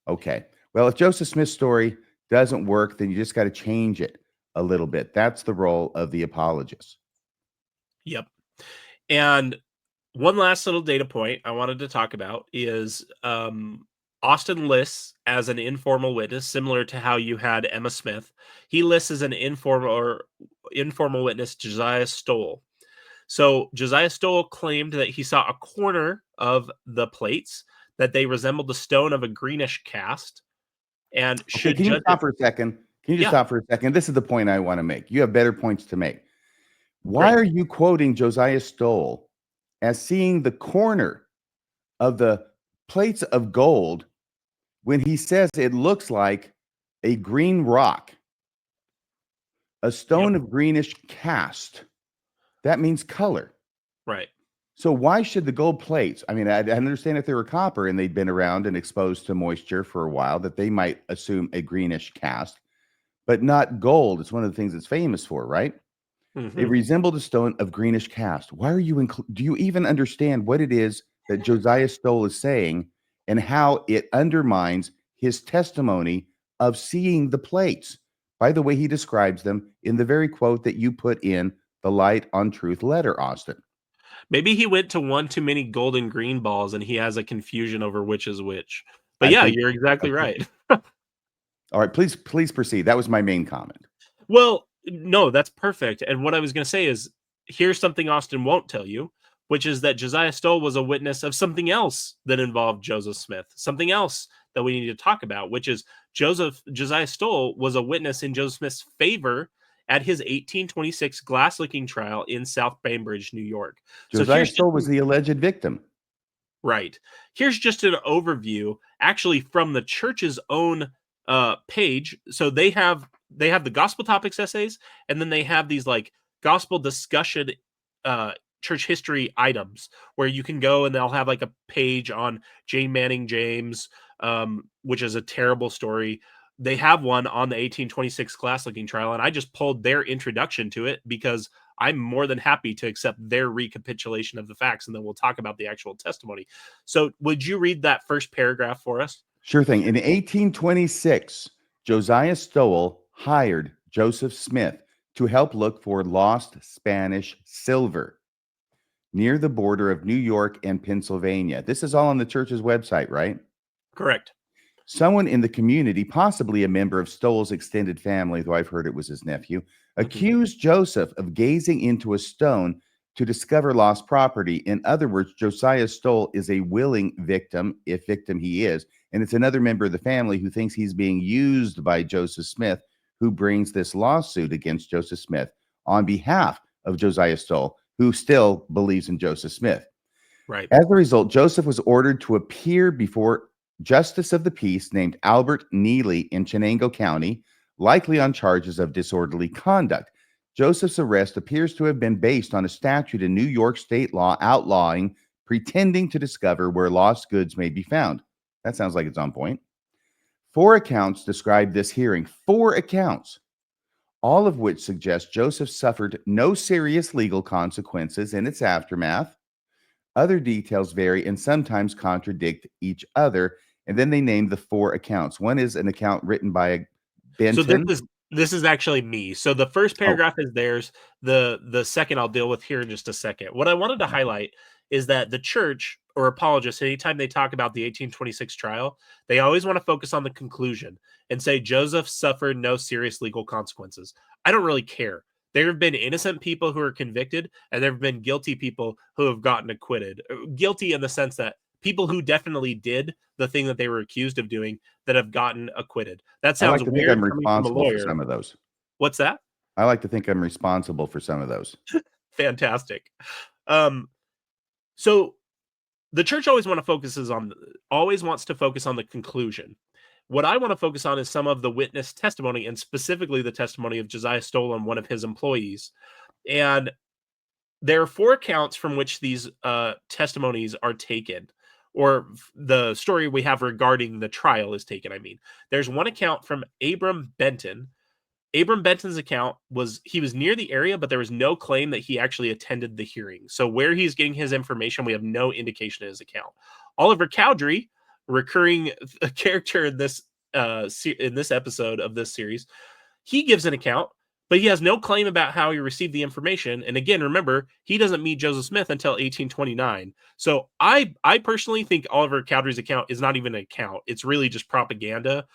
Okay. Well, if Joseph Smith's story doesn't work, then you just got to change it a little bit. That's the role of the apologist.
Yep. And one last little data point I wanted to talk about is Austin lists as an informal witness, similar to how you had Emma Smith. He lists as an informal witness Josiah Stole. So Josiah Stole claimed that he saw a corner of the plates that they resembled the stone of a greenish cast, and
Okay,
should
can you
judge
stop for a second? Can you just
Yeah,
stop for a second? This is the point I want to make. You have better points to make. Why
great.
are you quoting Josiah Stole as seeing the corner of the plates of gold when he says it looks like a green rock, a
Yep.
stone of greenish cast? That means color.
Right.
So why should the gold plates? I mean, I understand if they were copper and they'd been around and exposed to moisture for a while, that they might assume a greenish cast, but not gold. It's one of the things it's famous for, right? They
Mhm.
resembled a stone of greenish cast. Why are you do you even understand what it is that Josiah Stole is saying and how it undermines his testimony of seeing the plates? By the way, he describes them in the very quote that you put in the Light on Truth letter, Austin.
Maybe he went to one too many golden green balls and he has a confusion over which is which. But
I
yeah,
think
you're exactly
okay.
right.
All right, please proceed. That was my main comment.
Well, no, that's perfect. And what I was going to say is here's something Austin won't tell you, which is that Josiah Stole was a witness of something else that involved Joseph Smith, something else that we need to talk about, which is Josiah Stole was a witness in Joseph Smith's favor at his 1826 glass licking trial in South Bainbridge, New York. So
Josiah
here's just
Stole was the alleged victim.
right. Here's just an overview, actually from the church's own page. So they have the gospel topics essays, and then they have these like gospel discussion church history items where you can go and they'll have like a page on Jane Manning James, which is a terrible story. They have one on the 1826 glass licking trial, and I just pulled their introduction to it because I'm more than happy to accept their recapitulation of the facts, and then we'll talk about the actual testimony. So, would you read that first paragraph for us?
Sure thing. In 1826, Josiah Stowell hired Joseph Smith to help look for lost Spanish silver near the border of New York and Pennsylvania. This is all on the church's website, right?
Correct.
Someone in the community, possibly a member of Stowell's extended family, though I've heard it was his nephew, accused Joseph of gazing into a stone to discover lost property. In other words, Josiah Stole is a willing victim, if victim he is, and it's another member of the family who thinks he's being used by Joseph Smith, who brings this lawsuit against Joseph Smith on behalf of Josiah Stole, who still believes in Joseph Smith.
Right.
As a result, Joseph was ordered to appear before Justice of the Peace named Albert Neely in Chenango County, likely on charges of disorderly conduct. Joseph's arrest appears to have been based on a statute in New York state law outlawing pretending to discover where lost goods may be found. That sounds like it's on point. 4 accounts describe this hearing, 4 accounts, all of which suggest Joseph suffered no serious legal consequences in its aftermath. Other details vary and sometimes contradict each other. And then they name the 4 accounts. One is an account written by
So
Benton.
This is actually me. So the first
Oh,
paragraph is theirs. The second I'll deal with here in just a second. What I wanted to highlight is that the church or apologists, anytime they talk about the 1826 trial, they always want to focus on the conclusion and say Joseph suffered no serious legal consequences. I don't really care. There have been innocent people who are convicted, and there have been guilty people who have gotten acquitted. Guilty in the sense that people who definitely did the thing that they were accused of doing that have gotten acquitted. That
I
sounds
like to think
weird
I'm
coming from a
responsible for
lawyer.
some of those.
What's that?
I like to think I'm responsible for some of those.
Fantastic. So the church always wants to focus on the conclusion. What I want to focus on is some of the witness testimony, and specifically the testimony of Josiah Stole and one of his employees. And there are 4 accounts from which these testimonies are taken, or the story we have regarding the trial is taken. I mean, there's one account from Abram Benton. Abram Benton's account was he was near the area, but there was no claim that he actually attended the hearing. So where he's getting his information, we have no indication in his account. Oliver Cowdery, recurring character in this episode of this series, he gives an account, but he has no claim about how he received the information. And again, remember, he doesn't meet Joseph Smith until 1829. So I personally think Oliver Cowdery's account is not even an account. It's really just propaganda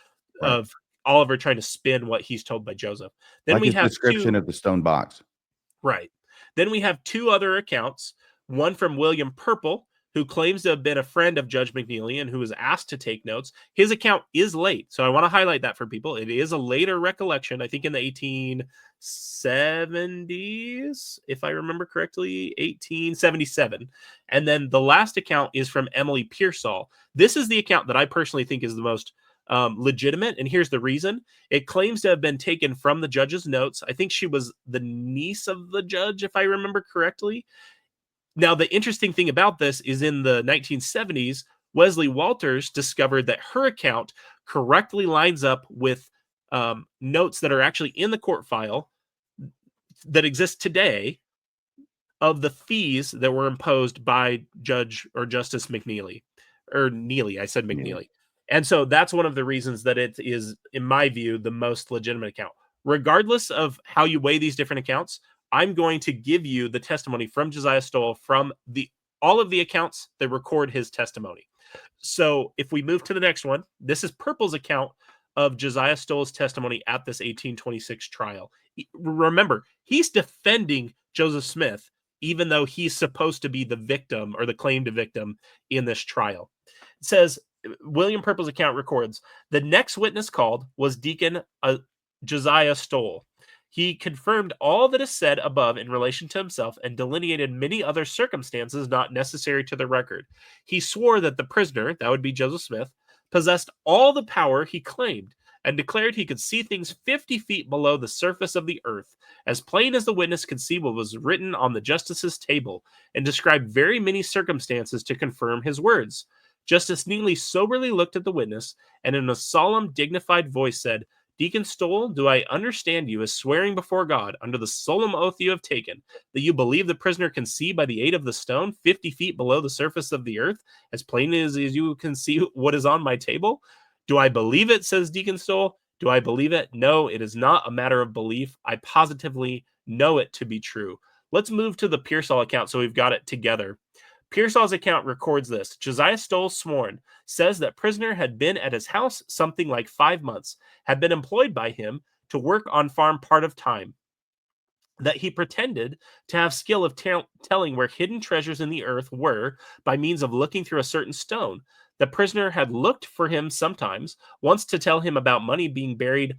Right.
of Oliver trying to spin what he's told by Joseph. Then
Like
we
his
have
description of the stone box.
right. Then we have 2 other accounts. One from William Purple, who claims to have been a friend of Judge McNeely and who was asked to take notes. His account is late, so I want to highlight that for people. It is a later recollection, I think in the 1870s, if I remember correctly, 1877. And then the last account is from Emily Pearsall. This is the account that I personally think is the most legitimate, and here's the reason. It claims to have been taken from the judge's notes. I think she was the niece of the judge, if I remember correctly. Now, the interesting thing about this is in the 1970s, Wesley Walters discovered that her account correctly lines up with notes that are actually in the court file that exist today of the fees that were imposed by Judge or Justice McNeely. Or Neely, I said McNeely. And so that's one of the reasons that it is, in my view, the most legitimate account. Regardless of how you weigh these different accounts, I'm going to give you the testimony from Josiah Stole from all of the accounts that record his testimony. So if we move to the next one, this is Purple's account of Josiah Stole's testimony at this 1826 trial. Remember, he's defending Joseph Smith, even though he's supposed to be the victim or the claimed victim in this trial. It says, William Purple's account records, the next witness called was Deacon Josiah Stole. He confirmed all that is said above in relation to himself and delineated many other circumstances not necessary to the record. He swore that the prisoner, that would be Joseph Smith, possessed all the power he claimed and declared he could see things 50 feet below the surface of the earth, as plain as the witness could see what was written on the justice's table, and described very many circumstances to confirm his words. Justice Neely soberly looked at the witness and in a solemn, dignified voice said, Deacon Stole, do I understand you as swearing before God, under the solemn oath you have taken, that you believe the prisoner can see by the aid of the stone 50 feet below the surface of the earth, as plain as you can see what is on my table? Do I believe it, says Deacon Stole. Do I believe it? No, it is not a matter of belief. I positively know it to be true. Let's move to the Pearsall account so we've got it together. Pearsall's account records this. Josiah Stole sworn, says that prisoner had been at his house something like 5 months, had been employed by him to work on farm part of time, that he pretended to have skill of telling where hidden treasures in the earth were by means of looking through a certain stone. The prisoner had looked for him sometimes, once to tell him about money being buried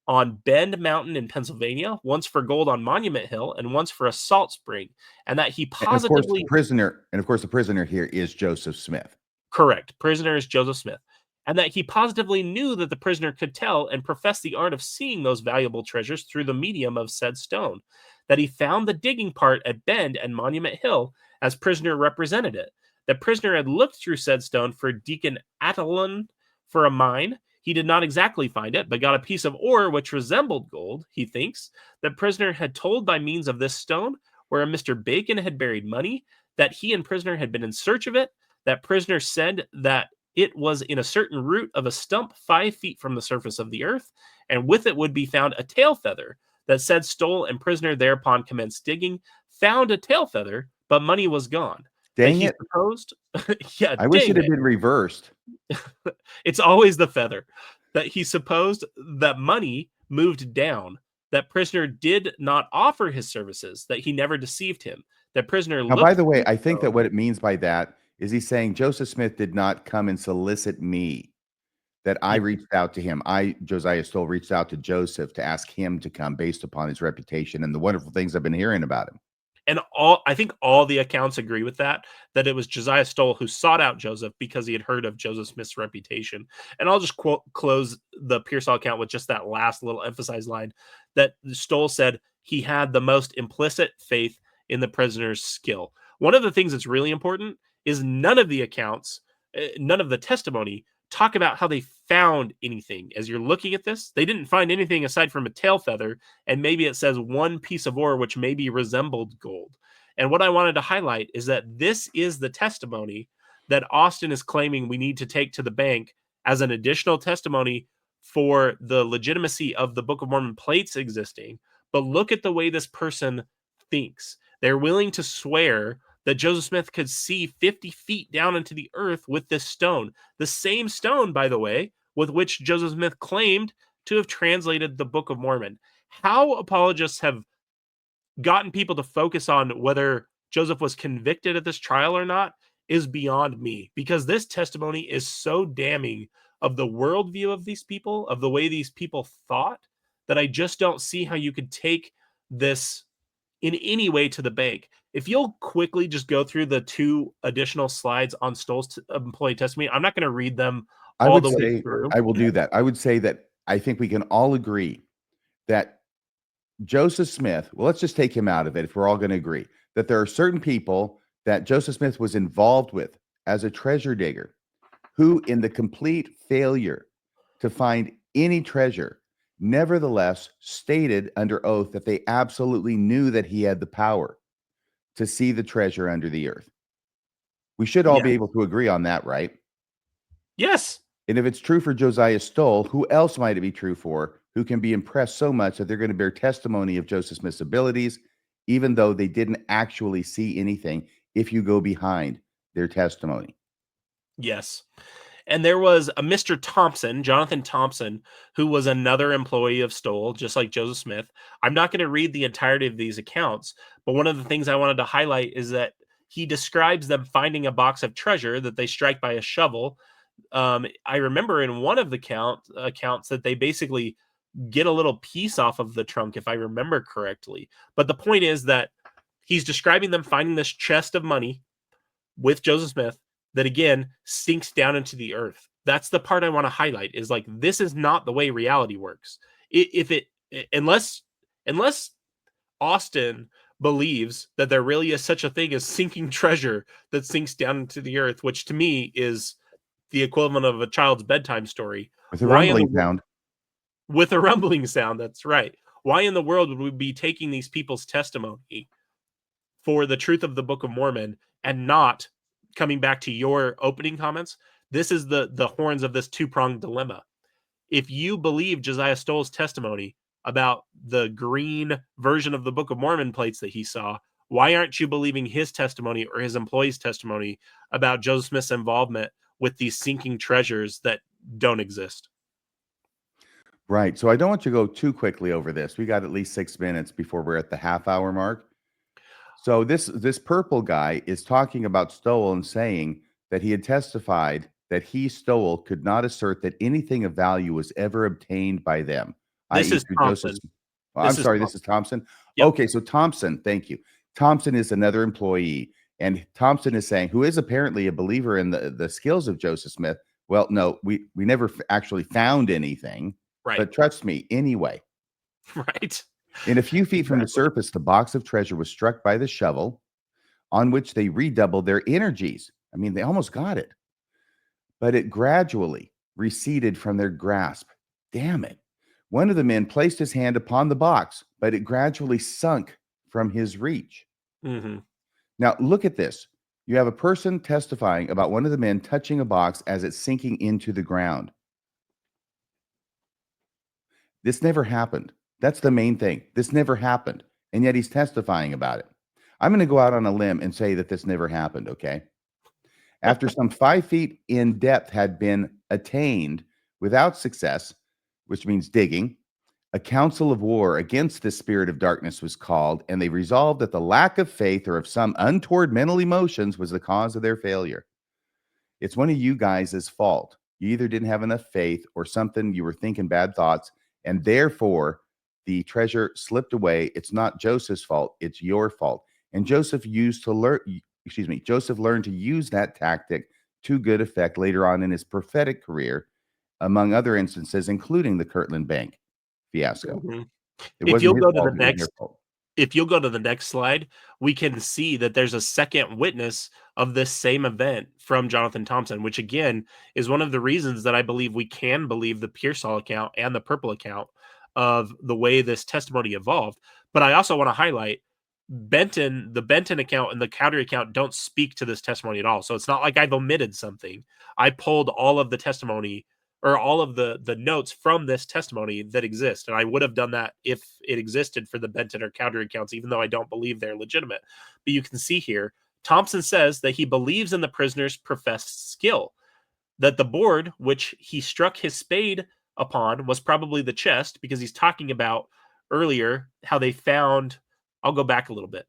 on Bend Mountain in Pennsylvania, once for gold on Monument Hill, and once for a salt spring, and that he
And of course,
positively
the prisoner here is Joseph Smith.
correct, prisoner is Joseph Smith, and that he positively knew that the prisoner could tell and profess the art of seeing those valuable treasures through the medium of said stone, that he found the digging part at Bend and Monument Hill as prisoner represented it. The prisoner had looked through said stone for Deacon Attalon for a mine. He did not exactly find it, but got a piece of ore which resembled gold, he thinks. The prisoner had told by means of this stone where Mr. Bacon had buried money, that he and prisoner had been in search of it. That prisoner said that it was in a certain root of a stump 5 feet from the surface of the earth, and with it would be found a tail feather that said Stole and prisoner thereupon commenced digging, found a tail feather, but money was gone. That
Dang
he
it.
supposed, yeah,
I wish
dang
it had
it.
been reversed.
It's always the feather. That he supposed that money moved down, that prisoner did not offer his services, that he never deceived him, that prisoner
Now, by
looked
the way,
through
I think that
stone.
what it means by that is he's saying Joseph Smith did not come and solicit me, that I
Yeah.
reached out to him. Josiah Stole, reached out to Joseph to ask him to come based upon his reputation and the wonderful things I've been hearing about him.
And I think all the accounts agree with that it was Josiah Stole who sought out Joseph because he had heard of Joseph Smith's reputation. And I'll just close the Pearsall account with just that last little emphasized line that Stole said he had the most implicit faith in the prisoner's skill. One of the things that's really important is none of the accounts, none of the testimony talk about how they found anything. As you're looking at this, they didn't find anything aside from a tail feather, and maybe it says one piece of ore which maybe resembled gold. And what I wanted to highlight is that this is the testimony that Austin is claiming we need to take to the bank as an additional testimony for the legitimacy of the Book of Mormon plates existing. But look at the way this person thinks. They're willing to swear that Joseph Smith could see 50 feet down into the earth with this stone. The same stone, by the way, with which Joseph Smith claimed to have translated the Book of Mormon. How apologists have gotten people to focus on whether Joseph was convicted at this trial or not is beyond me, because this testimony is so damning of the worldview of these people, of the way these people thought, that I just don't see how you could take this in any way to the bank. If you'll quickly just go through the 2 additional slides on Stoll's employee testimony, I'm not going to read them
I
all
would
the way
say,
through.
I will do that. I would say that I think we can all agree that Joseph Smith, well, let's just take him out of it if we're all going to agree that there are certain people that Joseph Smith was involved with as a treasure digger who, in the complete failure to find any treasure, nevertheless stated under oath that they absolutely knew that he had the power to see the treasure under the earth. We should all
Yeah.
be able to agree on that, right?
Yes.
And if it's true for Josiah Stole, who else might it be true for who can be impressed so much that they're going to bear testimony of Joseph Smith's abilities, even though they didn't actually see anything, if you go behind their testimony?
Yes. And there was a Mr. Thompson, Jonathan Thompson, who was another employee of Stole, just like Joseph Smith. I'm not going to read the entirety of these accounts, but one of the things I wanted to highlight is that he describes them finding a box of treasure that they strike by a shovel. I remember in one of the accounts that they basically get a little piece off of the trunk, if I remember correctly. But the point is that he's describing them finding this chest of money with Joseph Smith that again sinks down into the earth. That's the part I want to highlight, is like, this is not the way reality works. If it, unless Austin believes that there really is such a thing as sinking treasure that sinks down into the earth, which to me is the equivalent of a child's bedtime story.
With a
Why in the
rumbling sound.
with a rumbling sound, that's right. Why in the world would we be taking these people's testimony for the truth of the Book of Mormon and not coming back to your opening comments? This is the horns of this 2-pronged dilemma. If you believe Josiah Stole's testimony about the green version of the Book of Mormon plates that he saw, why aren't you believing his testimony or his employee's testimony about Joseph Smith's involvement with these sinking treasures that don't exist?
Right. So I don't want you to go too quickly over this. We got at least 6 minutes before we're at the half-hour mark. So this purple guy is talking about Stole and saying that he had testified that he, Stole, could not assert that anything of value was ever obtained by them.
This
i.e.
is
through
Thompson.
Joseph. Oh, I'm
This is
sorry, this is Thompson.
Yep.
Okay, so Thompson, thank you. Thompson is another employee, and Thompson is saying, who is apparently a believer in the skills of Joseph Smith. Well, no, we never actually found anything,
Right.
but trust me, anyway.
Right.
In a few feet from the
Exactly.
surface, the box of treasure was struck by the shovel, on which they redoubled their energies. I mean, they almost got it, but it gradually receded from their grasp. Damn it. One of the men placed his hand upon the box, but it gradually sunk from his reach.
Mm-hmm.
Now, look at this. You have a person testifying about one of the men touching a box as it's sinking into the ground. This never happened. That's the main thing. This never happened. And yet he's testifying about it. I'm going to go out on a limb and say that this never happened, okay? After some 5 feet in depth had been attained without success, which means digging, a council of war against this spirit of darkness was called, and they resolved that the lack of faith or of some untoward mental emotions was the cause of their failure. It's one of you guys' fault. You either didn't have enough faith or something, you were thinking bad thoughts, and therefore the treasure slipped away. It's not Joseph's fault, it's your fault. And Joseph learned to use that tactic to good effect later on in his prophetic career, among other instances, including the Kirtland Bank fiasco.
Mhm.
It
If
wasn't
you'll
his
go to
fault,
the
it was their
next
fault.
if you'll go to the next slide, we can see that there's a second witness of this same event from Jonathan Thompson, which again is one of the reasons that I believe we can believe the Pearsall account and the Purple account of the way this testimony evolved. But I also want to highlight the Benton account and the Cowdery account don't speak to this testimony at all. So it's not like I've omitted something. I pulled all of the testimony or all of the notes from this testimony that exist. And I would have done that if it existed for the Benton or Cowdery accounts, even though I don't believe they're legitimate. But you can see here, Thompson says that he believes in the prisoner's professed skill, that the board, which he struck his spade upon, was probably the chest, because he's talking about earlier how they found, I'll go back a little bit.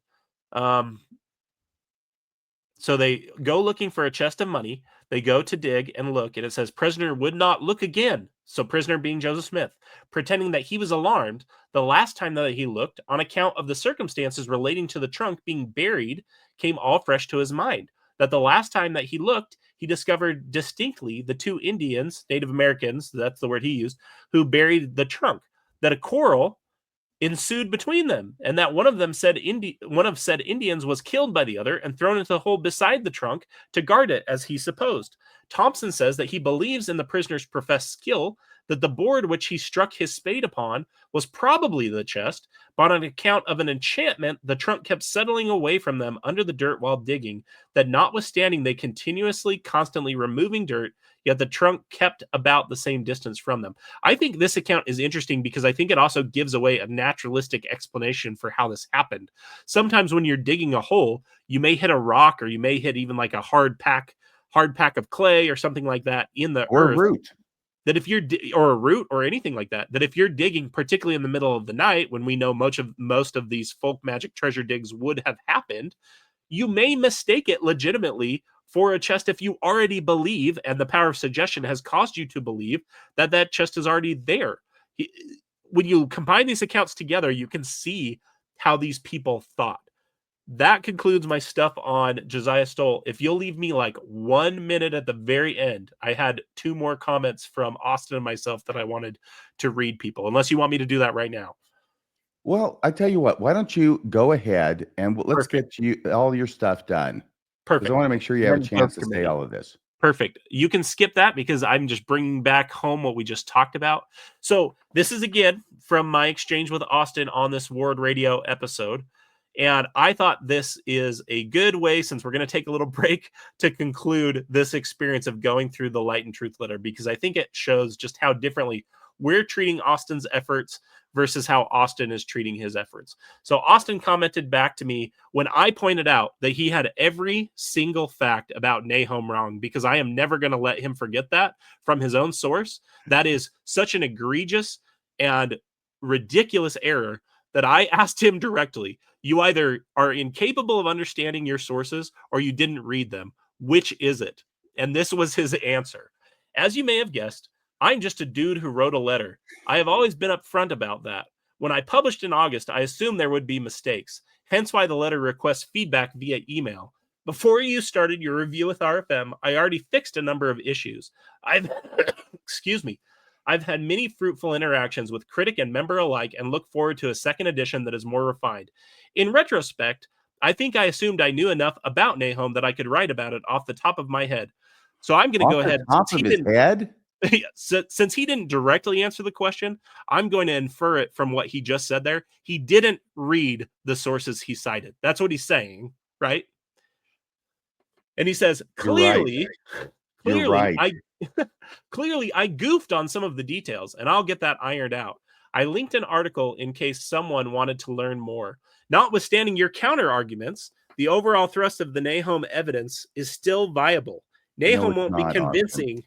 So they go looking for a chest of money. They go to dig and look, and it says prisoner would not look again. So prisoner being Joseph Smith, pretending that he was alarmed the last time that he looked on account of the circumstances relating to the trunk being buried came all fresh to his mind. That the last time that he looked, he discovered distinctly the 2 Indians, Native Americans, that's the word he used, who buried the trunk. That a quarrel ensued between them, and that one of said Indians was killed by the other and thrown into the hole beside the trunk to guard it, as he supposed. Thompson says that he believes in the prisoner's professed skill, that the board which he struck his spade upon was probably the chest, but on account of an enchantment, the trunk kept settling away from them under the dirt while digging, that notwithstanding they constantly removing dirt, yet the trunk kept about the same distance from them. I think this account is interesting because I think it also gives away a naturalistic explanation for how this happened. Sometimes when you're digging a hole, you may hit a rock, or you may hit even like a hard pack of clay or something like that in the
Or a
earth.
root.
That if you're or a root or anything like that, that if you're digging, particularly in the middle of the night, when we know most of these folk magic treasure digs would have happened, you may mistake it legitimately for a chest if you already believe, and the power of suggestion has caused you to believe that that chest is already there. When you combine these accounts together, you can see how these people thought. That concludes my stuff on Josiah Stole. If you'll leave me like 1 minute at the very end, I had 2 more comments from Austin and myself that I wanted to read, people, unless you want me to do that right now.
Well, I tell you what, why don't you go ahead and let's
Perfect.
get all your stuff done. Because
Perfect.
I want to make sure you have a
Then
chance
both
to say
committee.
all of this.
Perfect. You can skip that because I'm just bringing back home what we just talked about. So this is again from my exchange with Austin on this Ward Radio episode. And I thought this is a good way, since we're going to take a little break, to conclude this experience of going through the Light and Truth letter, because I think it shows just how differently we're treating Austin's efforts versus how Austin is treating his efforts. So Austin commented back to me when I pointed out that he had every single fact about Nahum wrong, because I am never going to let him forget that from his own source. That is such an egregious and ridiculous error that I asked him directly, you either are incapable of understanding your sources or you didn't read them. Which is it? And this was his answer. As you may have guessed, I'm just a dude who wrote a letter. I have always been upfront about that. When I published in August, I assumed there would be mistakes, hence why the letter requests feedback via email. Before you started your review with RFM, I already fixed a number of issues. Excuse me. I've had many fruitful interactions with critic and member alike and look forward to a second edition that is more refined. In retrospect, I think I assumed I knew enough about Nahum that I could write about it off the top of my head. So I'm going to go ahead.
Top of his head?
Since he didn't directly answer the question, I'm going to infer it from what he just said there. He didn't read the sources he cited. That's what he's saying, right? And he says, clearly,
You're right.
clearly I goofed on some of the details, and I'll get that ironed out. I linked an article in case someone wanted to learn more. Notwithstanding your counter arguments, the overall thrust of the Nahum evidence is still viable.
No,
Nahum
it's
won't be
not, Austin.
convincing.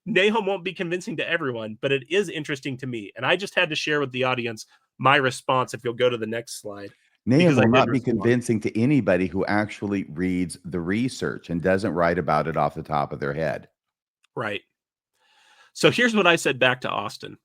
Nahum won't be convincing to everyone, but it is interesting to me. And I just had to share with the audience my response. If you'll go to the next slide.
Nahum
I
will
did
not be
respond.
convincing to anybody who actually reads the research and doesn't write about it off the top of their head.
Right. So here's what I said back to Austin.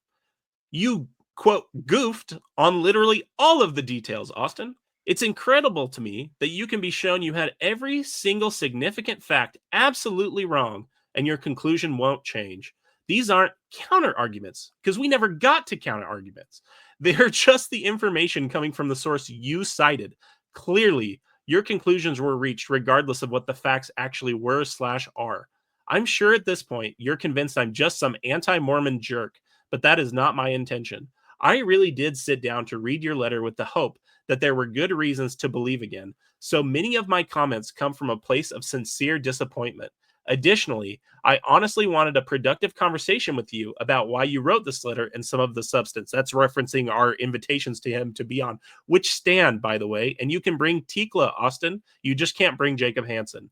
You, quote, goofed on literally all of the details, Austin. It's incredible to me that you can be shown you had every single significant fact absolutely wrong, and your conclusion won't change. These aren't counter arguments, because we never got to counter arguments. They're just the information coming from the source you cited. Clearly, your conclusions were reached regardless of what the facts actually were/are. I'm sure at this point you're convinced I'm just some anti-Mormon jerk, but that is not my intention. I really did sit down to read your letter with the hope that there were good reasons to believe again. So many of my comments come from a place of sincere disappointment. Additionally, I honestly wanted a productive conversation with you about why you wrote this letter and some of the substance. That's referencing our invitations to him to be on, which stand, by the way, and you can bring Tikla, Austin. You just can't bring Jacob Hansen.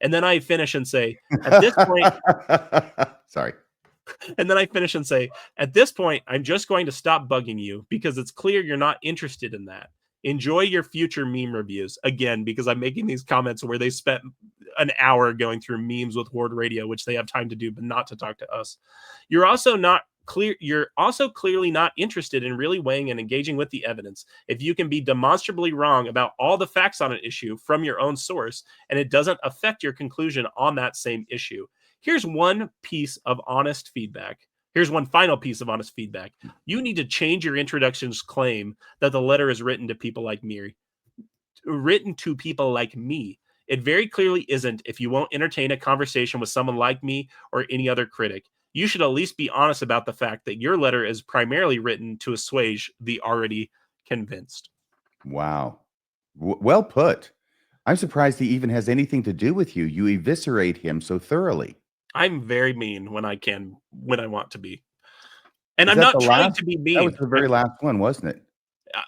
And then I finish and say, at this point,
sorry.
And then I finish and say, at this point, I'm just going to stop bugging you because it's clear you're not interested in that. Enjoy your future meme reviews. Again, because I'm making these comments where they spent an hour going through memes with Ward Radio, which they have time to do, but not to talk to us. You're also clearly not interested in really weighing and engaging with the evidence. If you can be demonstrably wrong about all the facts on an issue from your own source, and it doesn't affect your conclusion on that same issue. Here's one piece of honest feedback. Here's one final piece of honest feedback. You need to change your introduction's claim that the letter is written to people like me. It very clearly isn't if you won't entertain a conversation with someone like me or any other critic. You should at least be honest about the fact that your letter is primarily written to assuage the already convinced.
Wow. Well put. I'm surprised he even has anything to do with you. You eviscerate him so thoroughly.
I'm very mean when I want to be. And
Is
I'm
that
not
the
trying
last-
to be mean.
That was the very last one, wasn't it?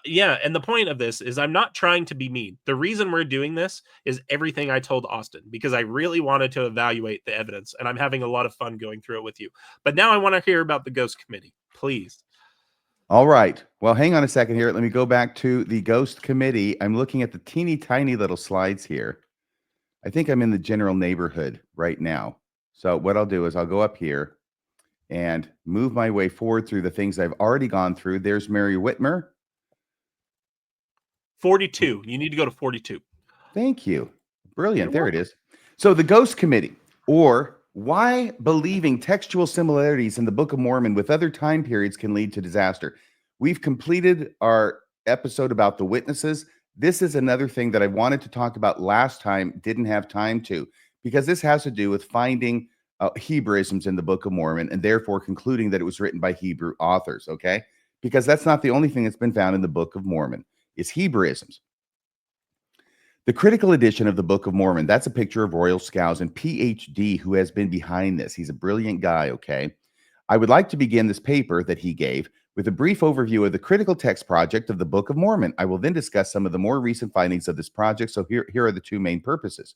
Yeah, and the point of this is I'm not trying to be mean. The reason we're doing this is everything I told Austin, because I really wanted to evaluate the evidence, and I'm having a lot of fun going through it with you. But now I want to hear about the Ghost Committee, please.
All right. Well, hang on a second here. Let me go back to the Ghost Committee. I'm looking at the teeny tiny little slides here. I think I'm in the general neighborhood right now. So what I'll do is I'll go up here and move my way forward through the things I've already gone through. There's Mary Whitmer.
42. You need to go to 42.
Thank you. Brilliant. There it is. So the Ghost Committee, or why believing textual similarities in the Book of Mormon with other time periods can lead to disaster. We've completed our episode about the witnesses. This is another thing that I wanted to talk about last time, didn't have time to, because this has to do with finding Hebrewisms in the Book of Mormon and therefore concluding that it was written by Hebrew authors, okay? Because that's not the only thing that's been found in the Book of Mormon. Is Hebrewisms. The critical edition of the Book of Mormon, that's a picture of Royal Skousen, PhD, who has been behind this. He's a brilliant guy, okay? I would like to begin this paper that he gave with a brief overview of the critical text project of the Book of Mormon. I will then discuss some of the more recent findings of this project. So here are the two main purposes.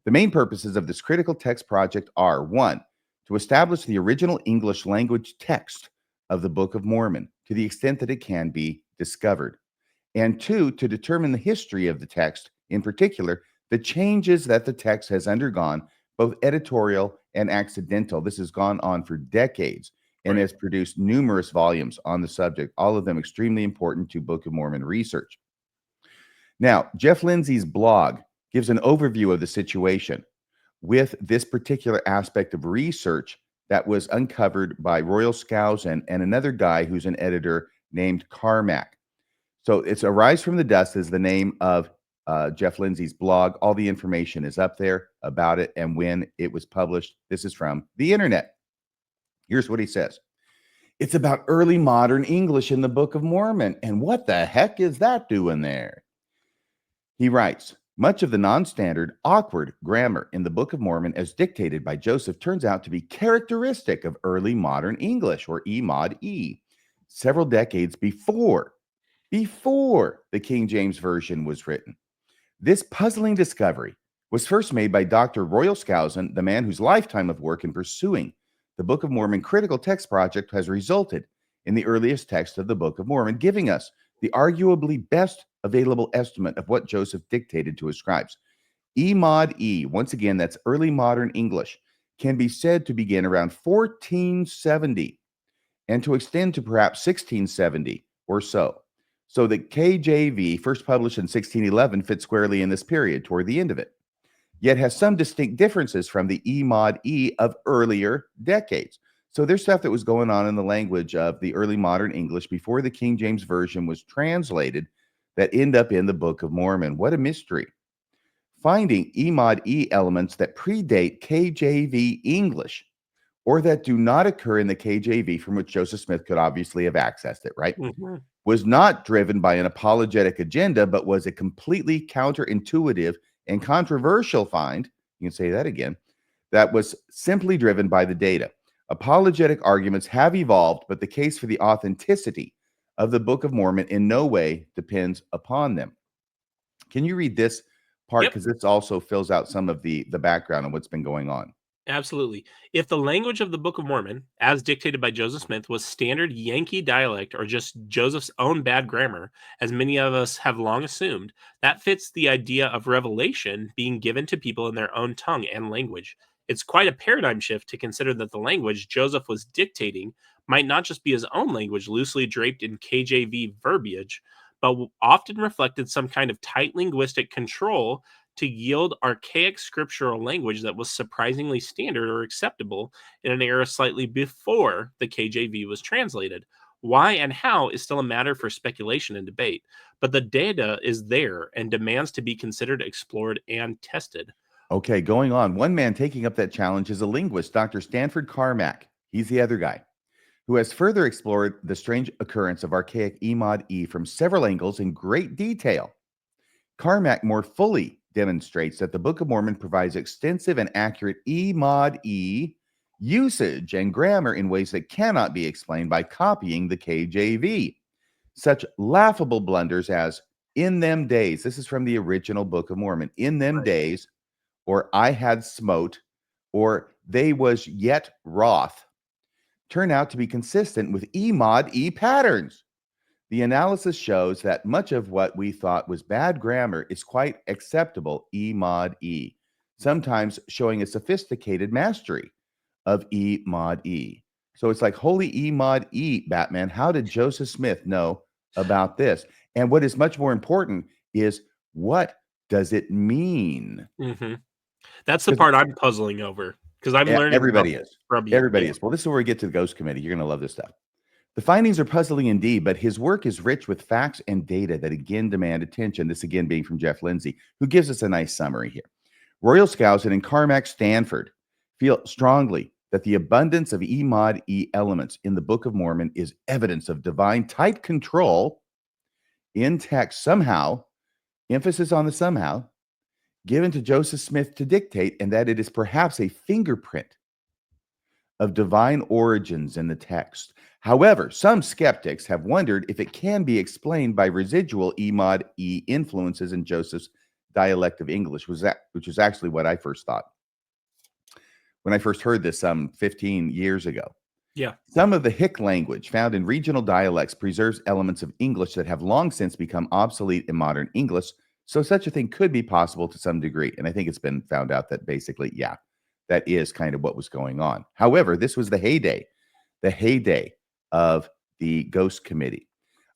The main purposes of this critical text project are, 1, to establish the original English language text of the Book of Mormon to the extent that it can be discovered. And 2, to determine the history of the text, in particular, the changes that the text has undergone, both editorial and accidental. This has gone on for decades and has produced numerous volumes on the subject, all of them extremely important to Book of Mormon research. Now, Jeff Lindsay's blog gives an overview of the situation with this particular aspect of research that was uncovered by Royal Skousen and another guy who's an editor named Carmack. So it's Arise from the Dust is the name of Jeff Lindsay's blog. All the information is up there about it and when it was published. This is from the internet. Here's what he says. It's about early modern English in the Book of Mormon. And what the heck is that doing there? He writes, much of the non-standard, awkward grammar in the Book of Mormon as dictated by Joseph turns out to be characteristic of early modern English, or E-mod E. several decades before the King James Version was written. This puzzling discovery was first made by Dr. Royal Skousen, the man whose lifetime of work in pursuing the Book of Mormon Critical Text Project has resulted in the earliest text of the Book of Mormon, giving us the arguably best available estimate of what Joseph dictated to his scribes. E mod E, once again, that's early modern English, can be said to begin around 1470 and to extend to perhaps 1670 or so. So the KJV, first published in 1611, fits squarely in this period toward the end of it, yet has some distinct differences from the E mod E of earlier decades. So there's stuff that was going on in the language of the early modern English before the King James Version was translated that end up in the Book of Mormon. What a mystery. Finding E mod E elements that predate KJV English or that do not occur in the KJV from which Joseph Smith could obviously have accessed it, right?
Mhm.
Was not driven by an apologetic agenda, but was a completely counterintuitive and controversial find, you can say that again, that was simply driven by the data. Apologetic arguments have evolved, but the case for the authenticity of the Book of Mormon in no way depends upon them. Can you read this part?
Yep.
Because this also fills out some of the background on what's been going on.
Absolutely. If the language of the Book of Mormon, as dictated by Joseph Smith, was standard Yankee dialect or just Joseph's own bad grammar, as many of us have long assumed, that fits the idea of revelation being given to people in their own tongue and language. It's quite a paradigm shift to consider that the language Joseph was dictating might not just be his own language loosely draped in KJV verbiage, but often reflected some kind of tight linguistic control to yield archaic scriptural language that was surprisingly standard or acceptable in an era slightly before the KJV was translated. Why and how is still a matter for speculation and debate, but the data is there and demands to be considered, explored, and tested.
Okay, going on. One man taking up that challenge is a linguist, Dr. Stanford Carmack. He's the other guy who has further explored the strange occurrence of archaic E mod E from several angles in great detail. Carmack more fully demonstrates that the Book of Mormon provides extensive and accurate E mod E usage and grammar in ways that cannot be explained by copying the KJV. Such laughable blunders as in them days, this is from the original Book of Mormon, in them days, or I had smote, or they was yet wroth, turn out to be consistent with E mod E patterns. The analysis shows that much of what we thought was bad grammar is quite acceptable E mod E, sometimes showing a sophisticated mastery of E mod E. So it's like, holy E mod E, Batman. How did Joseph Smith know about this? And what is much more important is, what does it mean?
Mhm. That's the
'Cause
part I'm puzzling over because I'm learning about
everybody is.
from you.
Everybody
Yeah.
is. Well, this is where we get to the Ghost Committee. You're going to love this stuff. The findings are puzzling indeed, but his work is rich with facts and data that again demand attention. This again being from Jeff Lindsay, who gives us a nice summary here. Royal Skousen and Carmack Stanford feel strongly that the abundance of E mod E elements in the Book of Mormon is evidence of divine tight control in text somehow, emphasis on the somehow, given to Joseph Smith to dictate, and that it is perhaps a fingerprint of divine origins in the text. However, some skeptics have wondered if it can be explained by residual E mod E influences in Joseph's dialect of English, which is actually what I first thought when I first heard this some 15 years ago.
Yeah.
Some of the Hick language found in regional dialects preserves elements of English that have long since become obsolete in modern English, so such a thing could be possible to some degree. And I think it's been found out that basically, yeah, that is kind of what was going on. However, this was the heyday of the Ghost Committee.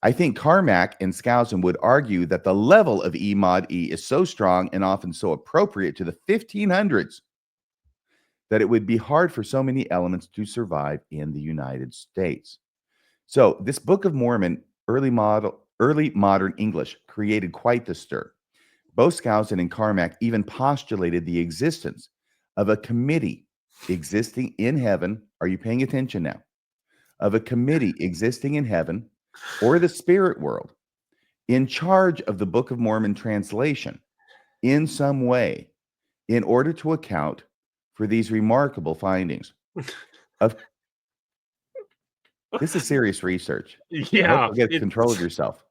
I think Carmack and Skousen would argue that the level of E mod E is so strong and often so appropriate to the 1500s that it would be hard for so many elements to survive in the United States. So this Book of Mormon, early modern English, created quite the stir. Both Skousen and Carmack even postulated the existence of a committee existing in heaven. Are you paying attention now? Of a committee existing in heaven or the spirit world in charge of the Book of Mormon translation in some way in order to account for these remarkable findings. Of This is serious research.
Yeah,
Get
it
control of yourself,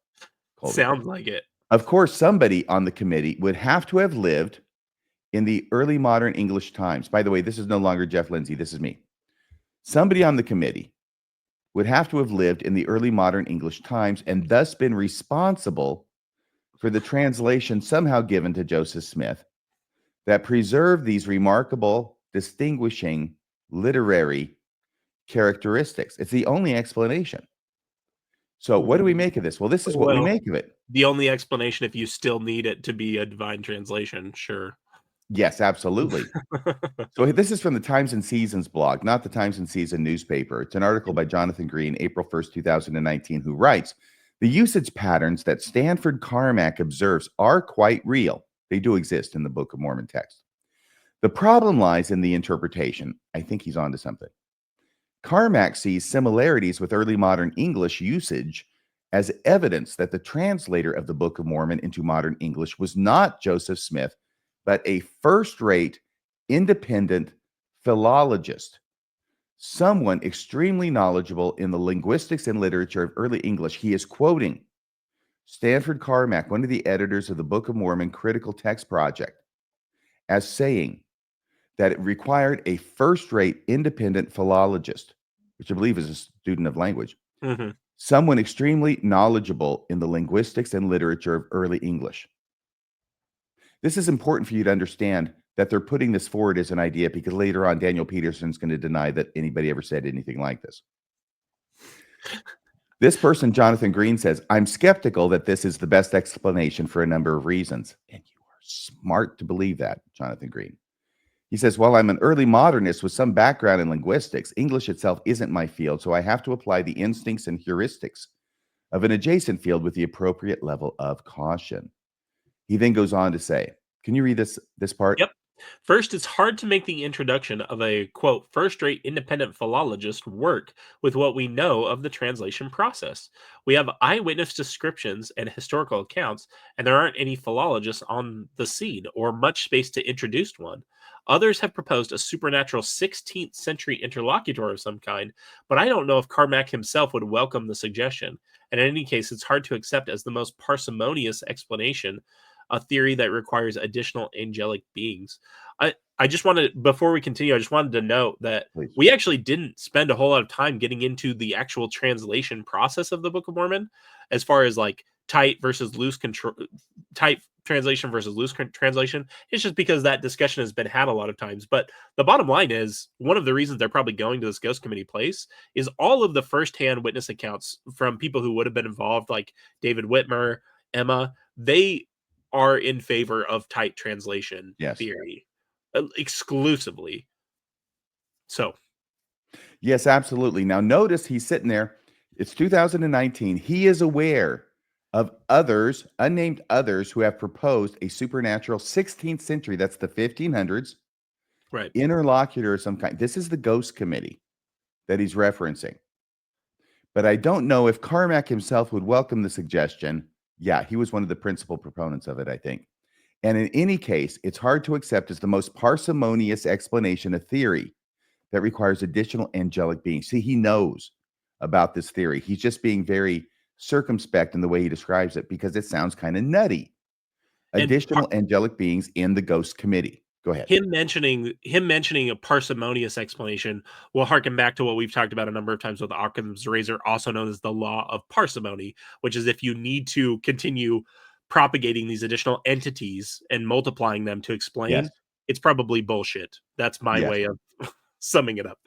Kolby.
sounds like it.
Of course, somebody on the committee would have to have lived in the early modern English times. By the way, this is no longer Jeff Lindsay. This is me. Somebody on the committee would have to have lived in the early modern English times and thus been responsible for the translation somehow given to Joseph Smith that preserved these remarkable, distinguishing literary characteristics. It's the only explanation. So what do we make of this? Well, this is what we
Well,
make of it.
the only explanation, if you still need it to be a divine translation, sure.
Yes, absolutely. So this is from the Times and Seasons blog, not the Times and Season newspaper. It's an article by Jonathan Green, April 1st, 2019, who writes, the usage patterns that Stanford Carmack observes are quite real. They do exist in the Book of Mormon text. The problem lies in the interpretation. I think he's onto something. Carmack sees similarities with early modern English usage as evidence that the translator of the Book of Mormon into modern English was not Joseph Smith, but a first-rate, independent philologist, someone extremely knowledgeable in the linguistics and literature of early English. He is quoting Stanford Carmack, one of the editors of the Book of Mormon Critical Text Project, as saying that it required a first-rate, independent philologist, which I believe is a student of language, someone extremely knowledgeable in the linguistics and literature of early English. This is important for you to understand that they're putting this forward as an idea, because later on, Daniel Peterson's going to deny that anybody ever said anything like this. This person, Jonathan Green, says, I'm skeptical that this is the best explanation for a number of reasons. And you are smart to believe that, Jonathan Green. He says, while I'm an early modernist with some background in linguistics, English itself isn't my field, so I have to apply the instincts and heuristics of an adjacent field with the appropriate level of caution. He then goes on to say, can you read this part?
Yep. First, it's hard to make the introduction of a, quote, first-rate independent philologist work with what we know of the translation process. We have eyewitness descriptions and historical accounts, and there aren't any philologists on the scene or much space to introduce one. Others have proposed a supernatural 16th century interlocutor of some kind, but I don't know if Carmack himself would welcome the suggestion. And in any case, it's hard to accept as the most parsimonious explanation a theory that requires additional angelic beings. I just wanted, before we continue, I just wanted to note that we actually didn't spend a whole lot of time getting into the actual translation process of the Book of Mormon, as far as like tight versus loose control, tight translation versus loose translation. It's just because that discussion has been had a lot of times. But the bottom line is, one of the reasons they're probably going to this Ghost Committee place is all of the firsthand witness accounts from people who would have been involved, like David Whitmer, Emma, they are in favor of tight translation theory exclusively. So,
yes, absolutely. Now, notice he's sitting there. It's 2019. He is aware of others, unnamed others, who have proposed a supernatural 16th century, that's the 1500s,
right,
interlocutor of some kind. This is the Ghost Committee that he's referencing. But I don't know if Carmack himself would welcome the suggestion. Yeah, he was one of the principal proponents of it, I think. And in any case, it's hard to accept as the most parsimonious explanation of theory that requires additional angelic beings. See, he knows about this theory. He's just being very circumspect in the way he describes it, because it sounds kind of nutty. Additional angelic beings in the Ghost Committee. Go ahead.
Him mentioning a parsimonious explanation will harken back to what we've talked about a number of times with Occam's razor, also known as the law of parsimony, which is if you need to continue propagating these additional entities and multiplying them to explain, it's probably bullshit. That's my way of summing it up.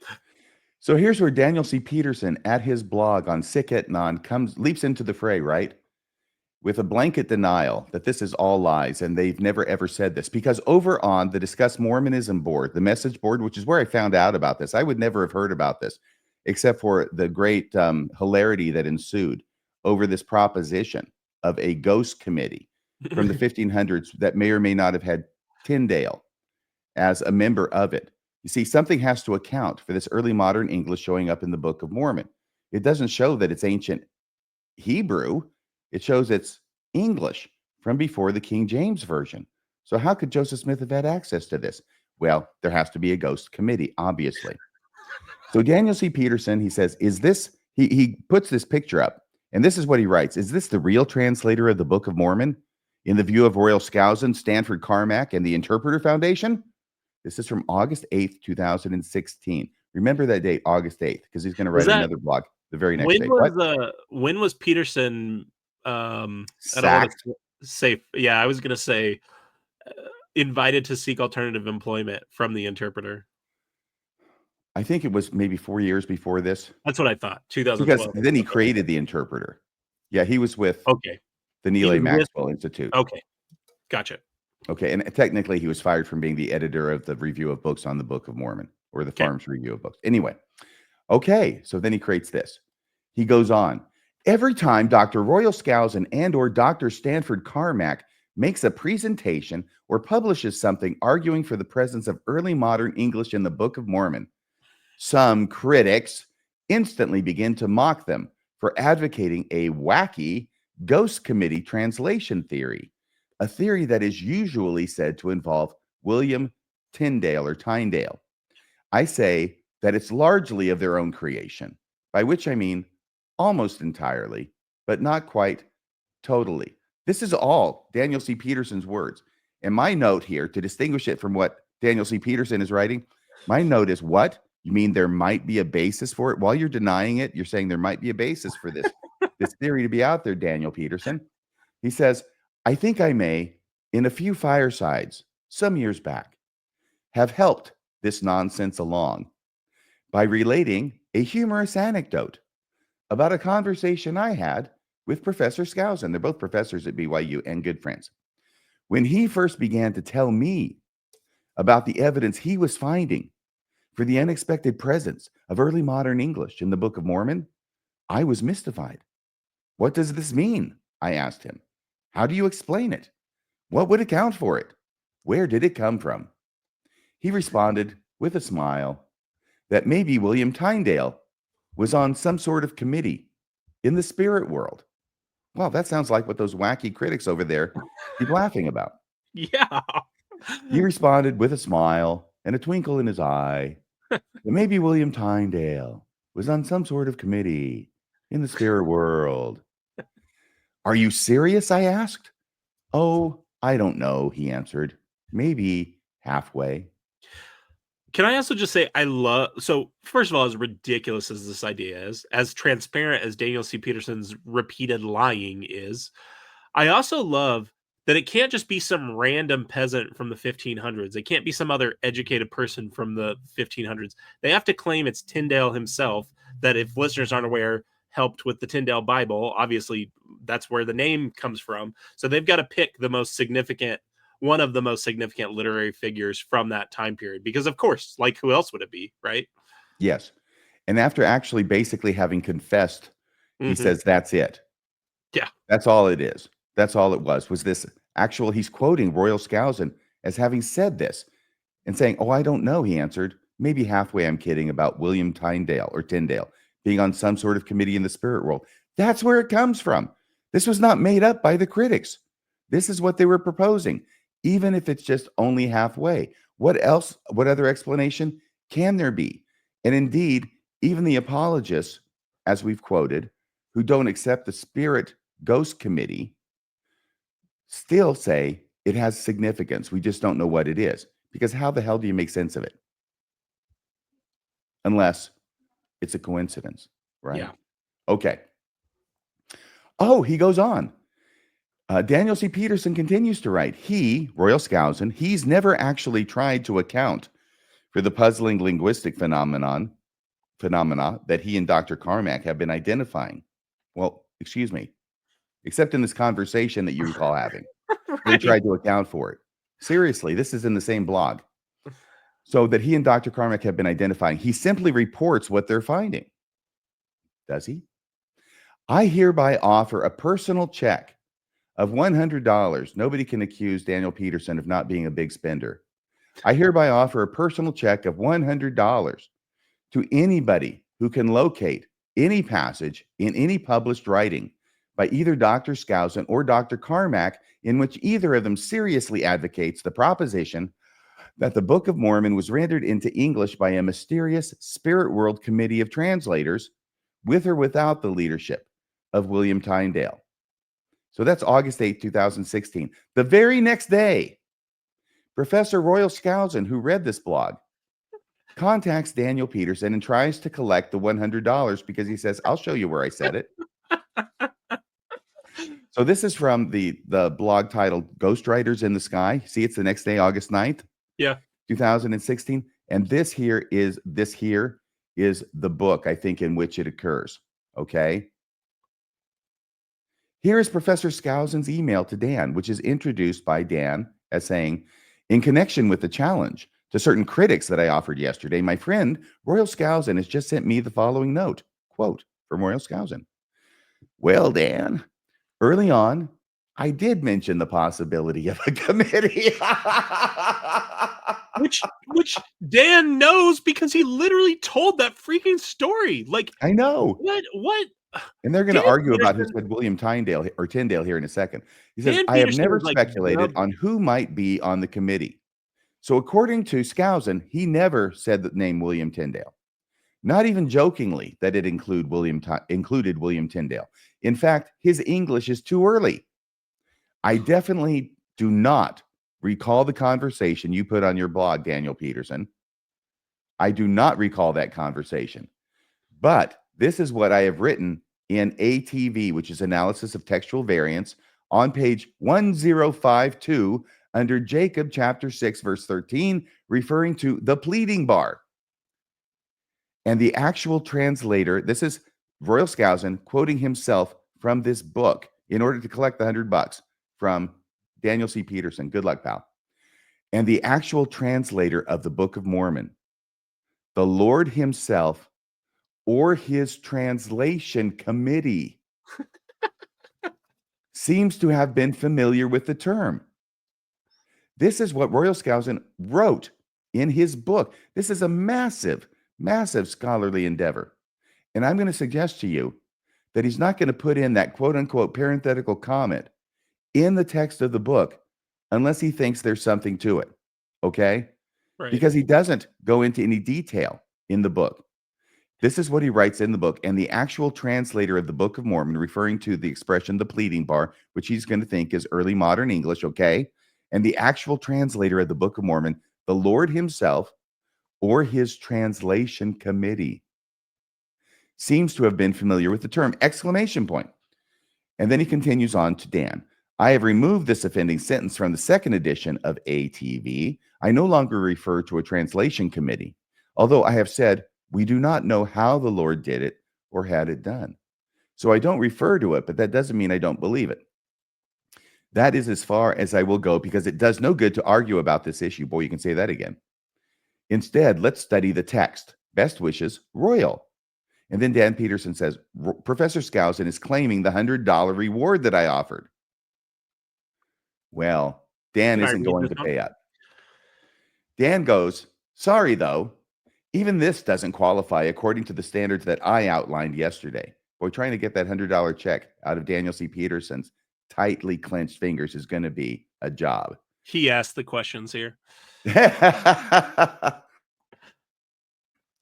So here's where Daniel C. Peterson, at his blog on Sick et Non, leaps into the fray, right? With a blanket denial that this is all lies and they've never ever said this. Because over on the Discuss Mormonism board, the message board, which is where I found out about this, I would never have heard about this except for the great hilarity that ensued over this proposition of a Ghost Committee from the 1500s that may or may not have had Tyndale as a member of it. You see, something has to account for this early modern English showing up in the Book of Mormon. It doesn't show that it's ancient Hebrew. It shows it's English from before the King James Version. So how could Joseph Smith have had access to this? Well, there has to be a Ghost Committee, obviously. So Daniel C. Peterson, he says, He puts this picture up, and this is what he writes. Is this the real translator of the Book of Mormon in the view of Royal Skousen, Stanford Carmack, and the Interpreter Foundation? This is from August 8th, 2016. Remember that date, August 8th, because he's going to write another blog the very next day.
When was Peterson I don't want
Sacked?
to say, yeah, I was going to say invited to seek alternative employment from the Interpreter.
I think it was maybe 4 years before this.
That's what I thought.
Because
2012.
then he created the Interpreter. Yeah, he was with
Okay.
the Neil A. Maxwell Institute.
Okay. Gotcha.
Okay, and technically he was fired from being the editor of the review of books on the Book of Mormon, or the Farm's Review of Books. Anyway, okay, so then he creates this. He goes on. Every time Dr. Royal Skousen and or Dr. Stanford Carmack makes a presentation or publishes something arguing for the presence of early modern English in the Book of Mormon, some critics instantly begin to mock them for advocating a wacky ghost committee translation theory, a theory that is usually said to involve William Tyndale or Tyndale. I say that it's largely of their own creation, by which I mean almost entirely, but not quite totally. This is all Daniel C. Peterson's words. And my note here, to distinguish it from what Daniel C. Peterson is writing, my note is, what? You mean there might be a basis for it? While you're denying it, you're saying there might be a basis for this, this theory to be out there, Daniel Peterson. He says, I think I may, in a few firesides, some years back, have helped this nonsense along by relating a humorous anecdote about a conversation I had with Professor Skousen. They're both professors at BYU and good friends. When he first began to tell me about the evidence he was finding for the unexpected presence of early modern English in the Book of Mormon, I was mystified. What does this mean? I asked him. How do you explain it? What would account for it? Where did it come from? He responded with a smile that maybe William Tyndale was on some sort of committee in the spirit world. Well, that sounds like what those wacky critics over there keep laughing about.
Yeah.
He responded with a smile and a twinkle in his eye that maybe William Tyndale was on some sort of committee in the spirit world. Are you serious? I asked. Oh, I don't know, he answered. Maybe halfway.
Can I also just say so first of all, as ridiculous as this idea is, as transparent as Daniel C. Peterson's repeated lying is, I also love that it can't just be some random peasant from the 1500s. It can't be some other educated person from the 1500s. They have to claim it's Tyndale himself, that, if listeners aren't aware, helped with the Tyndale Bible. Obviously, that's where the name comes from. So they've got to pick one of the most significant literary figures from that time period, because of course, like, who else would it be, right?
Yes. And after actually basically having confessed, he says, that's it.
Yeah.
That's all it is. That's all it was this actual, he's quoting Royal Skousen as having said this and saying, oh, I don't know, he answered. Maybe halfway I'm kidding about William Tyndale or Tyndale being on some sort of committee in the spirit world. That's where it comes from. This was not made up by the critics. This is what they were proposing. Even if it's just only halfway. What else? What other explanation can there be? And indeed, even the apologists, as we've quoted, who don't accept the Spirit Ghost Committee, still say it has significance. We just don't know what it is. Because how the hell do you make sense of it? Unless it's a coincidence, right?
Yeah.
Okay. Oh, he goes on. Daniel C. Peterson continues to write, Royal Skousen, he's never actually tried to account for the puzzling linguistic phenomena that he and Dr. Carmack have been identifying. Well, excuse me, except in this conversation that you recall having.
Right.
They tried to account for it. Seriously, this is in the same blog. So that he and Dr. Carmack have been identifying. He simply reports what they're finding. Does he? I hereby offer a personal check of $100. Nobody can accuse Daniel Peterson of not being a big spender. I hereby offer a personal check of $100 to anybody who can locate any passage in any published writing by either Dr. Skousen or Dr. Carmack in which either of them seriously advocates the proposition that the Book of Mormon was rendered into English by a mysterious spirit world committee of translators with or without the leadership of William Tyndale. So that's August 8, 2016. The very next day, Professor Royal Skousen, who read this blog, contacts Daniel Peterson and tries to collect the $100 because he says, I'll show you where I said it. So this is from the blog titled Ghostwriters in the Sky. See, it's the next day, August 9th,
Yeah.
2016. And this here is the book, I think, in which it occurs. Okay. Here is Professor Skousen's email to Dan, which is introduced by Dan as saying, in connection with the challenge to certain critics that I offered yesterday, my friend Royal Skousen has just sent me the following note, quote, from Royal Skousen. Well, Dan, early on, I did mention the possibility of a committee.
which Dan knows because he literally told that freaking story. Like,
I know.
What?
And they're going to
Dan
argue about who
Peterson-
said William Tyndale or Tyndale here in a second. He says,
Dan
I have
Peterson
never
is like
speculated
the-
on who might be on the committee. So according to Skousen, he never said the name William Tyndale. Not even jokingly that it included William Tyndale. In fact, his English is too early. I definitely do not recall the conversation you put on your blog, Daniel Peterson. I do not recall that conversation. But this is what I have written in ATV, which is Analysis of Textual Variants, on page 1052 under Jacob chapter 6, verse 13, referring to the pleading bar. And the actual translator, this is Royal Skousen quoting himself from this book in order to collect the $100 from Daniel C. Peterson. Good luck, pal. And the actual translator of the Book of Mormon, the Lord himself or his translation committee, seems to have been familiar with the term. This is what Royal Skousen wrote in his book. This is a massive, massive scholarly endeavor. And I'm going to suggest to you that he's not going to put in that quote unquote parenthetical comment in the text of the book unless he thinks there's something to it. Okay?
Right.
Because he doesn't go into any detail in the book. This is what he writes in the book. And the actual translator of the Book of Mormon, referring to the expression, the pleading bar, which he's going to think is early modern English, okay? And the actual translator of the Book of Mormon, the Lord himself or his translation committee, seems to have been familiar with the term, exclamation point. And then he continues on to Dan. I have removed this offending sentence from the second edition of ATV. I no longer refer to a translation committee, although I have said, we do not know how the Lord did it or had it done. So I don't refer to it, but that doesn't mean I don't believe it. That is as far as I will go because it does no good to argue about this issue. Boy, you can say that again. Instead, let's study the text. Best wishes, Royal. And then Dan Peterson says, Professor Skousen is claiming the $100 reward that I offered. Well, Dan
Can I
isn't
read
going
this
to
one?
pay up. Dan goes, sorry, though. Even this doesn't qualify according to the standards that I outlined yesterday. Boy, trying to get that $100 check out of Daniel C. Peterson's tightly clenched fingers is going to be a job.
He asked the questions here.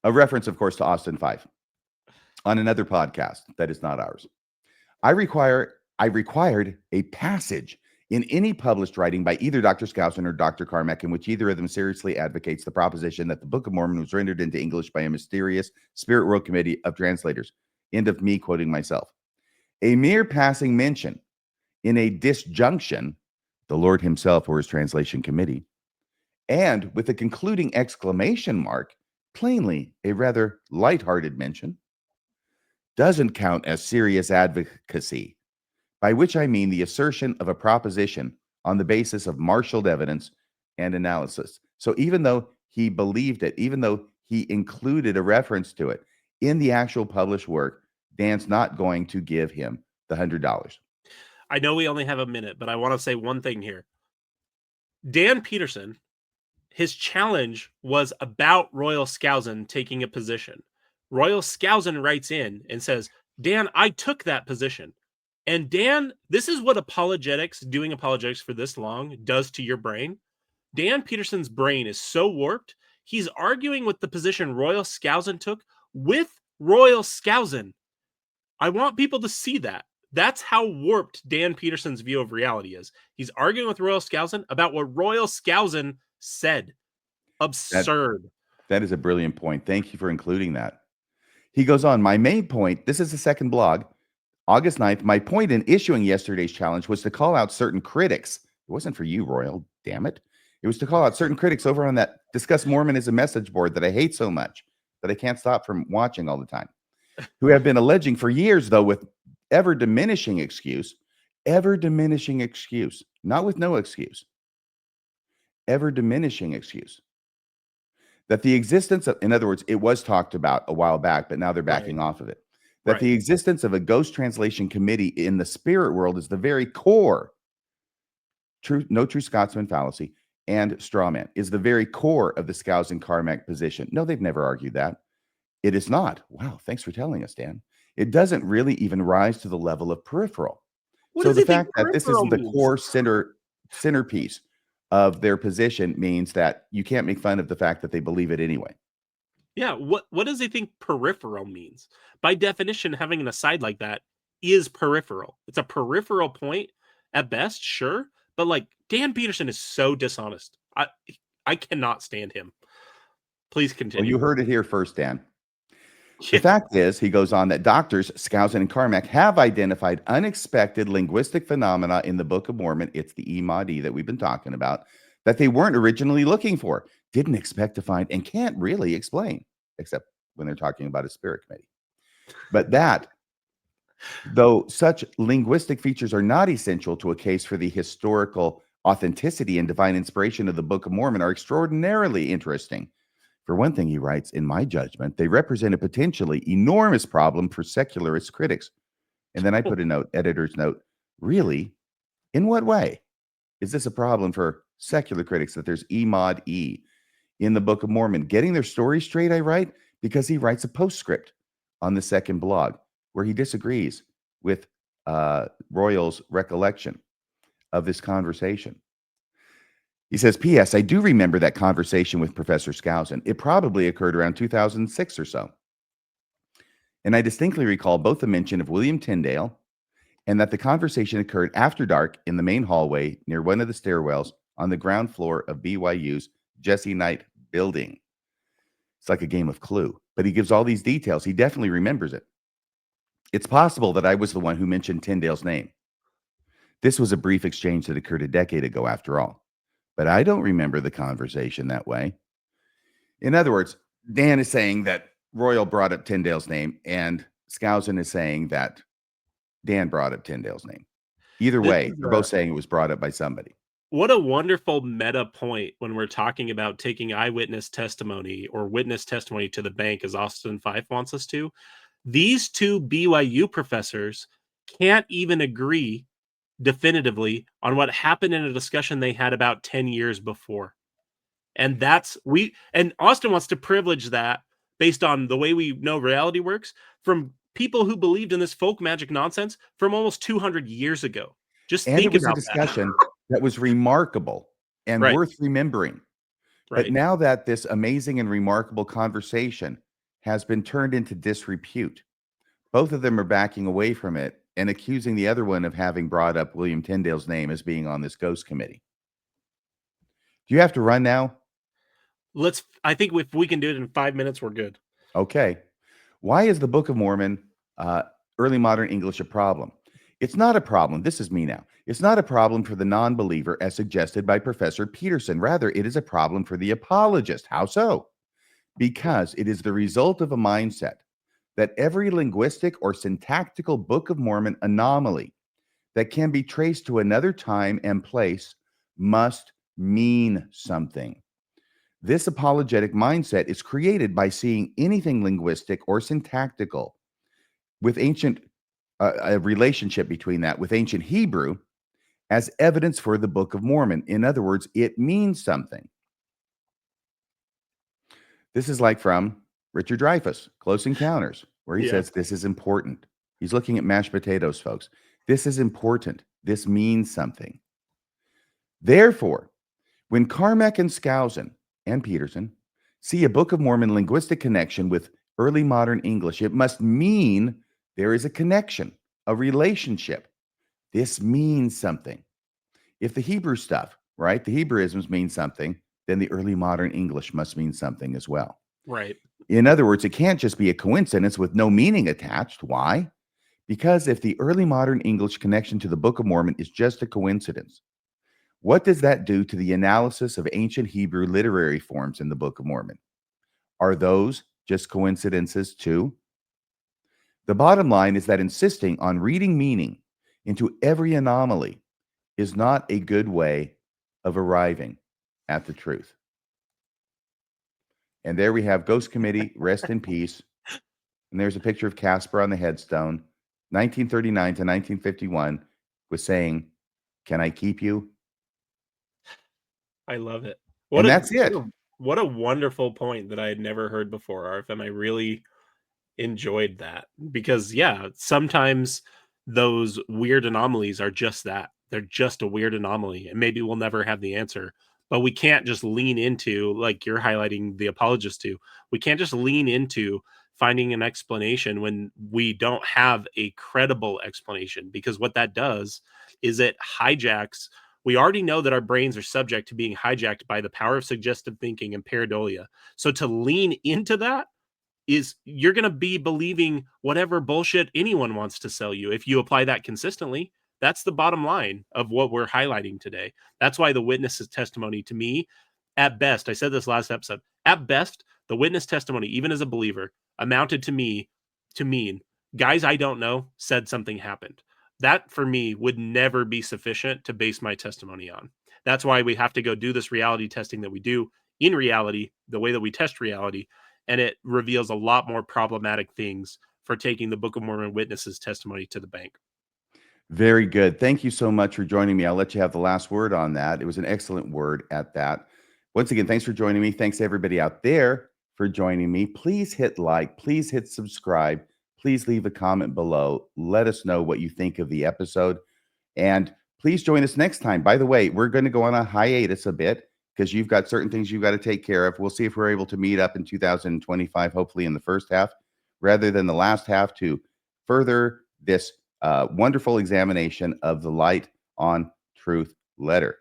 A reference, of course, to Austin 5 on another podcast that is not ours. I required a passage in any published writing by either Dr. Skousen or Dr. Carmack in which either of them seriously advocates the proposition that the Book of Mormon was rendered into English by a mysterious Spirit World Committee of translators. End of me quoting myself. A mere passing mention in a disjunction, the Lord himself or his translation committee, and with a concluding exclamation mark, plainly a rather lighthearted mention, doesn't count as serious advocacy, by which I mean the assertion of a proposition on the basis of marshaled evidence and analysis. So even though he believed it, even though he included a reference to it in the actual published work, Dan's not going to give him the $100.
I know we only have a minute, but I want to say one thing here. Dan Peterson, his challenge was about Royal Skousen taking a position. Royal Skousen writes in and says, Dan, I took that position. And Dan, this is what doing apologetics for this long does to your brain. Dan Peterson's brain is so warped, he's arguing with the position Royal Skousen took with Royal Skousen. I want people to see that. That's how warped Dan Peterson's view of reality is. He's arguing with Royal Skousen about what Royal Skousen said. Absurd.
That is a brilliant point. Thank you for including that. He goes on, my main point, this is the second blog, August 9th, my point in issuing yesterday's challenge was to call out certain critics. It wasn't for you, Royal, damn it. It was to call out certain critics over on that Discuss Mormonism message board that I hate so much that I can't stop from watching all the time, who have been alleging for years, though, with ever diminishing excuse, not with no excuse, ever diminishing excuse, that the existence of, in other words, it was talked about a while back, but now they're backing off of it, that the existence of a ghost translation committee in the spirit world is the very core, no true Scotsman fallacy, and straw man is the very core of the Skousen Carmack position. No, they've never argued that. It is not. Wow, thanks for telling us, Dan. It doesn't really even rise to the level of peripheral. So the fact that this is the core centerpiece of their position means that you can't make fun of the fact that they believe it anyway.
Yeah, what does he think peripheral means? By definition, having an aside like that is peripheral. It's a peripheral point at best, sure, but like Dan Peterson is so dishonest. I cannot stand him. Please continue.
Well, you heard it here first, Dan. The fact is, he goes on, that doctors Skousen and Carmack have identified unexpected linguistic phenomena in the Book of Mormon. It's the Imadi that we've been talking about, that they weren't originally looking for, didn't expect to find, and can't really explain, except when they're talking about a spirit committee. But that, though such linguistic features are not essential to a case for the historical authenticity and divine inspiration of the Book of Mormon, are extraordinarily interesting. For one thing, he writes, in my judgment, they represent a potentially enormous problem for secularist critics. And then I put a note, editor's note, really? In what way is this a problem for secular critics that there's Imad E in the Book of Mormon? Getting their story straight, I write, because he writes a postscript on the second blog where he disagrees with Royal's recollection of this conversation. He says, P.S. I do remember that conversation with Professor Skousen. It probably occurred around 2006 or so. And I distinctly recall both the mention of William Tyndale and that the conversation occurred after dark in the main hallway near one of the stairwells on the ground floor of BYU's Jesse Knight building. It's like a game of Clue, but he gives all these details. He definitely remembers it. It's possible that I was the one who mentioned Tyndale's name. This was a brief exchange that occurred a decade ago, after all. But I don't remember the conversation that way. In other words, Dan is saying that Royal brought up Tyndale's name, and Skousen is saying that Dan brought up Tyndale's name. Either way, they're both saying it was brought up by somebody.
What a wonderful meta point when we're talking about taking eyewitness testimony or witness testimony to the bank, as Austin Fife wants us to. These two BYU professors can't even agree definitively on what happened in a discussion they had about 10 years before. And and Austin wants to privilege that based on the way we know reality works from people who believed in this folk magic nonsense from almost 200 years ago. Just think about
a discussion that was remarkable and worth remembering. But now that this amazing and remarkable conversation has been turned into disrepute, both of them are backing away from it and accusing the other one of having brought up William Tyndale's name as being on this ghost committee. Do you have to run now?
I think if we can do it in 5 minutes, we're good.
Okay. Why is the Book of Mormon, early modern English, a problem? It's not a problem. This is me now. It's not a problem for the non-believer as suggested by Professor Peterson. Rather, it is a problem for the apologist. How so? Because it is the result of a mindset that every linguistic or syntactical Book of Mormon anomaly that can be traced to another time and place must mean something. This apologetic mindset is created by seeing anything linguistic or syntactical with ancient, a relationship between that with ancient Hebrew as evidence for the Book of Mormon. In other words, it means something. This is like from Richard Dreyfuss, Close Encounters, where he says this is important. He's looking at mashed potatoes, folks. This is important. This means something. Therefore, when Carmack and Skousen and Peterson see a Book of Mormon linguistic connection with early modern English, it must mean There is a connection, a relationship. This means something. If the Hebrew stuff, right, the Hebrewisms mean something, then the early modern English must mean something as well.
Right.
In other words, it can't just be a coincidence with no meaning attached. Why? Because if the early modern English connection to the Book of Mormon is just a coincidence, what does that do to the analysis of ancient Hebrew literary forms in the Book of Mormon? Are those just coincidences too? The bottom line is that insisting on reading meaning into every anomaly is not a good way of arriving at the truth. And there we have Ghost Committee, rest in peace. And there's a picture of Casper on the headstone. 1939 to 1951 was saying, "Can I keep you?"
I love it.
And that's it.
What a wonderful point that I had never heard before, RFM. I really enjoyed that because, yeah, sometimes those weird anomalies are just that. They're just a weird anomaly, and maybe we'll never have the answer. But we can't just lean into, like you're highlighting the apologist to, we can't just lean into finding an explanation when we don't have a credible explanation, because what that does is it hijacks. We already know that our brains are subject to being hijacked by the power of suggestive thinking and pareidolia. So to lean into that is you're going to be believing whatever bullshit anyone wants to sell you if you apply that consistently. That's the bottom line of what we're highlighting today. That's why the witness's testimony, to me, at best, I said this last episode, at best, the witness testimony, even as a believer, amounted to me to mean guys I don't know said something happened. That for me would never be sufficient to base my testimony on. That's why we have to go do this reality testing that we do in reality, the way that we test reality, and it reveals a lot more problematic things for taking the Book of Mormon witnesses' testimony to the bank.
Very good. Thank you so much for joining me. I'll let you have the last word on that. It was an excellent word at that. Once again, thanks for joining me. Thanks everybody out there for joining me. Please hit like, please hit subscribe, please leave a comment below. Let us know what you think of the episode. And please join us next time. By the way, we're going to go on a hiatus a bit because you've got certain things you've got to take care of. We'll see if we're able to meet up in 2025, hopefully in the first half, rather than the last half, to further this wonderful examination of the Light on Truth letter.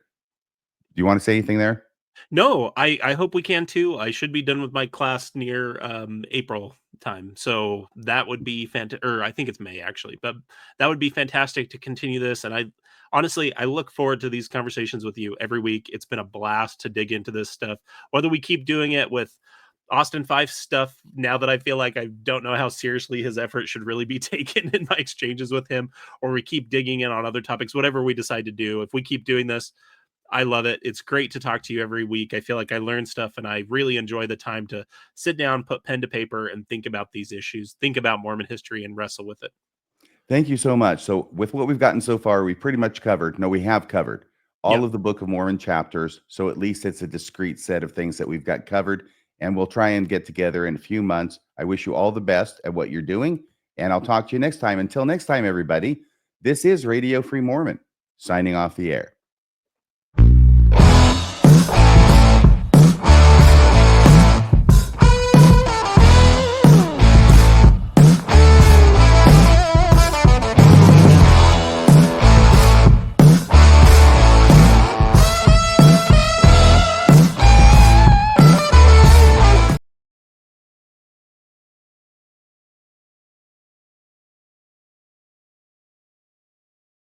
Do you want to say anything there?
No, I hope we can too. I should be done with my class near April time. So that would be fantastic. Or I think it's May actually, but that would be fantastic to continue this. And I honestly, I look forward to these conversations with you every week. It's been a blast to dig into this stuff, whether we keep doing it with Austin Fife stuff, now that I feel like I don't know how seriously his effort should really be taken in my exchanges with him, or we keep digging in on other topics, whatever we decide to do. If we keep doing this, I love it. It's great to talk to you every week. I feel like I learn stuff, and I really enjoy the time to sit down, put pen to paper, and think about these issues, think about Mormon history, and wrestle with it.
Thank you so much. So with what we've gotten so far, we pretty much covered. No, we have covered all of the Book of Mormon chapters. So at least it's a discrete set of things that we've got covered. And we'll try and get together in a few months. I wish you all the best at what you're doing. And I'll talk to you next time. Until next time, everybody, this is Radio Free Mormon, signing off the air.